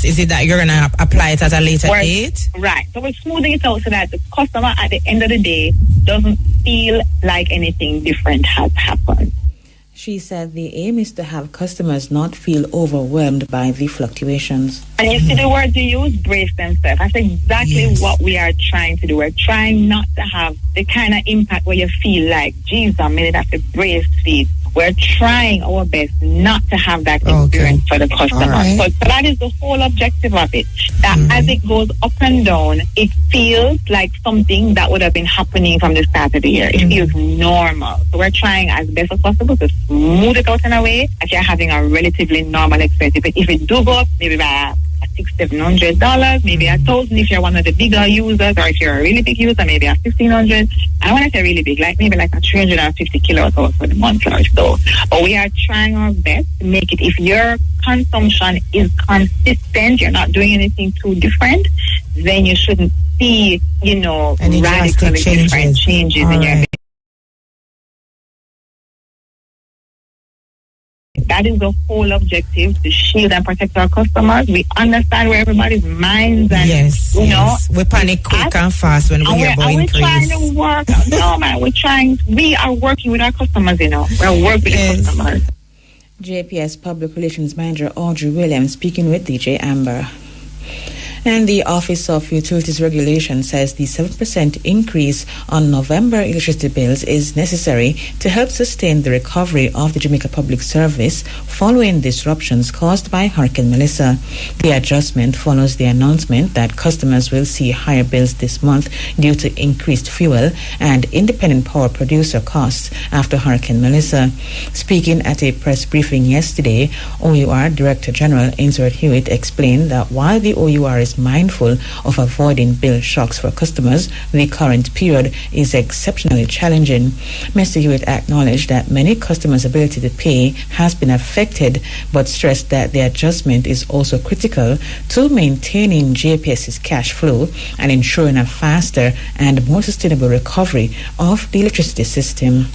Is it that you're going to apply it at a later date? Right. So we're smoothing it out so that the customer at the end of the day doesn't feel like anything different has happened. She said the aim is to have customers not feel overwhelmed by the fluctuations. And you see the word you use, brace themselves. That's exactly what we are trying to do. We're trying not to have the kind of impact where you feel like, geez, I'm going to have to brace feet. we're trying our best not to have that experience for the customer. Right. So that is the whole objective of it. That as it goes up and down, it feels like something that would have been happening from the start of the year. It feels normal. So we're trying as best as possible to smooth it out in a way that you're having a relatively normal expense. If it do go up, maybe by $600-$700, maybe $1,000 if you're one of the bigger users, or if you're a really big user, maybe $1,500. I want to say really big, like maybe like a 350 kilowatt hours for the month or so. But we are trying our best to make it, if your consumption is consistent, you're not doing anything too different, then you shouldn't see, any radically different changes in your bill. That is the whole objective, to shield and protect our customers. We understand where everybody's minds and, we panic quick and fast when we hear about increase. We're trying to work. No, man, we are working with our customers, We're working with the customers. JPS Public Relations Manager Audrey Williams speaking with DJ Amber. And the Office of Utilities Regulation says the 7% increase on November electricity bills is necessary to help sustain the recovery of the Jamaica Public Service following disruptions caused by Hurricane Melissa. The adjustment follows the announcement that customers will see higher bills this month due to increased fuel and independent power producer costs after Hurricane Melissa. Speaking at a press briefing yesterday, OUR Director General Insert Hewitt explained that while the OUR is mindful of avoiding bill shocks for customers, the current period is exceptionally challenging. Mr. Hewitt acknowledged that many customers' ability to pay has been affected, but stressed that the adjustment is also critical to maintaining JPS's cash flow and ensuring a faster and more sustainable recovery of the electricity system.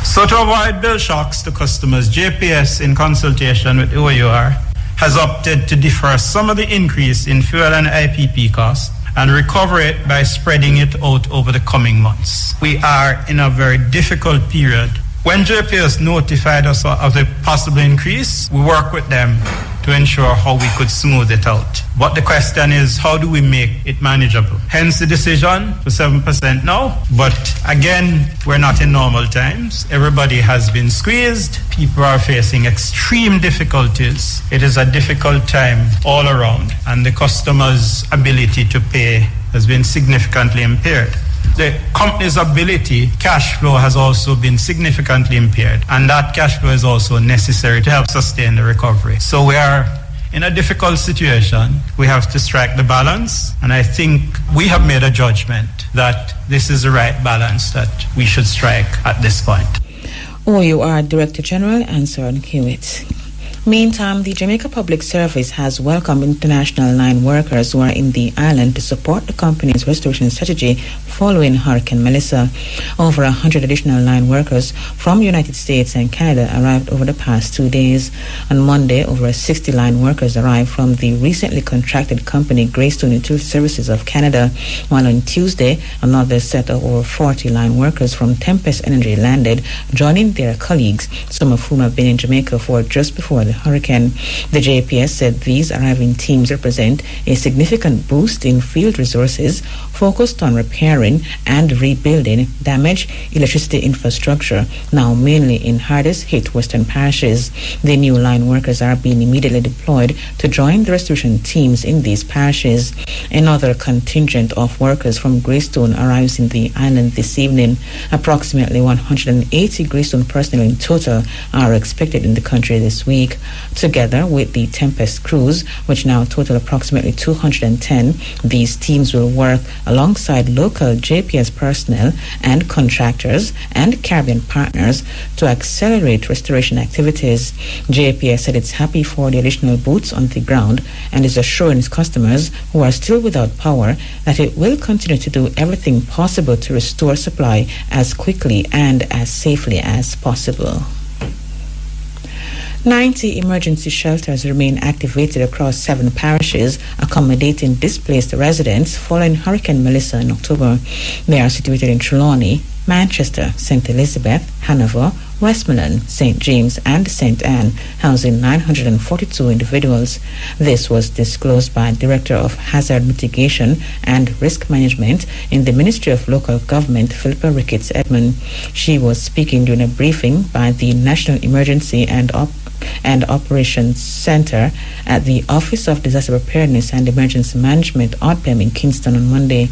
So to avoid bill shocks to customers, JPS, in consultation with OUR, has opted to defer some of the increase in fuel and IPP costs and recover it by spreading it out over the coming months. We are in a very difficult period. When JPS notified us of the possible increase, we work with them to ensure how we could smooth it out. But the question is, how do we make it manageable? Hence the decision for 7% now. But again, we're not in normal times. Everybody has been squeezed. People are facing extreme difficulties. It is a difficult time all around, and the customer's ability to pay has been significantly impaired. The company's ability, cash flow, has also been significantly impaired, and that cash flow is also necessary to help sustain the recovery. So we are in a difficult situation. We have to strike the balance, and I think we have made a judgment that this is the right balance that we should strike at this point. OUR Director General Answer Hewitt. Meantime, the Jamaica Public Service has welcomed international line workers who are in the island to support the company's restoration strategy following Hurricane Melissa. Over 100 additional line workers from the United States and Canada arrived over the past 2 days. On Monday, over 60 line workers arrived from the recently contracted company Greystone Utility Services of Canada, while on Tuesday, another set of over 40 line workers from Tempest Energy landed, joining their colleagues, some of whom have been in Jamaica for just before the hurricane. The JPS said these arriving teams represent a significant boost in field resources focused on repairing and rebuilding damaged electricity infrastructure, now mainly in hardest hit western parishes. The new line workers are being immediately deployed to join the restoration teams in these parishes. Another contingent of workers from Greystone arrives in the island this evening. Approximately 180 Greystone personnel in total are expected in the country this week. Together with the Tempest crews, which now total approximately 210, these teams will work alongside local JPS personnel and contractors and Caribbean partners to accelerate restoration activities. JPS said it's happy for the additional boots on the ground and is assuring its customers who are still without power that it will continue to do everything possible to restore supply as quickly and as safely as possible. 90 emergency shelters remain activated across 7 parishes, accommodating displaced residents following Hurricane Melissa in October. They are situated in Trelawney, Manchester, St. Elizabeth, Hanover, Westmoreland, St. James, and St. Anne, housing 942 individuals. This was disclosed by Director of Hazard Mitigation and Risk Management in the Ministry of Local Government, Philippa Ricketts Edmond. She was speaking during a briefing by the National Emergency and Operations Center at the Office of Disaster Preparedness and Emergency Management, ODPEM, in Kingston on Monday.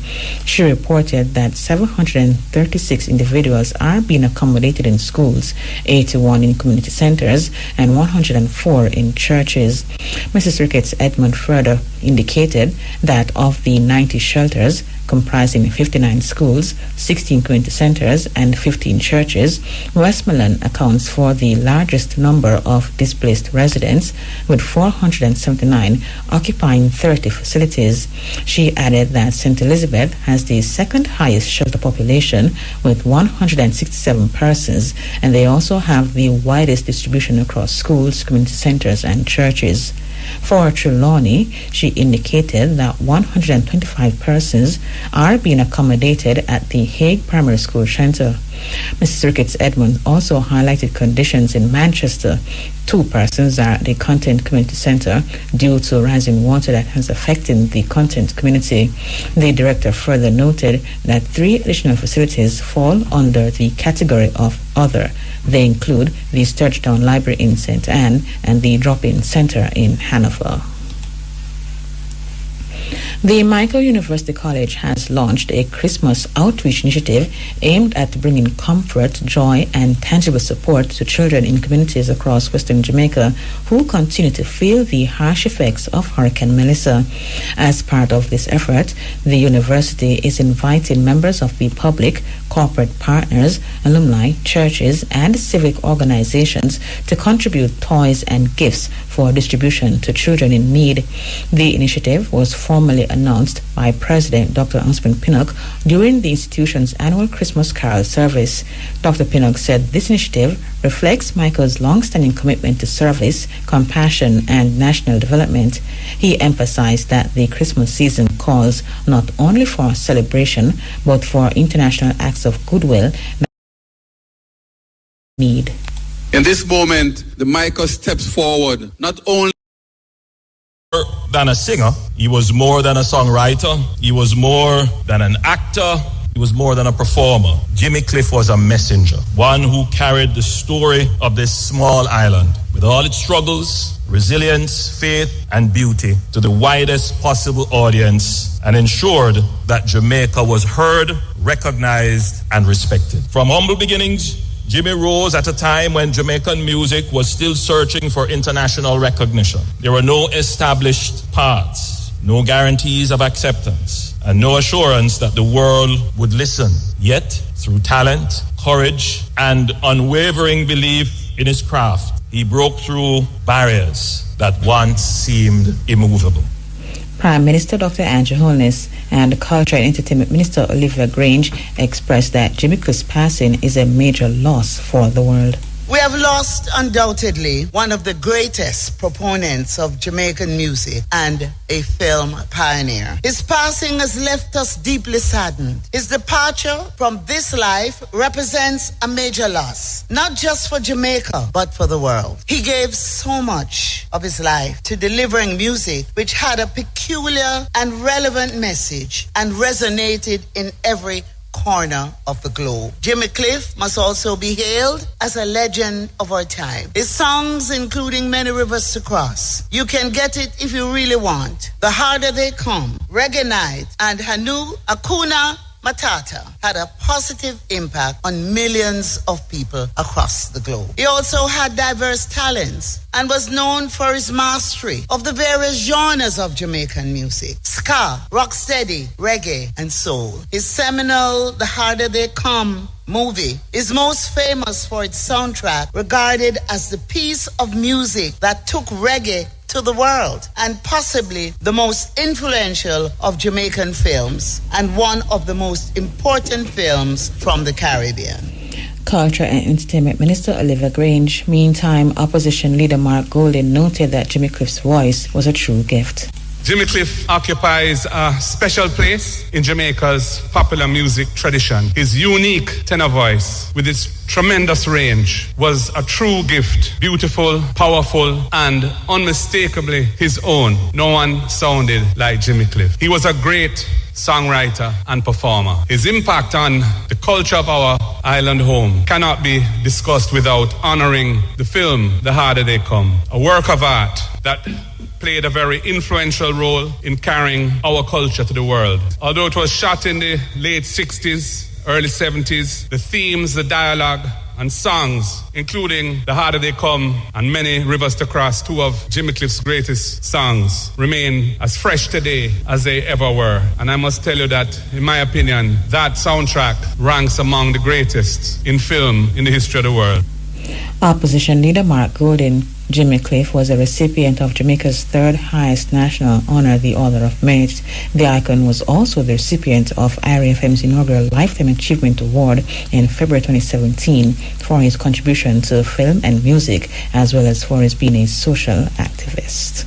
She reported that 736 individuals are being accommodated in schools, 81 in community centers, and 104 in churches. Mrs. Ricketts Edmond further indicated that of the 90 shelters, comprising 59 schools, 16 community centers, and 15 churches, Westmoreland accounts for the largest number of displaced residents, with 479 occupying 30 facilities. She added that St. Elizabeth has the second highest shelter population, with 167 persons, and they also have the widest distribution across schools, community centers, and churches. For Trelawney, she indicated that 125 persons are being accommodated at the Hague Primary School Centre. Mrs. Ricketts Edmond also highlighted conditions in Manchester. 2 persons are at the Content Community Centre due to rising water that has affected the Content community. The director further noted that 3 additional facilities fall under the category of other. They include the Sturgedown Library in St. Anne and the Drop-In Centre in Hanover. The Michael University College has launched a Christmas outreach initiative aimed at bringing comfort, joy, and tangible support to children in communities across Western Jamaica who continue to feel the harsh effects of Hurricane Melissa. As part of this effort, the university is inviting members of the public, corporate partners, alumni, churches, and civic organizations to contribute toys and gifts for distribution to children in need. The initiative was formally announced by President Dr. Ansman Pinnock during the institution's annual Christmas Carol service. Dr. Pinnock said this initiative reflects Michael's long-standing commitment to service, compassion, and national development. He emphasized that the Christmas season calls not only for celebration, but for international acts of goodwill that need. In this moment, the Michael steps forward, not only than a singer, he was more than a songwriter, he was more than an actor, he was more than a performer. Jimmy Cliff was a messenger, one who carried the story of this small island with all its struggles, resilience, faith, and beauty to the widest possible audience and ensured that Jamaica was heard, recognized, and respected. From humble beginnings, Jimmy rose at a time when Jamaican music was still searching for international recognition. There were no established paths, no guarantees of acceptance, and no assurance that the world would listen. Yet, through talent, courage, and unwavering belief in his craft, he broke through barriers that once seemed immovable. Prime Minister Dr. Andrew Holness and Culture and Entertainment Minister Olivia Grange expressed that Jimmy Cliff's passing is a major loss for the world. We have lost, undoubtedly, one of the greatest proponents of Jamaican music and a film pioneer. His passing has left us deeply saddened. His departure from this life represents a major loss, not just for Jamaica, but for the world. He gave so much of his life to delivering music which had a peculiar and relevant message and resonated in every corner of the globe. Jimmy Cliff must also be hailed as a legend of our time. His songs, including Many Rivers to Cross, You Can Get It If You Really Want, The Harder They Come, Reggae Night, and Hanu Akuna Matata, had a positive impact on millions of people across the globe. He also had diverse talents and was known for his mastery of the various genres of Jamaican music: ska, rocksteady, reggae, and soul. His seminal The Harder They Come movie is most famous for its soundtrack, regarded as the piece of music that took reggae to the world, and possibly the most influential of Jamaican films and one of the most important films from the Caribbean. Culture and Entertainment Minister Olivia Grange. Meantime, opposition leader Mark Golding noted that Jimmy Cliff's voice was a true gift. Jimmy Cliff occupies a special place in Jamaica's popular music tradition. His unique tenor voice, with its tremendous range, was a true gift. Beautiful, powerful, and unmistakably his own. No one sounded like Jimmy Cliff. He was a great songwriter and performer. His impact on the culture of our island home cannot be discussed without honoring the film The Harder They Come, a work of art that played a very influential role in carrying our culture to the world. Although it was shot in the late 60s, early 70s, the themes, the dialogue, and songs, including The Harder They Come and Many Rivers to Cross, two of Jimmy Cliff's greatest songs, remain as fresh today as they ever were. And I must tell you that, in my opinion, that soundtrack ranks among the greatest in film in the history of the world. Opposition leader Mark Golding, Jimmy Cliff, was a recipient of Jamaica's third highest national honor, the Order of Merit. The icon was also the recipient of IRFM's inaugural Lifetime Achievement Award in February 2017 for his contribution to film and music, as well as for his being a social activist.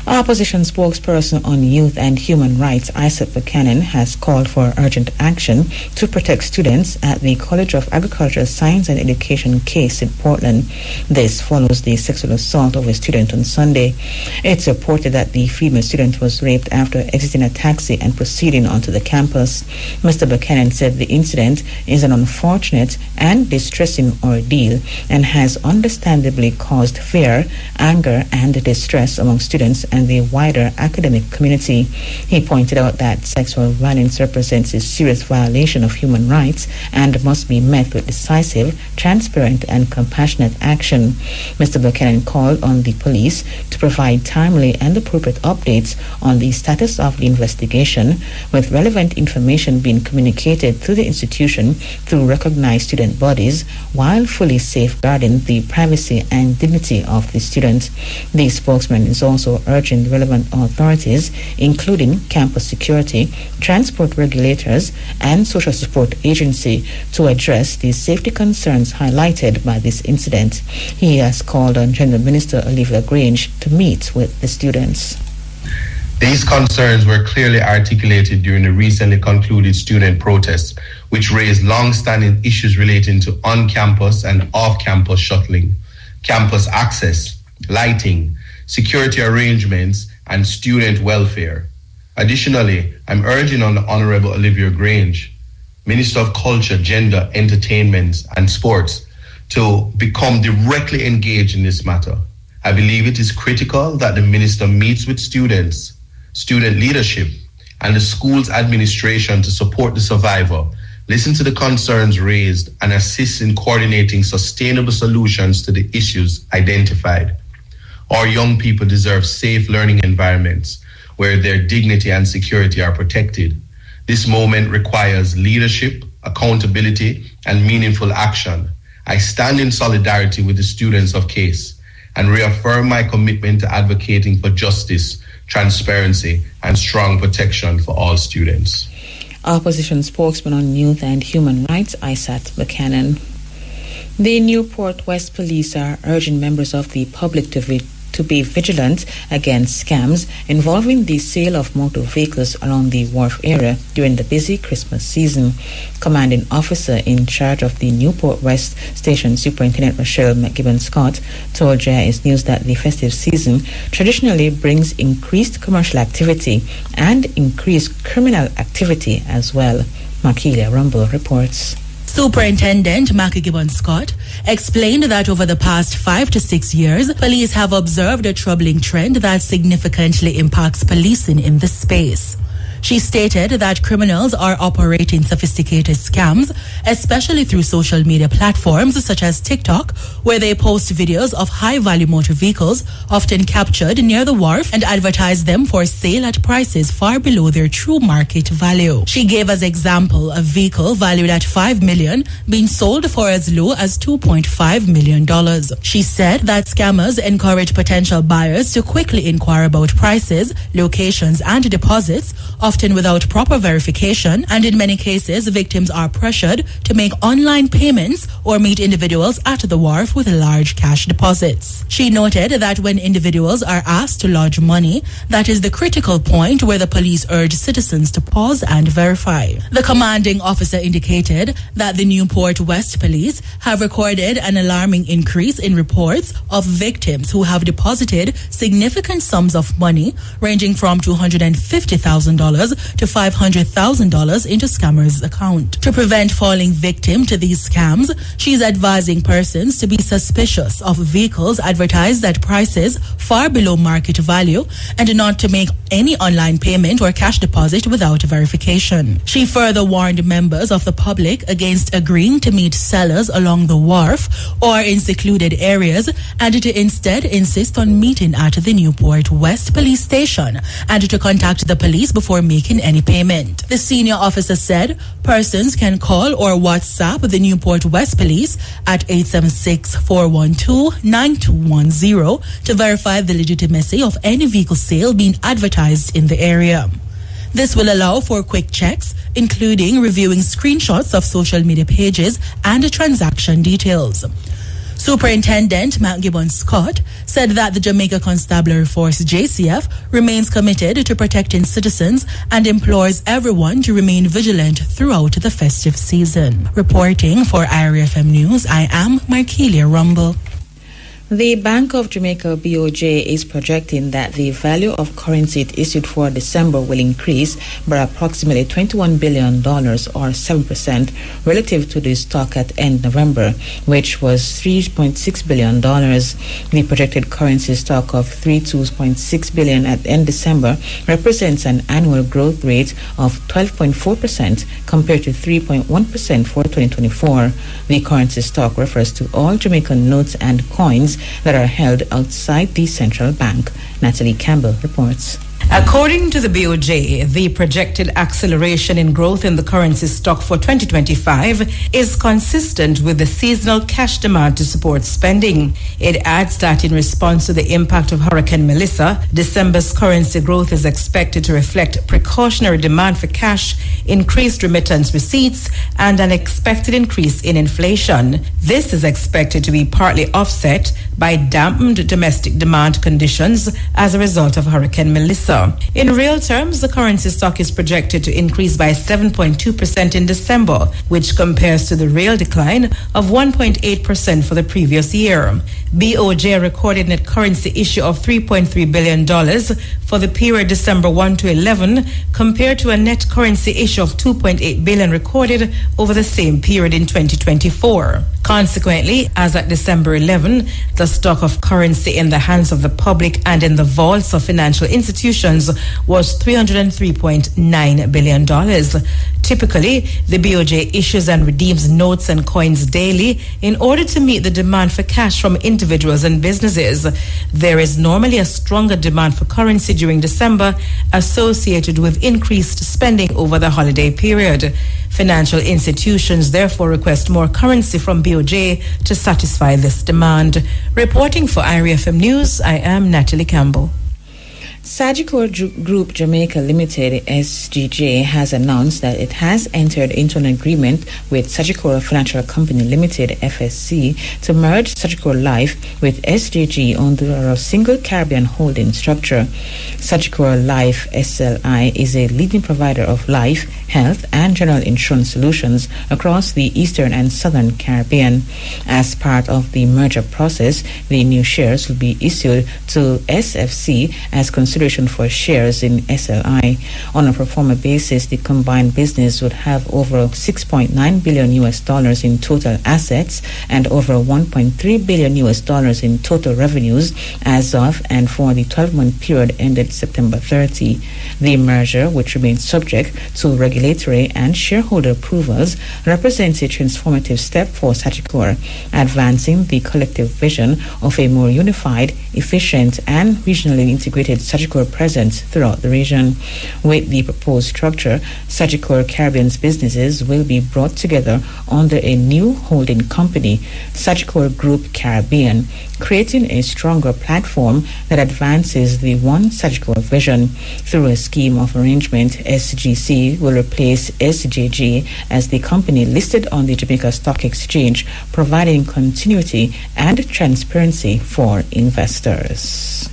Opposition spokesperson on youth and human rights, Isaac Buchanan, has called for urgent action to protect students at the College of Agricultural Science and Education case in Portland. This follows the sexual assault of a student on Sunday. It's reported that the female student was raped after exiting a taxi and proceeding onto the campus. Mr. Buchanan said the incident is an unfortunate and distressing ordeal and has understandably caused fear, anger, and distress among students and the wider academic community. He pointed out that sexual violence represents a serious violation of human rights and must be met with decisive, transparent, and compassionate action. Mr. Buchanan called on the police to provide timely and appropriate updates on the status of the investigation, with relevant information being communicated to the institution through recognized student bodies, while fully safeguarding the privacy and dignity of the student. The spokesman is also urging relevant authorities, including campus security, transport regulators, and social support agency, to address the safety concerns highlighted by this incident. He has called on General Minister Olivia Grange to meet with the students. These concerns were clearly articulated during the recently concluded student protests, which raised long-standing issues relating to on-campus and off-campus shuttling, campus access, lighting, security arrangements, and student welfare. Additionally, I'm urging on the Honorable Olivia Grange, Minister of Culture, Gender, Entertainment, and Sports, to become directly engaged in this matter. I believe it is critical that the Minister meets with students, student leadership, and the school's administration to support the survivor, listen to the concerns raised, and assist in coordinating sustainable solutions to the issues identified. Our young people deserve safe learning environments where their dignity and security are protected. This moment requires leadership, accountability, and meaningful action. I stand in solidarity with the students of CASE and reaffirm my commitment to advocating for justice, transparency, and strong protection for all students. Opposition spokesman on youth and human rights, Isaac Buchanan. The Newport West Police are urging members of the public to be vigilant against scams involving the sale of motor vehicles around the wharf area during the busy Christmas season. Commanding officer in charge of the Newport West Station, Superintendent Rochelle McGibbon-Scott, told JIS News that the festive season traditionally brings increased commercial activity and increased criminal activity as well. Makilia Rumble reports. Superintendent Mackie Gibbon-Scott explained that over the past 5 to 6 years, police have observed a troubling trend that significantly impacts policing in the space. She stated that criminals are operating sophisticated scams, especially through social media platforms such as TikTok, where they post videos of high-value motor vehicles, often captured near the wharf, and advertise them for sale at prices far below their true market value. She gave as example a vehicle valued at $5 million being sold for as low as $2.5 million. She said that scammers encourage potential buyers to quickly inquire about prices, locations, and deposits often without proper verification, and in many cases, victims are pressured to make online payments or meet individuals at the wharf with large cash deposits. She noted that when individuals are asked to lodge money, that is the critical point where the police urge citizens to pause and verify. The commanding officer indicated that the Newport West Police have recorded an alarming increase in reports of victims who have deposited significant sums of money ranging from $250,000 to $500,000 into scammers' account. To prevent falling victim to these scams, she is advising persons to be suspicious of vehicles advertised at prices far below market value and not to make any online payment or cash deposit without verification. She further warned members of the public against agreeing to meet sellers along the wharf or in secluded areas and to instead insist on meeting at the Newport West Police Station and to contact the police before making any payment. The senior officer said persons can call or WhatsApp the Newport West Police at 876-412-9210 to verify the legitimacy of any vehicle sale being advertised in the area. This will allow for quick checks, including reviewing screenshots of social media pages and transaction details. Superintendent Matt Gibbons Scott said that the Jamaica Constabulary Force JCF remains committed to protecting citizens and implores everyone to remain vigilant throughout the festive season. Reporting for IRFM News, I am Markelia Rumble. The Bank of Jamaica BOJ is projecting that the value of currency it issued for December will increase by approximately $21 billion or 7% relative to the stock at end November, which was $3.6 billion. The projected currency stock of $32.6 billion at end December represents an annual growth rate of 12.4% compared to 3.1% for 2024. The currency stock refers to all Jamaican notes and coins that are held outside the central bank. Natalie Campbell reports. According to the BOJ, the projected acceleration in growth in the currency stock for 2025 is consistent with the seasonal cash demand to support spending. It adds that in response to the impact of Hurricane Melissa, December's currency growth is expected to reflect precautionary demand for cash, increased remittance receipts, and an expected increase in inflation. This is expected to be partly offset by dampened domestic demand conditions as a result of Hurricane Melissa. In real terms, the currency stock is projected to increase by 7.2% in December, which compares to the real decline of 1.8% for the previous year. BOJ recorded net currency issue of $3.3 billion for the period December 1 to 11, compared to a net currency issue of $2.8 billion recorded over the same period in 2024. Consequently, as at December 11, the stock of currency in the hands of the public and in the vaults of financial institutions was $303.9 billion. Typically, the BOJ issues and redeems notes and coins daily in order to meet the demand for cash from individuals and businesses. There is normally a stronger demand for currency during December associated with increased spending over the holiday period. Financial institutions therefore request more currency from BOJ to satisfy this demand. Reporting for IRFM News, I am Natalie Campbell. Sagicor Group Jamaica Limited, SGJ, has announced that it has entered into an agreement with Sagicor Financial Company Limited, FSC, to merge Sagicor Life with SGG under a single Caribbean holding structure. Sagicor Life SLI is a leading provider of life, health, and general insurance solutions across the Eastern and Southern Caribbean. As part of the merger process, the new shares will be issued to SFC as consideration for shares in SLI. On a pro forma basis, the combined business would have over $6.9 billion in total assets and over $1.3 billion in total revenues as of and for the 12-month period ended September 30. The merger, which remains subject to regulatory regulatory and shareholder approvals represents a transformative step for Sagicor, advancing the collective vision of a more unified, efficient, and regionally integrated Sagicor presence throughout the region. With the proposed structure, Sagicor Caribbean's businesses will be brought together under a new holding company, Sagicor Group Caribbean, creating a stronger platform that advances the One Sagicor vision. Through a scheme of arrangement, SGC will replace SJG as the company listed on the Jamaica Stock Exchange, providing continuity and transparency for investors.